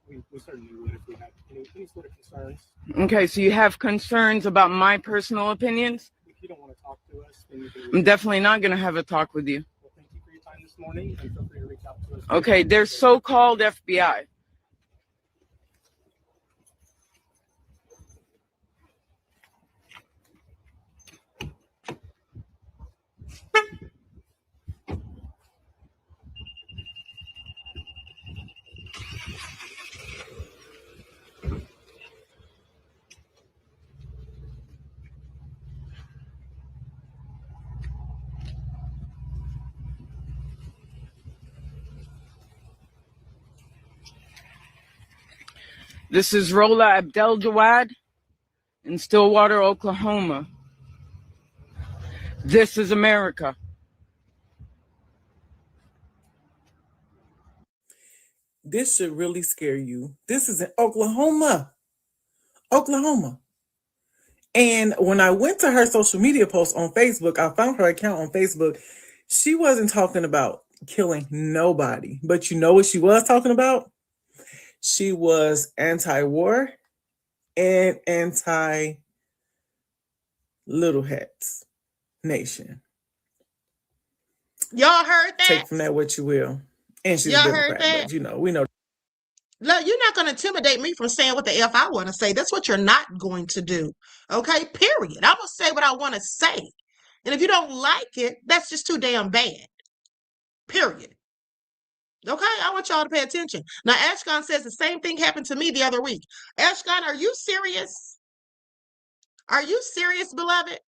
We certainly would if we had any sort of concerns. Okay, so you have concerns about my personal opinions? If you don't want to talk to us, then you can I'm definitely not going to have a talk with you. Well, thank you for your time this morning, and feel free to reach out to us. Okay, they're so-called FBI. This is Rola Abdeljawad in Stillwater, Oklahoma. This is America. This should really scare you. This is in Oklahoma. Oklahoma. And when I went to her social media post on Facebook, I found her account on Facebook. She wasn't talking about killing nobody. But you know what she was talking about? She was anti-war and anti-Little Hats Nation. Y'all heard that? Take from that what you will. And she's Y'all a heard Democrat, that? but you know, we know. Look, you're not going to intimidate me from saying what the F I want to say. That's what you're not going to do. Okay, period. I'm going to say what I want to say. And if you don't like it, that's just too damn bad. Period. Okay, I want y'all to pay attention. Now, Ashkan says the same thing happened to me the other week. Ashkan, are you serious? Are you serious, beloved?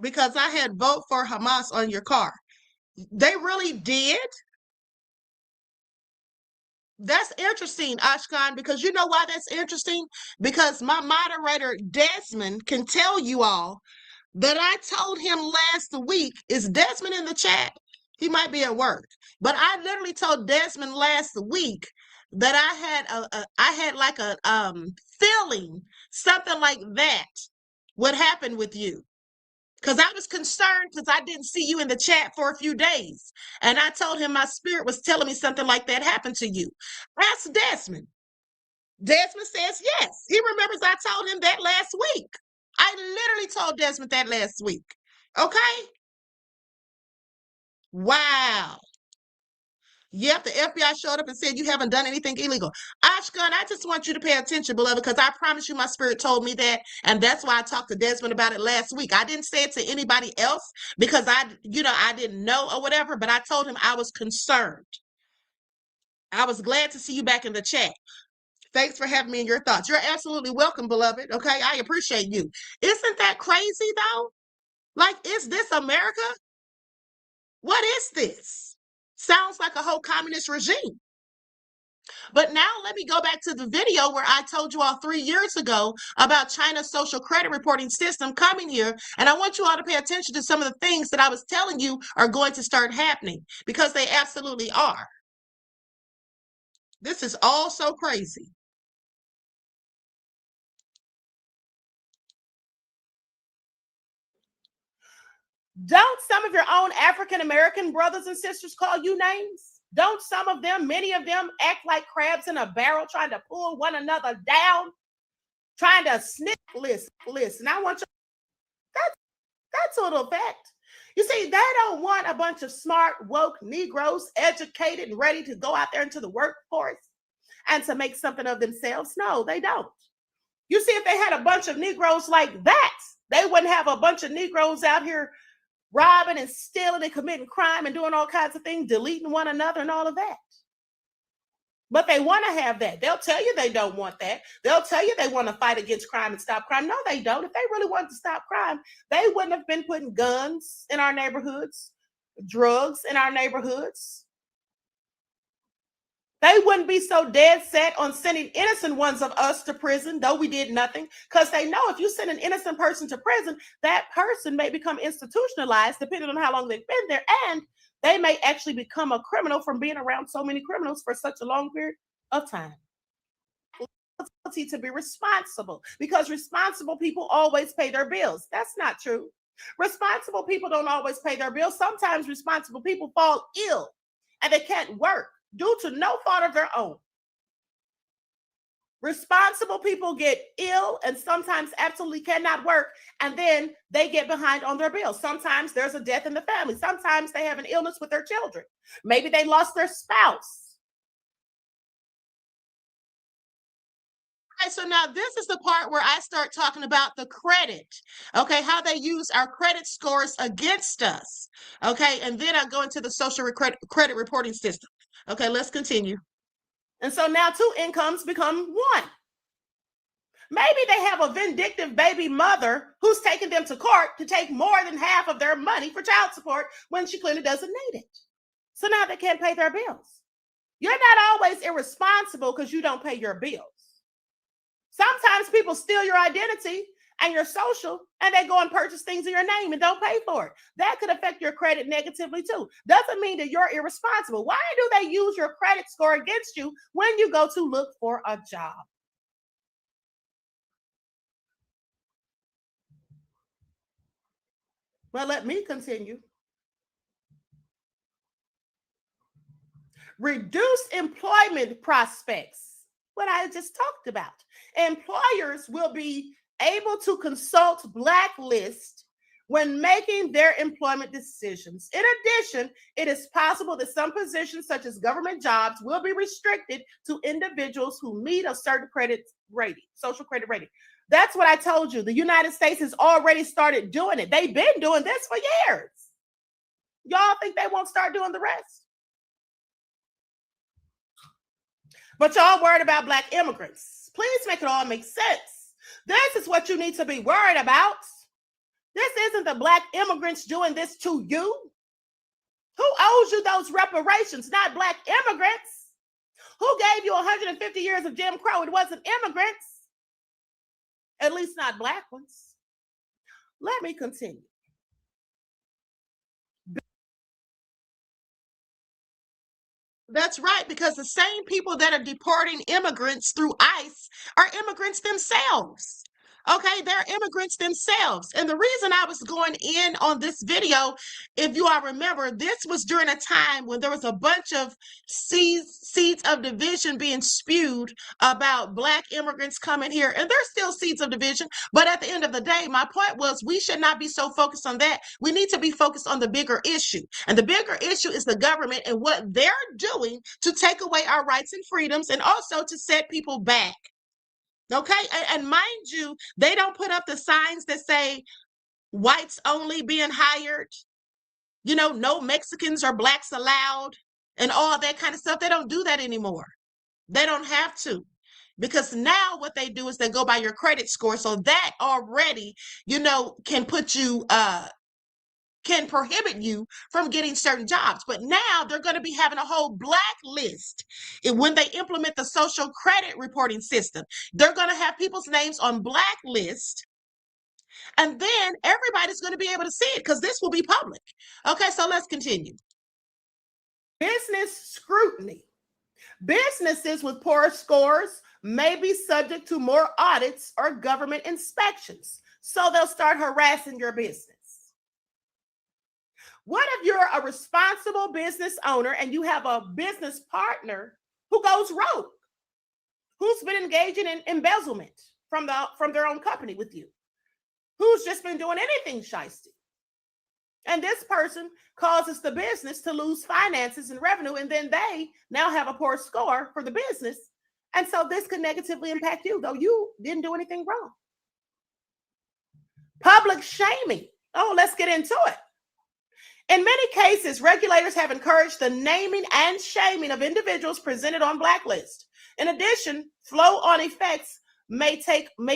Because I had vote for Hamas on your car. They really did? That's interesting, Ashkan, because you know why that's interesting? Because my moderator, Desmond, can tell you all that I told him last week. Is Desmond in the chat? He might be at work. But I literally told Desmond last week that I had like a feeling something like that would happen with you. Because I was concerned because I didn't see you in the chat for a few days. And I told him my spirit was telling me something like that happened to you. Ask Desmond. Desmond says yes. He remembers I told him that last week. I literally told Desmond that last week. Okay? Wow. Yep, the FBI showed up and said you haven't done anything illegal. Ashkan, I just want you to pay attention, beloved, because I promise you my spirit told me that. And that's why I talked to Desmond about it last week. I didn't say it to anybody else because I didn't know or whatever, but I told him I was concerned. I was glad to see you back in the chat. Thanks for having me in your thoughts. You're absolutely welcome, beloved. Okay, I appreciate you. Isn't that crazy, though? Like, is this America? What is this? Sounds like a whole communist regime. But now let me go back to the video where I told you all 3 years ago about China's social credit reporting system coming here. And I want you all to pay attention to some of the things that I was telling you are going to start happening, because they absolutely are. This is all so crazy. Don't some of your own African-American brothers and sisters call you names? Don't some of them, many of them, act like crabs in a barrel trying to pull one another down, trying to snip list? And I want you, that's a little fact. You see, they don't want a bunch of smart, woke Negroes, educated and ready to go out there into the workforce and to make something of themselves. No, they don't. You see, if they had a bunch of Negroes like that, they wouldn't have a bunch of Negroes out here robbing and stealing and committing crime and doing all kinds of things, deleting one another and all of that. But they want to have that. They'll tell you they don't want that. They'll tell you they want to fight against crime and stop crime. No, they don't. If they really wanted to stop crime, they wouldn't have been putting guns in our neighborhoods, drugs in our neighborhoods. They wouldn't be so dead set on sending innocent ones of us to prison, though we did nothing, because they know if you send an innocent person to prison, that person may become institutionalized depending on how long they've been there, and they may actually become a criminal from being around so many criminals for such a long period of time. To be responsible, because responsible people always pay their bills. That's not true. Responsible people don't always pay their bills. Sometimes responsible people fall ill and they can't work due to no fault of their own. Responsible people get ill and sometimes absolutely cannot work, and then they get behind on their bills. Sometimes there's a death in the family. Sometimes they have an illness with their children. Maybe they lost their spouse. Okay, so now this is the part where I start talking about the credit, okay, how they use our credit scores against us, okay, and then I go into the social credit reporting system. Okay, let's continue. And so now 2 incomes become 1. Maybe they have a vindictive baby mother who's taking them to court to take more than half of their money for child support when she clearly doesn't need it. So now they can't pay their bills. You're not always irresponsible because you don't pay your bills. Sometimes people steal your identity and your social, and they go and purchase things in your name and don't pay for it. That could affect your credit negatively too. Doesn't mean that you're irresponsible. Why do they use your credit score against you when you go to look for a job? Well, let me continue. Reduce employment prospects. What I just talked about. Employers will be able to consult blacklists when making their employment decisions. In addition, it is possible that some positions, such as government jobs, will be restricted to individuals who meet a certain credit rating, social credit rating. That's what I told you. The United States has already started doing it. They've been doing this for years. Y'all think they won't start doing the rest? But y'all worried about Black immigrants. Please make it all make sense. This is what you need to be worried about. This isn't the Black immigrants doing this to you. Who owes you those reparations? Not Black immigrants. Who gave you 150 years of Jim Crow? It wasn't immigrants. At least not Black ones. Let me continue. That's right, because the same people that are deporting immigrants through ICE are immigrants themselves. Okay, they're immigrants themselves. And the reason I was going in on this video, if you all remember, this was during a time when there was a bunch of seeds of division being spewed about Black immigrants coming here. And there's still seeds of division. But at the end of the day, my point was we should not be so focused on that. We need to be focused on the bigger issue. And the bigger issue is the government and what they're doing to take away our rights and freedoms and also to set people back. Okay, and mind you, they don't put up the signs that say whites only being hired, you know, no Mexicans or Blacks allowed, and all that kind of stuff. They don't do that anymore. They don't have to, because now what they do is they go by your credit score. So that already, you know, can put you, can prohibit you from getting certain jobs. But now they're going to be having a whole blacklist. And when they implement the social credit reporting system, they're going to have people's names on blacklist. And then everybody's going to be able to see it because this will be public. Okay, so let's continue. Business scrutiny. Businesses with poor scores may be subject to more audits or government inspections. So they'll start harassing your business. What if you're a responsible business owner and you have a business partner who goes rogue, who's been engaging in embezzlement from their own company with you, who's just been doing anything shysty? And this person causes the business to lose finances and revenue, and then they now have a poor score for the business. And so this could negatively impact you, though you didn't do anything wrong. Public shaming. Oh, let's get into it. In many cases, regulators have encouraged the naming and shaming of individuals presented on blacklists. In addition, flow-on effects may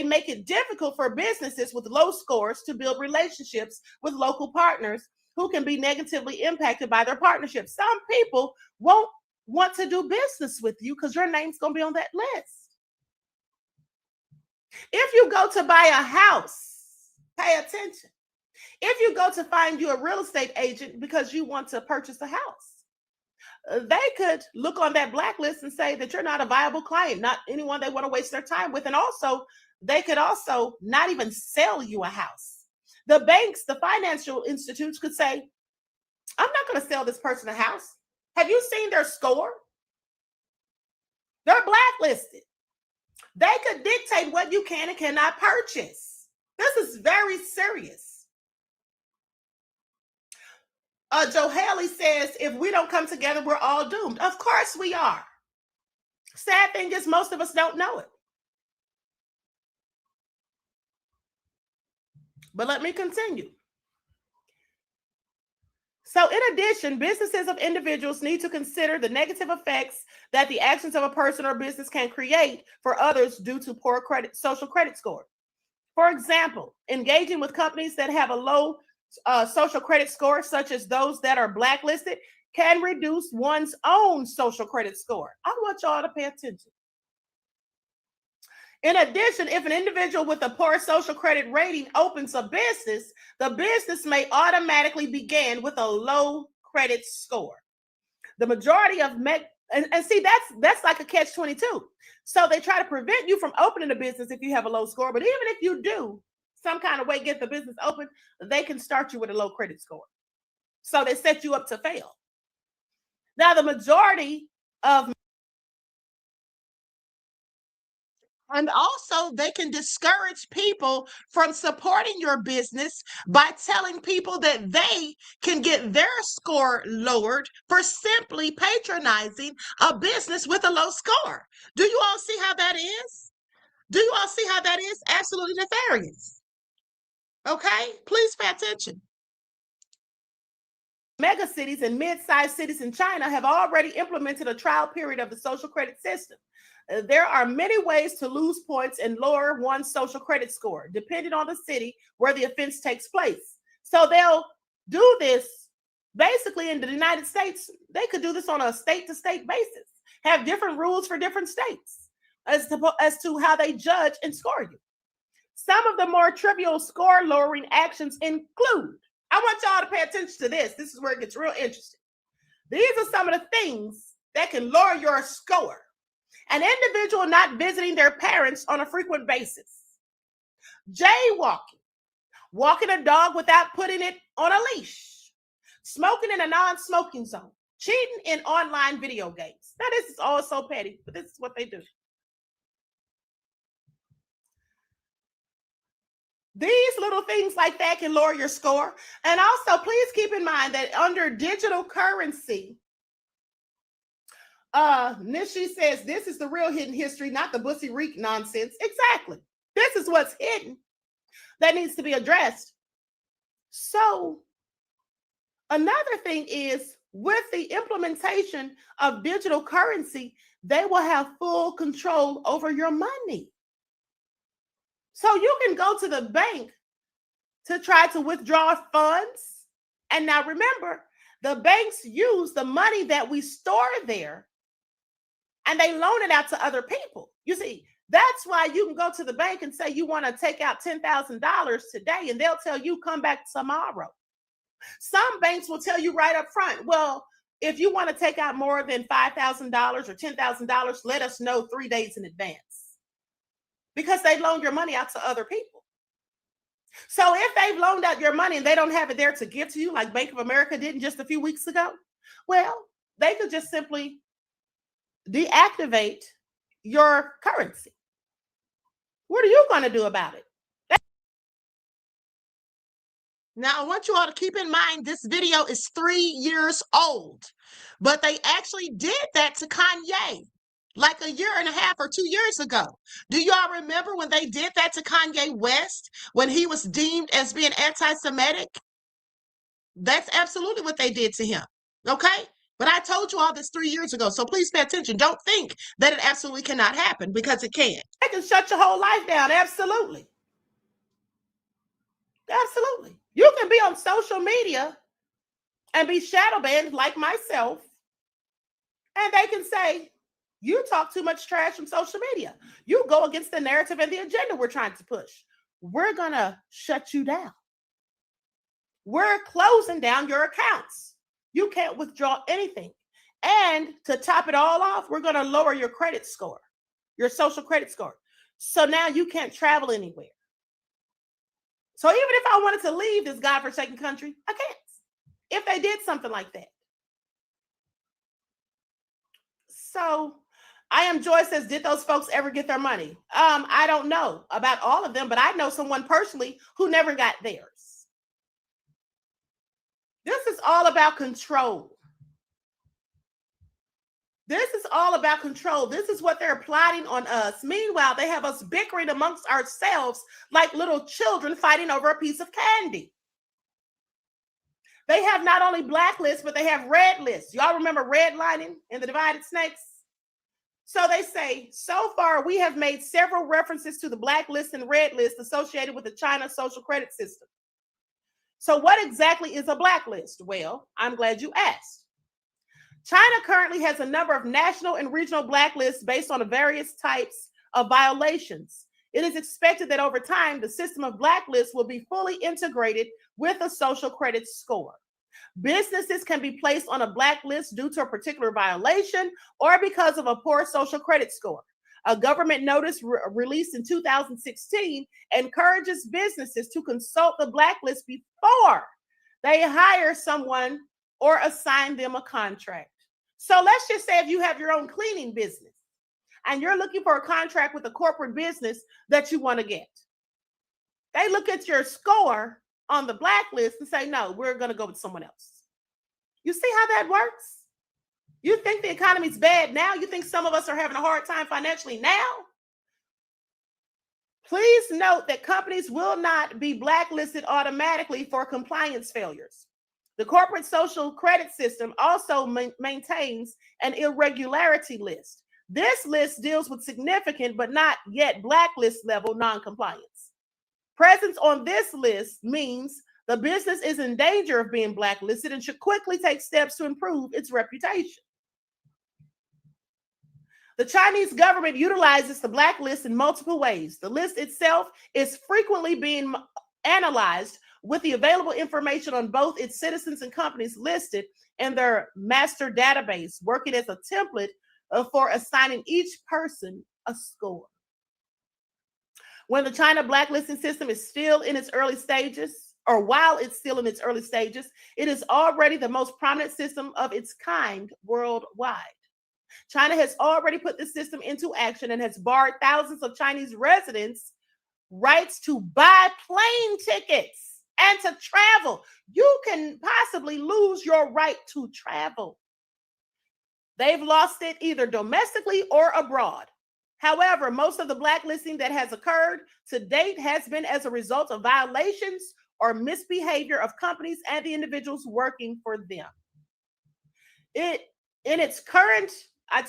make it difficult for businesses with low scores to build relationships with local partners who can be negatively impacted by their partnerships. Some people won't want to do business with you because your name's going to be on that list. If you go to buy a house, pay attention. If you go to find you a real estate agent because you want to purchase a house, they could look on that blacklist and say that you're not a viable client, not anyone they want to waste their time with. And also, they could also not even sell you a house. The banks, the financial institutes could say, I'm not going to sell this person a house. Have you seen their score? They're blacklisted. They could dictate what you can and cannot purchase. This is very serious. Joe Haley says, if we don't come together, we're all doomed. Of course we are. Sad thing is, most of us don't know it. But let me continue. So in addition, businesses of individuals need to consider the negative effects that the actions of a person or business can create for others due to poor social credit score. For example, engaging with companies that have a low social credit score, such as those that are blacklisted, can reduce one's own social credit score. I want y'all to pay attention. In addition, if an individual with a poor social credit rating opens a business, the business may automatically begin with a low credit score. The majority of and see, that's like a catch-22. So they try to prevent you from opening a business if you have a low score. But even if you do some kind of way get the business open, they can start you with a low credit score. So they set you up to fail. Now, the majority of And also, they can discourage people from supporting your business by telling people that they can get their score lowered for simply patronizing a business with a low score. Do you all see how that is? Do you all see how that is? Absolutely nefarious. Okay? Please pay attention. Mega cities and mid-sized cities in China have already implemented a trial period of the social credit system. There are many ways to lose points and lower one's social credit score, depending on the city where the offense takes place. So they'll do this basically in the United States. They could do this on a state-to-state basis, have different rules for different states as to how they judge and score you. Some of the more trivial score lowering actions include, I want y'all to pay attention to this. This is where it gets real interesting. These are some of the things that can lower your score. An individual not visiting their parents on a frequent basis. Jaywalking. Walking a dog without putting it on a leash. Smoking in a non-smoking zone. Cheating in online video games. Now, this is all so petty, but this is what they do. These little things like that can lower your score. And also, please keep in mind that under digital currency, Nishi says this is the real hidden history, not the Bussy Reek nonsense. Exactly. This is what's hidden that needs to be addressed. So another thing is, with the implementation of digital currency, they will have full control over your money. So you can go to the bank to try to withdraw funds. And now remember, the banks use the money that we store there and they loan it out to other people. You see, that's why you can go to the bank and say you want to take out $10,000 today, and they'll tell you come back tomorrow. Some banks will tell you right up front, well, if you want to take out more than $5,000 or $10,000, let us know 3 days in advance. Because they loan your money out to other people. So if they've loaned out your money and they don't have it there to give to you, like Bank of America did just a few weeks ago, well, they could just simply deactivate your currency. What are you going to do about it? Now, I want you all to keep in mind this video is 3 years old, but they actually did that to Kanye like 1.5 years or 2 years ago. Do y'all remember when they did that to Kanye West when he was deemed as being anti-Semitic? That's absolutely what they did to him. Okay? But I told you all this 3 years ago, so please pay attention. Don't think that it absolutely cannot happen, because it can. They can shut your whole life down. Absolutely. Absolutely. You can be on social media and be shadow banned like myself, and they can say, you talk too much trash on social media. You go against the narrative and the agenda we're trying to push. We're going to shut you down. We're closing down your accounts. You can't withdraw anything. And to top it all off, we're going to lower your credit score, your social credit score. So now you can't travel anywhere. So even if I wanted to leave this godforsaken country, I can't. If they did something like that. So I Am Joy says, did those folks ever get their money? I don't know about all of them, but I know someone personally who never got theirs. This is all about control. This is all about control. This is what they're plotting on us. Meanwhile, they have us bickering amongst ourselves like little children fighting over a piece of candy. They have not only blacklists, but they have red lists. Y'all remember redlining in the Divided Snakes? So they say, so far, we have made several references to the blacklist and red list associated with the China social credit system. So what exactly is a blacklist? Well, I'm glad you asked. China currently has a number of national and regional blacklists based on the various types of violations. It is expected that over time, the system of blacklists will be fully integrated with a social credit score. Businesses can be placed on a blacklist due to a particular violation or because of a poor social credit score. A government notice released in 2016 encourages businesses to consult the blacklist before they hire someone or assign them a contract. So let's just say if you have your own cleaning business and you're looking for a contract with a corporate business that you want to get. They look at your score on the blacklist and say, no, we're going to go with someone else. You see how that works? You think the economy's bad now? You think some of us are having a hard time financially now? Please note that companies will not be blacklisted automatically for compliance failures. The corporate social credit system also maintains an irregularity list. This list deals with significant but not yet blacklist level noncompliance. Presence on this list means the business is in danger of being blacklisted and should quickly take steps to improve its reputation. The Chinese government utilizes the blacklist in multiple ways. The list itself is frequently being analyzed with the available information on both its citizens and companies listed in their master database, working as a template for assigning each person a score. When the China blacklisting system is still in its early stages, or while it's still in its early stages, it is already the most prominent system of its kind worldwide. China has already put this system into action and has barred thousands of Chinese residents' rights to buy plane tickets and to travel. You can possibly lose your right to travel. They've lost it either domestically or abroad. However, most of the blacklisting that has occurred to date has been as a result of violations or misbehavior of companies and the individuals working for them. In its current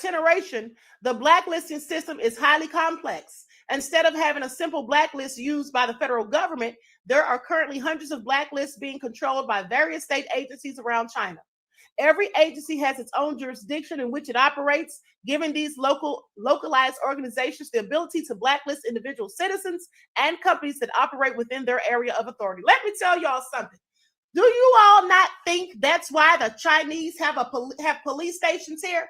iteration, the blacklisting system is highly complex. Instead of having a simple blacklist used by the federal government, there are currently hundreds of blacklists being controlled by various state agencies around China. Every agency has its own jurisdiction in which it operates, giving these localized organizations the ability to blacklist individual citizens and companies that operate within their area of authority. Let me tell y'all something. Do you all not think that's why the Chinese have police stations here?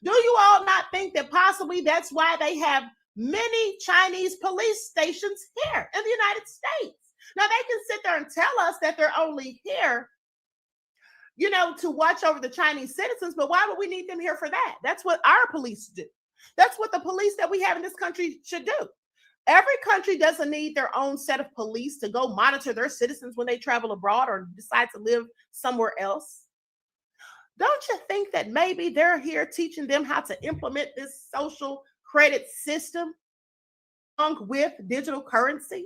Do you all not think that possibly that's why they have many Chinese police stations here in the United States? Now, they can sit there and tell us that they're only here, you know, to watch over the Chinese citizens, but why would we need them here for that? That's what our police do. That's what the police that we have in this country should do. Every country doesn't need their own set of police to go monitor their citizens when they travel abroad or decide to live somewhere else. Don't you think that maybe they're here teaching them how to implement this social credit system along with digital currency?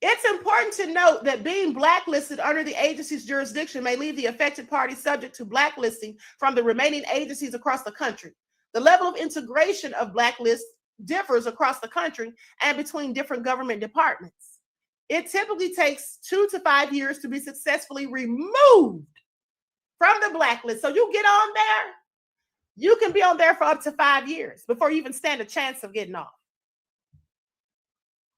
It's important to note that being blacklisted under the agency's jurisdiction may leave the affected party subject to blacklisting from the remaining agencies across the country. The level of integration of blacklists differs across the country and between different government departments. It typically takes 2 to 5 years to be successfully removed from the blacklist. So you get on there, you can be on there for up to 5 years before you even stand a chance of getting off.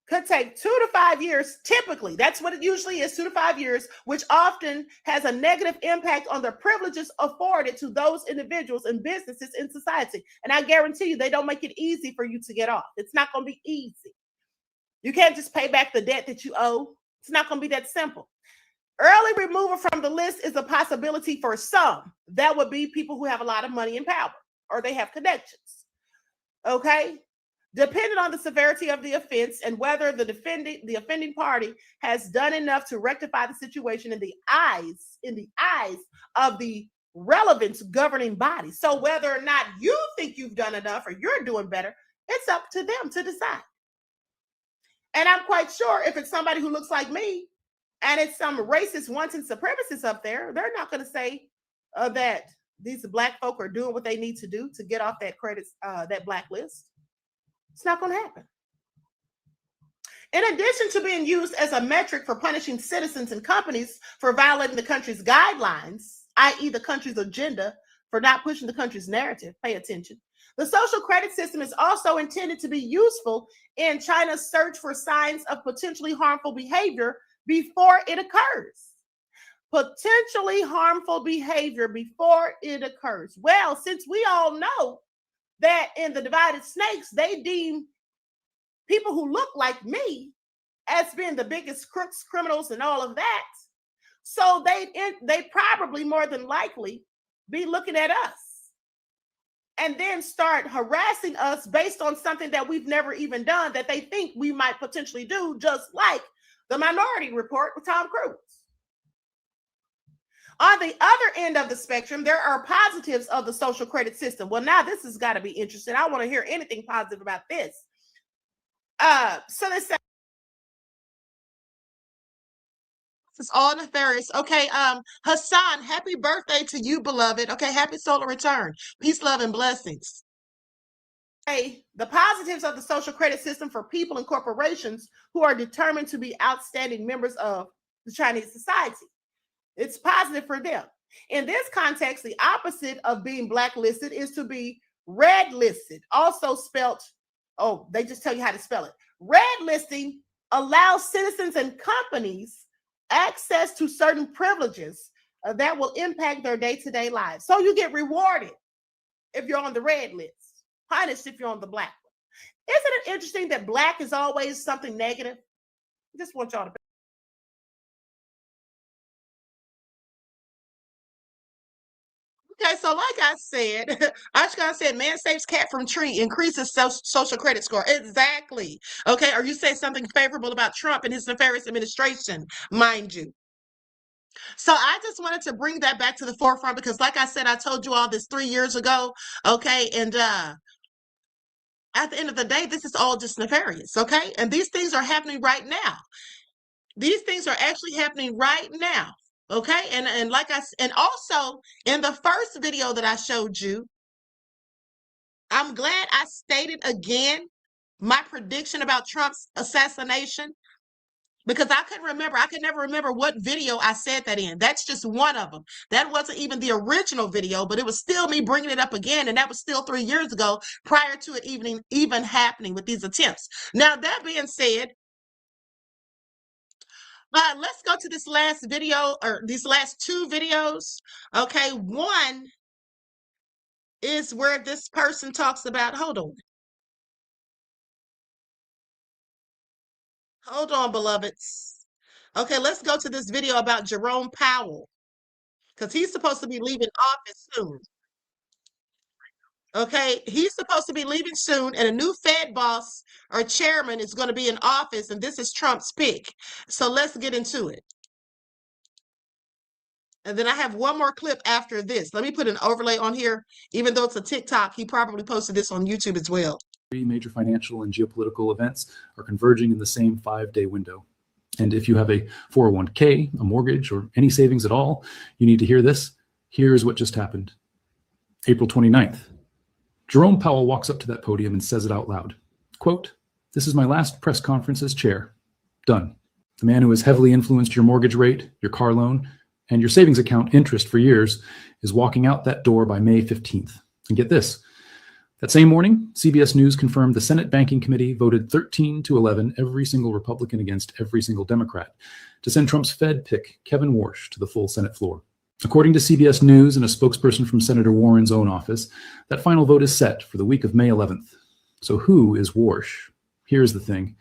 Could take 2 to 5 years, typically. That's what it usually is, 2 to 5 years, which often has a negative impact on the privileges afforded to those individuals and businesses in society. And I guarantee you, they don't make it easy for you to get off. It's not going to be easy. You can't just pay back the debt that you owe. It's not going to be that simple. Early removal from the list is a possibility for some. That would be people who have a lot of money and power, or they have connections. Okay? Depending on the severity of the offense and whether the offending party has done enough to rectify the situation in the eyes of the relevant governing body. So whether or not you think you've done enough or you're doing better, it's up to them to decide. And I'm quite sure if it's somebody who looks like me and it's some racist, wanton supremacists up there, they're not going to say that these black folk are doing what they need to do to get off that that blacklist. It's not going to happen. In addition to being used as a metric for punishing citizens and companies for violating the country's guidelines, i.e. the country's agenda for not pushing the country's narrative, pay attention. The social credit system is also intended to be useful in China's search for signs of potentially harmful behavior before it occurs. Potentially harmful behavior before it occurs. Well, since we all know that in the divided snakes, they deem people who look like me as being the biggest crooks, criminals, and all of that, So they probably more than likely be looking at us and then start harassing us based on something that we've never even done that they think we might potentially do, just like the Minority Report with Tom Cruise. On the other end of the spectrum, there are positives of the social credit system. Well, now this has got to be interesting. I want to hear anything positive about this. So they say this is all nefarious. Okay, Hassan, happy birthday to you, beloved. Okay, happy solar return. Peace, love, and blessings. The positives of the social credit system for people and corporations who are determined to be outstanding members of the Chinese society. It's positive for them. In this context, the opposite of being blacklisted is to be red listed, also spelt, oh, they just tell you how to spell it. Red listing allows citizens and companies access to certain privileges that will impact their day-to-day lives. So you get rewarded if you're on the red list, punished if you're on the black one. Isn't it interesting that black is always something negative? I just want y'all to. Okay, so like I said, Ashkan said, man saves cat from tree, increases social credit score. Exactly. Okay, or you say something favorable about Trump and his nefarious administration, mind you. So I just wanted to bring that back to the forefront because, like I said, I told you all this 3 years ago. Okay, and at the end of the day, this is all just nefarious. Okay, and these things are happening right now. These things are actually happening right now. Okay, and like and also in the first video that I showed you, I'm glad I stated again my prediction about Trump's assassination because I couldn't remember. I could never remember what video I said that in. That's just one of them. That wasn't even the original video, but it was still me bringing it up again, and that was still 3 years ago prior to it even happening with these attempts. Now, that being said, let's go to this last video, or these last two videos. Okay, one is where this person talks about, hold on, beloveds. Okay, let's go to this video about Jerome Powell, because he's supposed to be leaving office soon. Okay, he's supposed to be leaving soon, and a new Fed boss or chairman is going to be in office, and this is Trump's pick. So let's get into it. And then I have one more clip after this. Let me put an overlay on here. Even though it's a TikTok, he probably posted this on YouTube as well. 3 major financial and geopolitical events are converging in the same 5-day window. And if you have a 401k, a mortgage, or any savings at all, you need to hear this. Here's what just happened. April 29th. Jerome Powell walks up to that podium and says it out loud. Quote, "This is my last press conference as chair. Done. The man who has heavily influenced your mortgage rate, your car loan, and your savings account interest for years is walking out that door by May 15th. And get this. That same morning, CBS News confirmed the Senate Banking Committee voted 13-11, every single Republican against every single Democrat, to send Trump's Fed pick, Kevin Warsh, to the full Senate floor. According to CBS News and a spokesperson from Senator Warren's own office, that final vote is set for the week of May 11th. So who is Warsh? Here's the thing.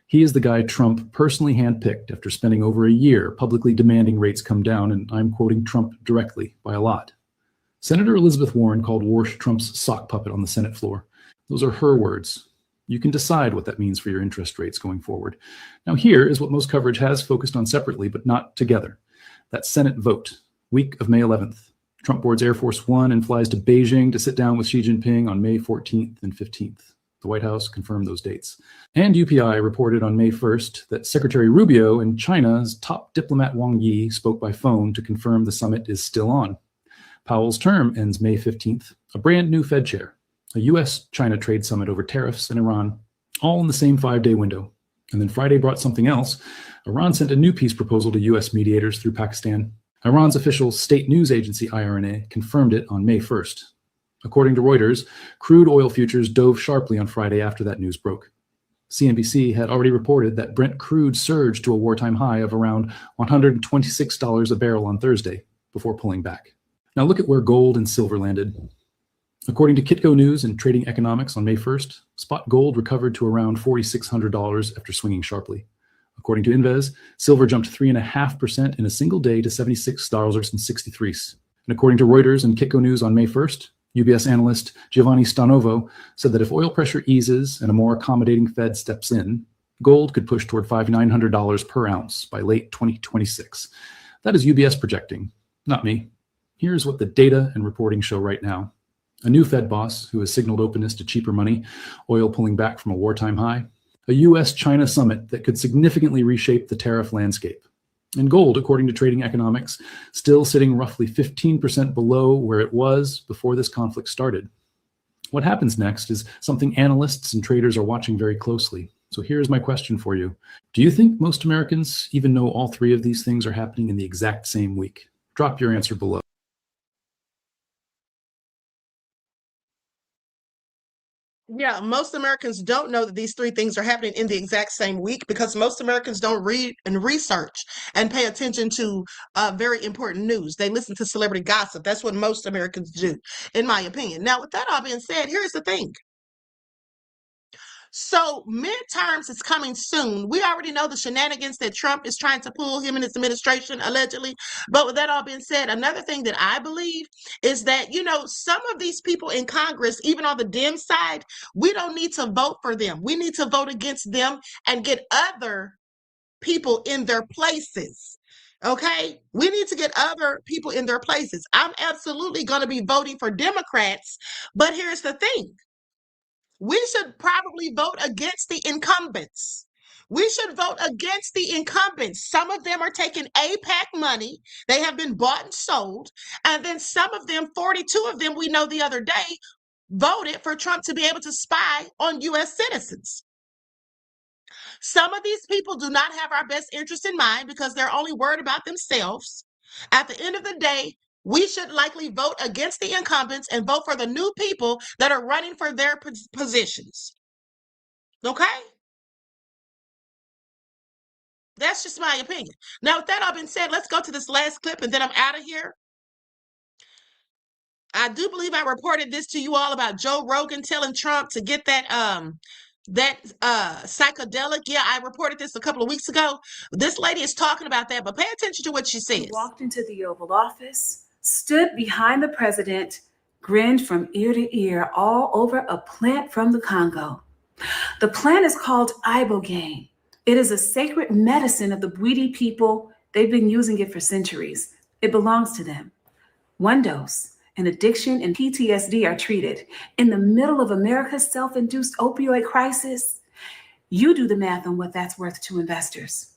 He is the guy Trump personally handpicked after spending over a year publicly demanding rates come down, and I'm quoting Trump directly by a lot. Senator Elizabeth Warren called Warsh Trump's sock puppet on the Senate floor. Those are her words. You can decide what that means for your interest rates going forward. Now here is what most coverage has focused on separately, but not together. That Senate vote, week of May 11th. Trump boards Air Force One and flies to Beijing to sit down with Xi Jinping on May 14th and 15th. The White House confirmed those dates. And UPI reported on May 1st that Secretary Rubio and China's top diplomat Wang Yi spoke by phone to confirm the summit is still on. Powell's term ends May 15th, a brand new Fed chair, a U.S.-China trade summit over tariffs and Iran, all in the same 5-day window. And then Friday brought something else. Iran sent a new peace proposal to U.S. mediators through Pakistan. Iran's official state news agency, IRNA, confirmed it on May 1st. According to Reuters, crude oil futures dove sharply on Friday after that news broke. CNBC had already reported that Brent crude surged to a wartime high of around $126 a barrel on Thursday before pulling back. Now look at where gold and silver landed. According to Kitco News and Trading Economics on May 1st, spot gold recovered to around $4,600 after swinging sharply. According to Inves, silver jumped 3.5% in a single day to $76.63. And according to Reuters and Kitco News on May 1st, UBS analyst Giovanni Stanovo said that if oil pressure eases and a more accommodating Fed steps in, gold could push toward $5,900 per ounce by late 2026. That is UBS projecting, not me. Here's what the data and reporting show right now. A new Fed boss who has signaled openness to cheaper money, oil pulling back from a wartime high, a US-China summit that could significantly reshape the tariff landscape, and gold, according to Trading Economics, still sitting roughly 15% below where it was before this conflict started. What happens next is something analysts and traders are watching very closely. So here's my question for you. Do you think most Americans even know all three of these things are happening in the exact same week? Drop your answer below. Yeah, most Americans don't know that these three things are happening in the exact same week because most Americans don't read and research and pay attention to very important news. They listen to celebrity gossip. That's what most Americans do, in my opinion. Now, with that all being said, here's the thing. So midterms is coming soon. We already know the shenanigans that Trump is trying to pull, him and his administration, allegedly. But with that all being said, another thing that I believe is that, you know, some of these people in Congress, even on the Dem side, we don't need to vote for them. We need to vote against them and get other people in their places. Okay, we need to get other people in their places. I'm absolutely going to be voting for Democrats, but here's the thing. We should probably vote against the incumbents. We should vote against the incumbents. Some of them are taking AIPAC money. They have been bought and sold. And then some of them, 42 of them, we know the other day, voted for Trump to be able to spy on U.S. citizens. Some of these people do not have our best interest in mind because they're only worried about themselves. At the end of the day, we should likely vote against the incumbents and vote for the new people that are running for their positions. Okay? That's just my opinion. Now, with that all being said, let's go to this last clip and then I'm out of here. I do believe I reported this to you all about Joe Rogan telling Trump to get that psychedelic. Yeah, I reported this a couple of weeks ago. This lady is talking about that, but pay attention to what she says. He walked into the Oval Office, stood behind the president, grinned from ear to ear all over a plant from the Congo. The plant is called ibogaine. It is a sacred medicine of the Bwiti people. They've been using it for centuries. It belongs to them. One dose, and addiction and PTSD are treated. In the middle of America's self-induced opioid crisis, you do the math on what that's worth to investors.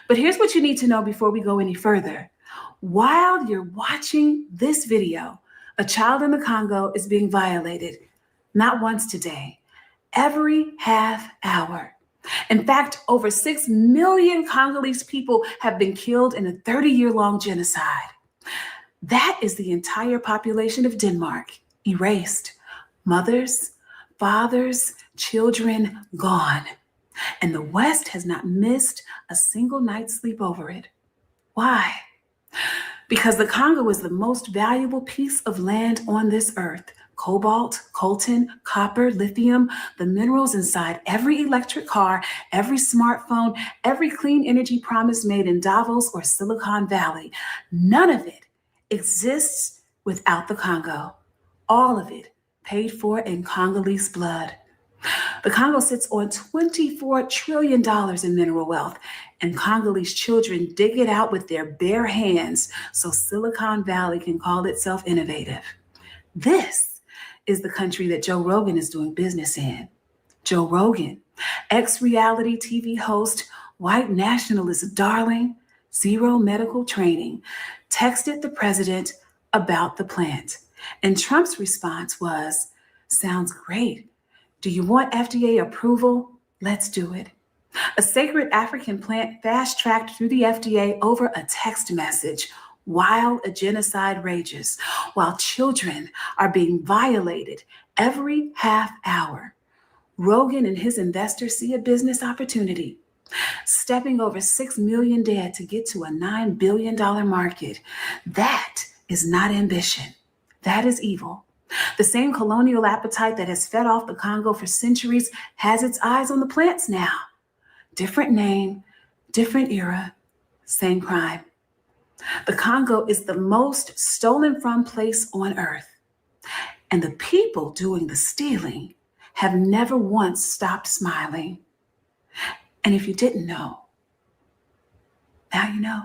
But here's what you need to know before we go any further. While you're watching this video, a child in the Congo is being violated, not once today, every half hour. In fact, over 6 million Congolese people have been killed in a 30-year-long genocide. That is the entire population of Denmark, erased. Mothers, fathers, children gone. And the West has not missed a single night's sleep over it. Why? Because the Congo is the most valuable piece of land on this earth. Cobalt, coltan, copper, lithium, the minerals inside every electric car, every smartphone, every clean energy promise made in Davos or Silicon Valley. None of it exists without the Congo. All of it paid for in Congolese blood. The Congo sits on $24 trillion in mineral wealth, and Congolese children dig it out with their bare hands so Silicon Valley can call itself innovative. This is the country that Joe Rogan is doing business in. Joe Rogan, ex-reality TV host, white nationalist darling, zero medical training, texted the president about the plant. And Trump's response was, sounds great. Do you want FDA approval? Let's do it. A sacred African plant fast-tracked through the FDA over a text message while a genocide rages, while children are being violated every half hour. Rogan and his investors see a business opportunity, stepping over 6 million dead to get to a $9 billion market. That is not ambition. That is evil. The same colonial appetite that has fed off the Congo for centuries has its eyes on the plants now. Different name, Different era, same crime. The Congo is the most stolen from place on earth. And the people doing the stealing have never once stopped smiling. And if you didn't know, now you know.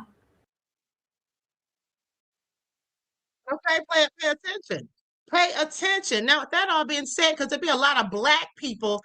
Okay, pay attention. Pay attention. Now, with that all being said, because there'd be a lot of Black people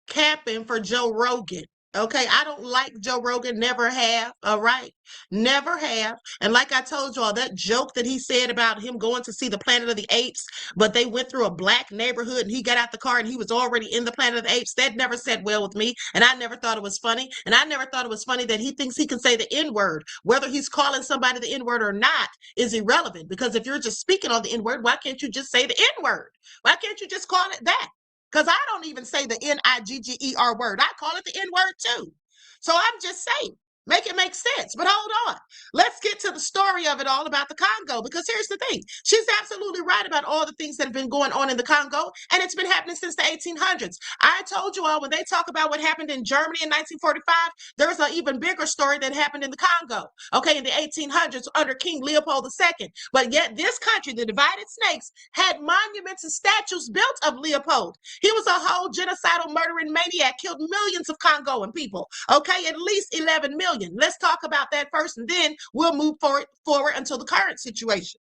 camping for Joe Rogan. Okay, I don't like Joe Rogan, never have. All right, never have. And like I told y'all, that joke that he said about him going to see the Planet of the Apes, but they went through a Black neighborhood and he got out the car and he was already in the Planet of the Apes, that never sat well with me. And I never thought it was funny. And I never thought it was funny that he thinks he can say the N-word. Whether he's calling somebody the N-word or not is irrelevant, because if you're just speaking on the N-word, why can't you just say the N-word? Why can't you just call it that? Because I don't even say the Nigger word. I call it the N-word too. So I'm just saying, make it make sense. But hold on. Let's get to the story of it all about the Congo, because here's the thing. She's absolutely right about all the things that have been going on in the Congo, and it's been happening since the 1800s. I told you all, when they talk about what happened in Germany in 1945, there's an even bigger story that happened in the Congo, okay, in the 1800s under King Leopold II. But yet this country, the divided snakes, had monuments and statues built of Leopold. He was a whole genocidal murdering maniac, killed millions of Congoan people, okay, at least 11 million. Let's talk about that first, and then we'll move forward until the current situation.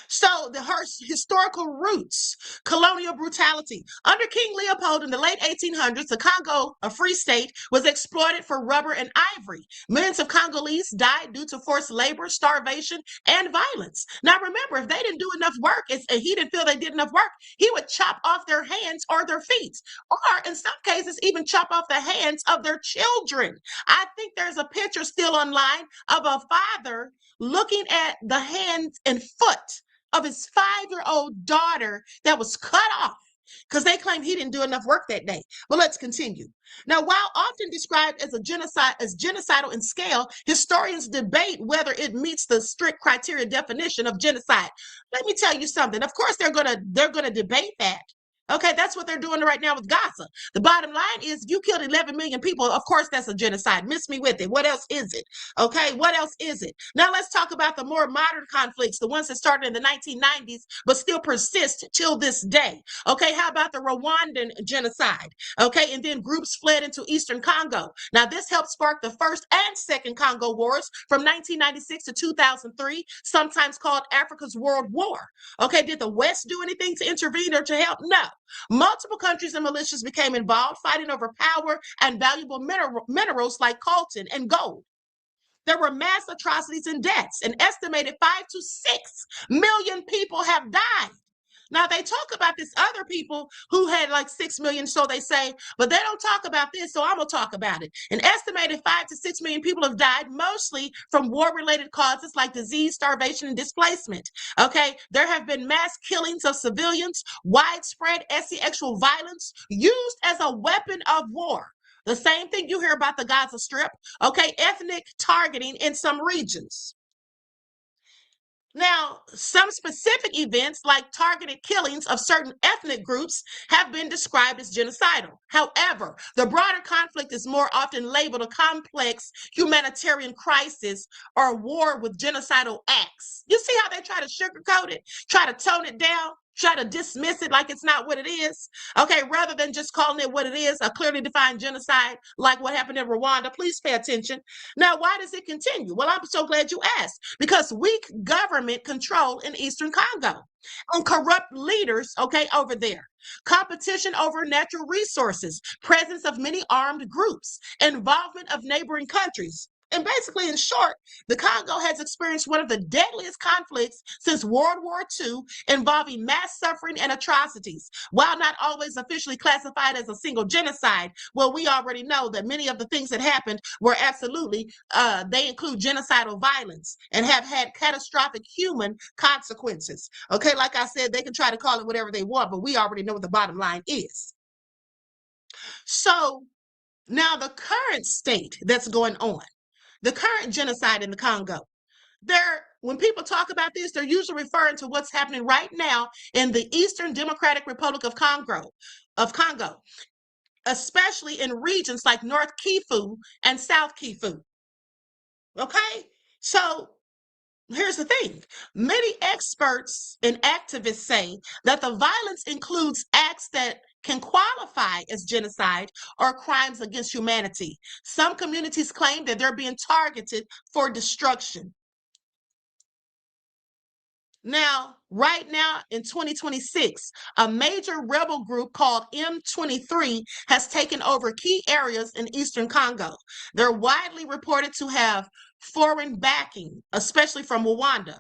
So her historical roots, colonial brutality. Under King Leopold in the late 1800s, the Congo, a free state, was exploited for rubber and ivory. Millions of Congolese died due to forced labor, starvation, and violence. Now remember, if they didn't do enough work, and he didn't feel they did enough work, he would chop off their hands or their feet, or in some cases, even chop off the hands of their children. I think there's a picture still online of a father looking at the hands and foot of his 5-year-old daughter that was cut off because they claim he didn't do enough work that day. Well, let's continue. Now, while often described as genocidal in scale, historians debate whether it meets the strict criteria definition of genocide. Let me tell you something. Of course, they're gonna debate that. Okay, that's what they're doing right now with Gaza. The bottom line is, if you killed 11 million people, of course that's a genocide. Miss me with it. What else is it? Okay, what else is it? Now let's talk about the more modern conflicts, the ones that started in the 1990s, but still persist till this day. Okay, how about the Rwandan genocide? Okay, and then groups fled into Eastern Congo. Now this helped spark the First and Second Congo Wars from 1996 to 2003, sometimes called Africa's World War. Okay, did the West do anything to intervene or to help? No. Multiple countries and militias became involved, fighting over power and valuable minerals like coltan and gold. There were mass atrocities and deaths. An estimated 5 to 6 million people have died. Now, they talk about this other people who had like 6 million, so they say, but they don't talk about this, so I'm going to talk about it. An estimated 5 to 6 million people have died, mostly from war-related causes like disease, starvation, and displacement. Okay, there have been mass killings of civilians, widespread sexual violence used as a weapon of war. The same thing you hear about the Gaza Strip, okay, ethnic targeting in some regions. Now, some specific events like targeted killings of certain ethnic groups have been described as genocidal. However, the broader conflict is more often labeled a complex humanitarian crisis or war with genocidal acts. You see how they try to sugarcoat it, try to tone it down, try to dismiss it like it's not what it is, okay, rather than just calling it what it is, a clearly defined genocide like what happened in Rwanda. Please pay attention. Now, why does it continue? Well, I'm so glad you asked, because weak government control in Eastern Congo and corrupt leaders, okay, over there. Competition over natural resources, presence of many armed groups, involvement of neighboring countries. And basically, in short, the Congo has experienced one of the deadliest conflicts since World War II, involving mass suffering and atrocities. While not always officially classified as a single genocide, well, we already know that many of the things that happened were absolutely, they include genocidal violence and have had catastrophic human consequences. Okay, like I said, they can try to call it whatever they want, but we already know what the bottom line is. So now the current state that's going on, the current genocide in the Congo, when people talk about this, they're usually referring to what's happening right now in the Eastern Democratic Republic of Congo. especially in regions like North Kivu and South Kivu. Okay? So here's the thing. Many experts and activists say that the violence includes acts that can qualify as genocide or crimes against humanity. Some communities claim that they're being targeted for destruction. Now, right now in 2026, a major rebel group called M23 has taken over key areas in eastern Congo. They're widely reported to have foreign backing, especially from Rwanda.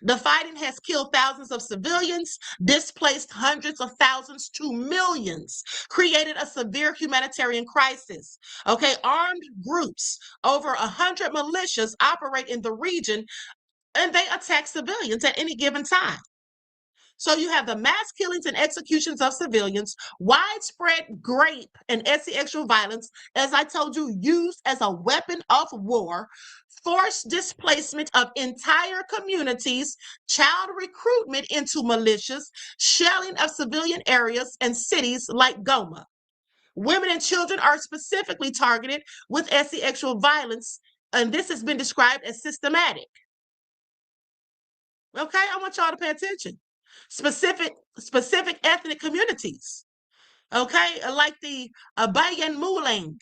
The fighting has killed thousands of civilians, displaced hundreds of thousands to millions, created a severe humanitarian crisis. Okay, armed groups, over 100 militias operate in the region, and they attack civilians at any given time. So you have the mass killings and executions of civilians, widespread rape and sexual violence, as I told you, used as a weapon of war, forced displacement of entire communities, child recruitment into militias, shelling of civilian areas and cities like Goma. Women and children are specifically targeted with sexual violence, and this has been described as systematic. Okay, I want y'all to pay attention. Specific ethnic communities. Okay, like the Bayan Mulenge,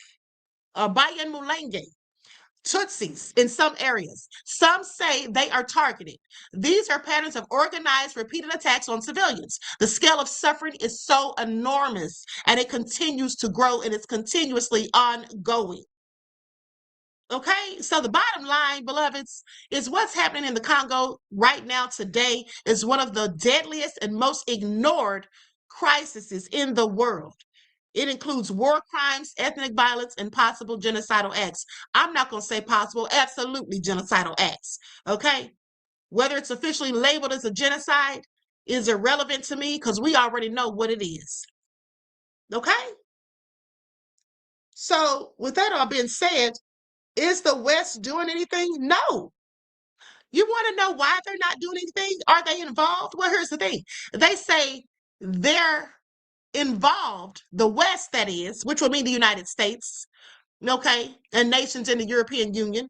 Tutsis in some areas. Some say they are targeted. These are patterns of organized, repeated attacks on civilians. The scale of suffering is so enormous, and it continues to grow, and it's continuously ongoing. Okay, so the bottom line, beloveds, is what's happening in the Congo right now today is one of the deadliest and most ignored crises in the world. It includes war crimes, ethnic violence, and possible genocidal acts. I'm not going to say possible, absolutely genocidal acts. Okay, whether it's officially labeled as a genocide is irrelevant to me because we already know what it is. Okay, so with that all being said, is the West doing anything? No. You want to know why they're not doing anything? Are they involved? Well, here's the thing. They say they're involved, the West, that is, which would mean the United States, okay, and nations in the European Union.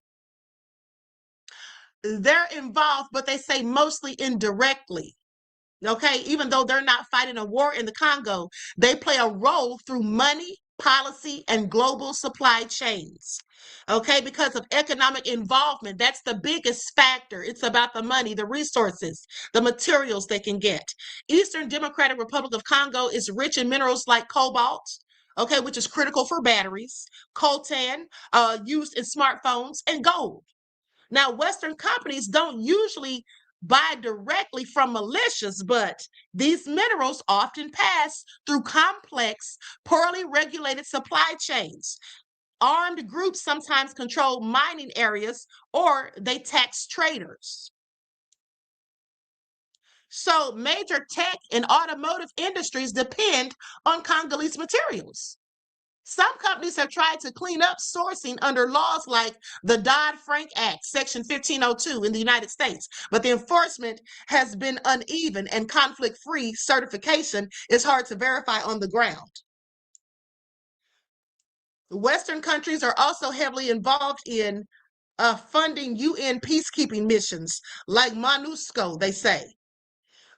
They're involved, but they say mostly indirectly. Okay, even though they're not fighting a war in the Congo, they play a role through money, policy, and global supply chains. Okay, because of economic involvement, that's the biggest factor. It's about the money, the resources, the materials they can get. Eastern Democratic Republic of Congo is rich in minerals like cobalt, okay, which is critical for batteries, coltan, used in smartphones, and gold. Now, Western companies don't usually buy directly from militias, but these minerals often pass through complex, poorly regulated supply chains. Armed groups sometimes control mining areas or they tax traders. So major tech and automotive industries depend on Congolese materials. Some companies have tried to clean up sourcing under laws like the Dodd-Frank Act, Section 1502 in the United States, but the enforcement has been uneven and conflict-free certification is hard to verify on the ground. Western countries are also heavily involved in funding UN peacekeeping missions like MONUSCO, they say,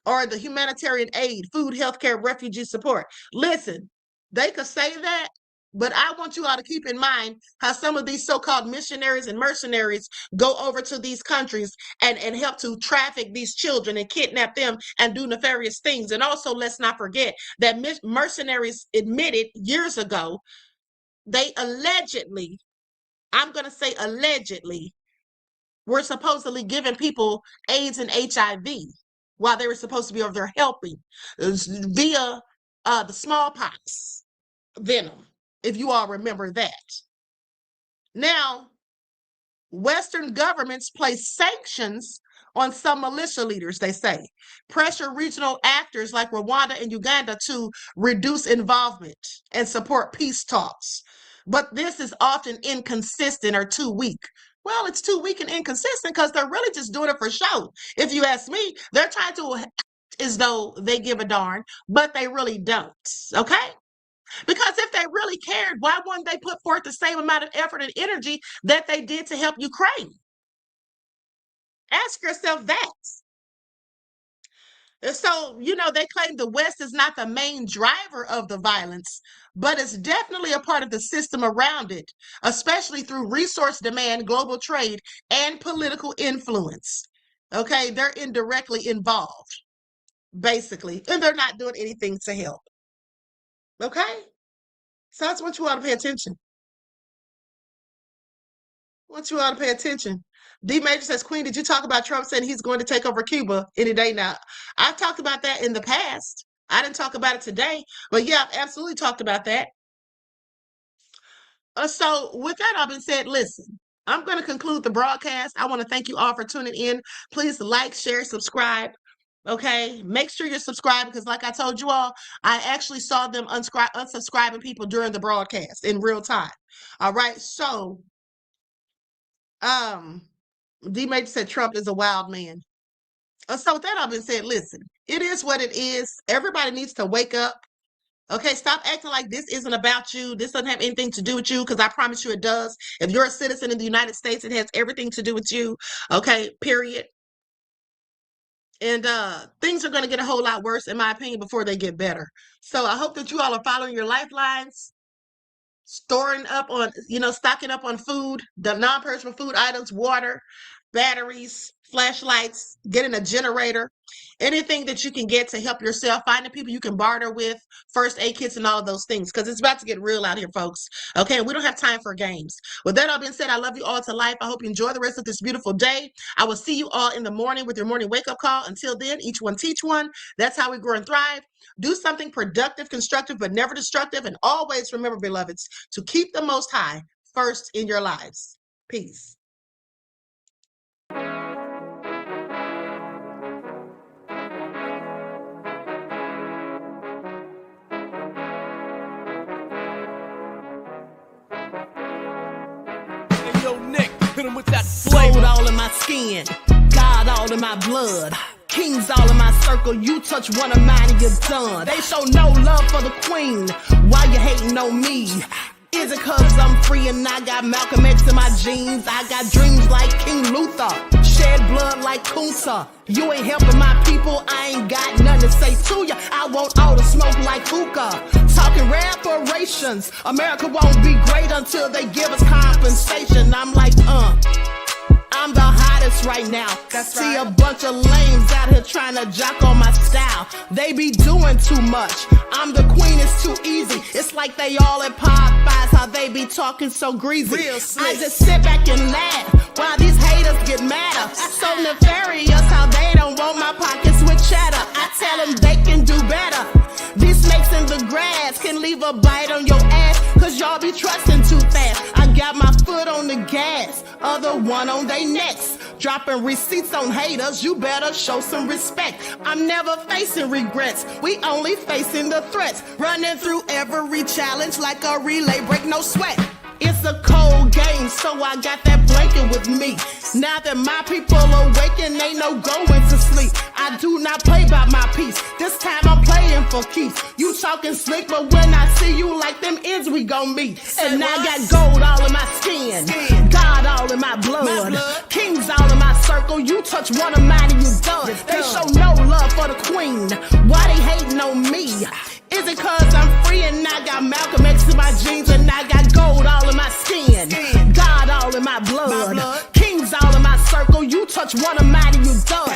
or the humanitarian aid, food, healthcare, refugee support. Listen, they could say that, but I want you all to keep in mind how some of these so-called missionaries and mercenaries go over to these countries and help to traffic these children and kidnap them and do nefarious things. And also, let's not forget that mercenaries admitted years ago, they allegedly, I'm going to say allegedly, were supposedly giving people AIDS and HIV while they were supposed to be over there helping via the smallpox venom, if you all remember that. Now, Western governments place sanctions on some militia leaders, they say, pressure regional actors like Rwanda and Uganda to reduce involvement and support peace talks. But this is often inconsistent or too weak. Well, it's too weak and inconsistent because they're really just doing it for show. If you ask me, they're trying to act as though they give a darn, but they really don't, okay? Because if they really cared, why wouldn't they put forth the same amount of effort and energy that they did to help Ukraine? Ask yourself that. And so, they claim the West is not the main driver of the violence, but it's definitely a part of the system around it, especially through resource demand, global trade, and political influence. Okay, they're indirectly involved, basically, and they're not doing anything to help. Okay? So I just want you all to pay attention. D Major says, Queen, did you talk about Trump saying he's going to take over Cuba any day now? I've talked about that in the past. I didn't talk about it today, but yeah, I've absolutely talked about that. So with that all been said, listen, I'm going to conclude the broadcast. I want to thank you all for tuning in. Please like, share, subscribe. Okay, make sure you're subscribed because like I told you all, I actually saw them unsubscribing people during the broadcast in real time. All right, so D Major said Trump is a wild man. So with that all been said, listen, it is what it is. Everybody needs to wake up. Okay, stop acting like this isn't about you. This doesn't have anything to do with you, because I promise you it does. If you're a citizen in the United States, it has everything to do with you. Okay, period. And things are going to get a whole lot worse, in my opinion, before they get better. So I hope that you all are following your lifelines, stocking up on food, the non-perishable food items, water, batteries, flashlights, getting a generator, anything that you can get to help yourself, finding people you can barter with, first aid kits and all of those things, because it's about to get real out here, folks. Okay, we don't have time for games. With that all being said, I love you all to life. I hope you enjoy the rest of this beautiful day. I will see you all in the morning with your morning wake-up call. Until then, each one teach one. That's how we grow and thrive. Do something productive, constructive, but never destructive. And always remember, beloveds, to keep the Most High first in your lives. Peace. With that gold all in my skin, God all in my blood, kings all in my circle. You touch one of mine and you're done. They show no love for the queen. Why you hating on me? Is it cause I'm free and I got Malcolm X in my jeans? I got dreams like King Luther, shed blood like Kunsa. You ain't helping my people, I ain't got nothing to say to ya. I want all the smoke like hookah. Talking reparations, America won't be great until they give us compensation. I'm like, I'm the hottest right now. That's See right. A bunch of lames out here trying to jock on my style. They be doing too much. I'm the queen, it's too easy. It's like they all at Popeyes, how they be talking so greasy. I just sit back and laugh while these haters get madder. So nefarious how they don't want my pockets with cheddar. I tell them they can do better. These snakes in the grass can leave a bite on your ass, cause y'all be trusting too fast. I got my foot on the gas, other one on they necks. Dropping receipts on haters, you better show some respect. I'm never facing regrets, we only facing the threats. Running through every challenge like a relay, break no sweat. It's a cold game, so I got that blanket with me. Now that my people awaken, ain't no going to sleep. I do not play by my piece, this time I'm playing for keeps. You talking slick, but when I see you like them ends, we gon' meet. And I got gold all in my skin, God all in my blood, kings all in my circle. You touch one of mine and you done. They show no love for the queen. Why they hating on me? Is it cause I'm free and I got Malcolm X in my jeans and I got gold all in my skin, God all in my blood, kings all in my circle. You touch one of mine and you done.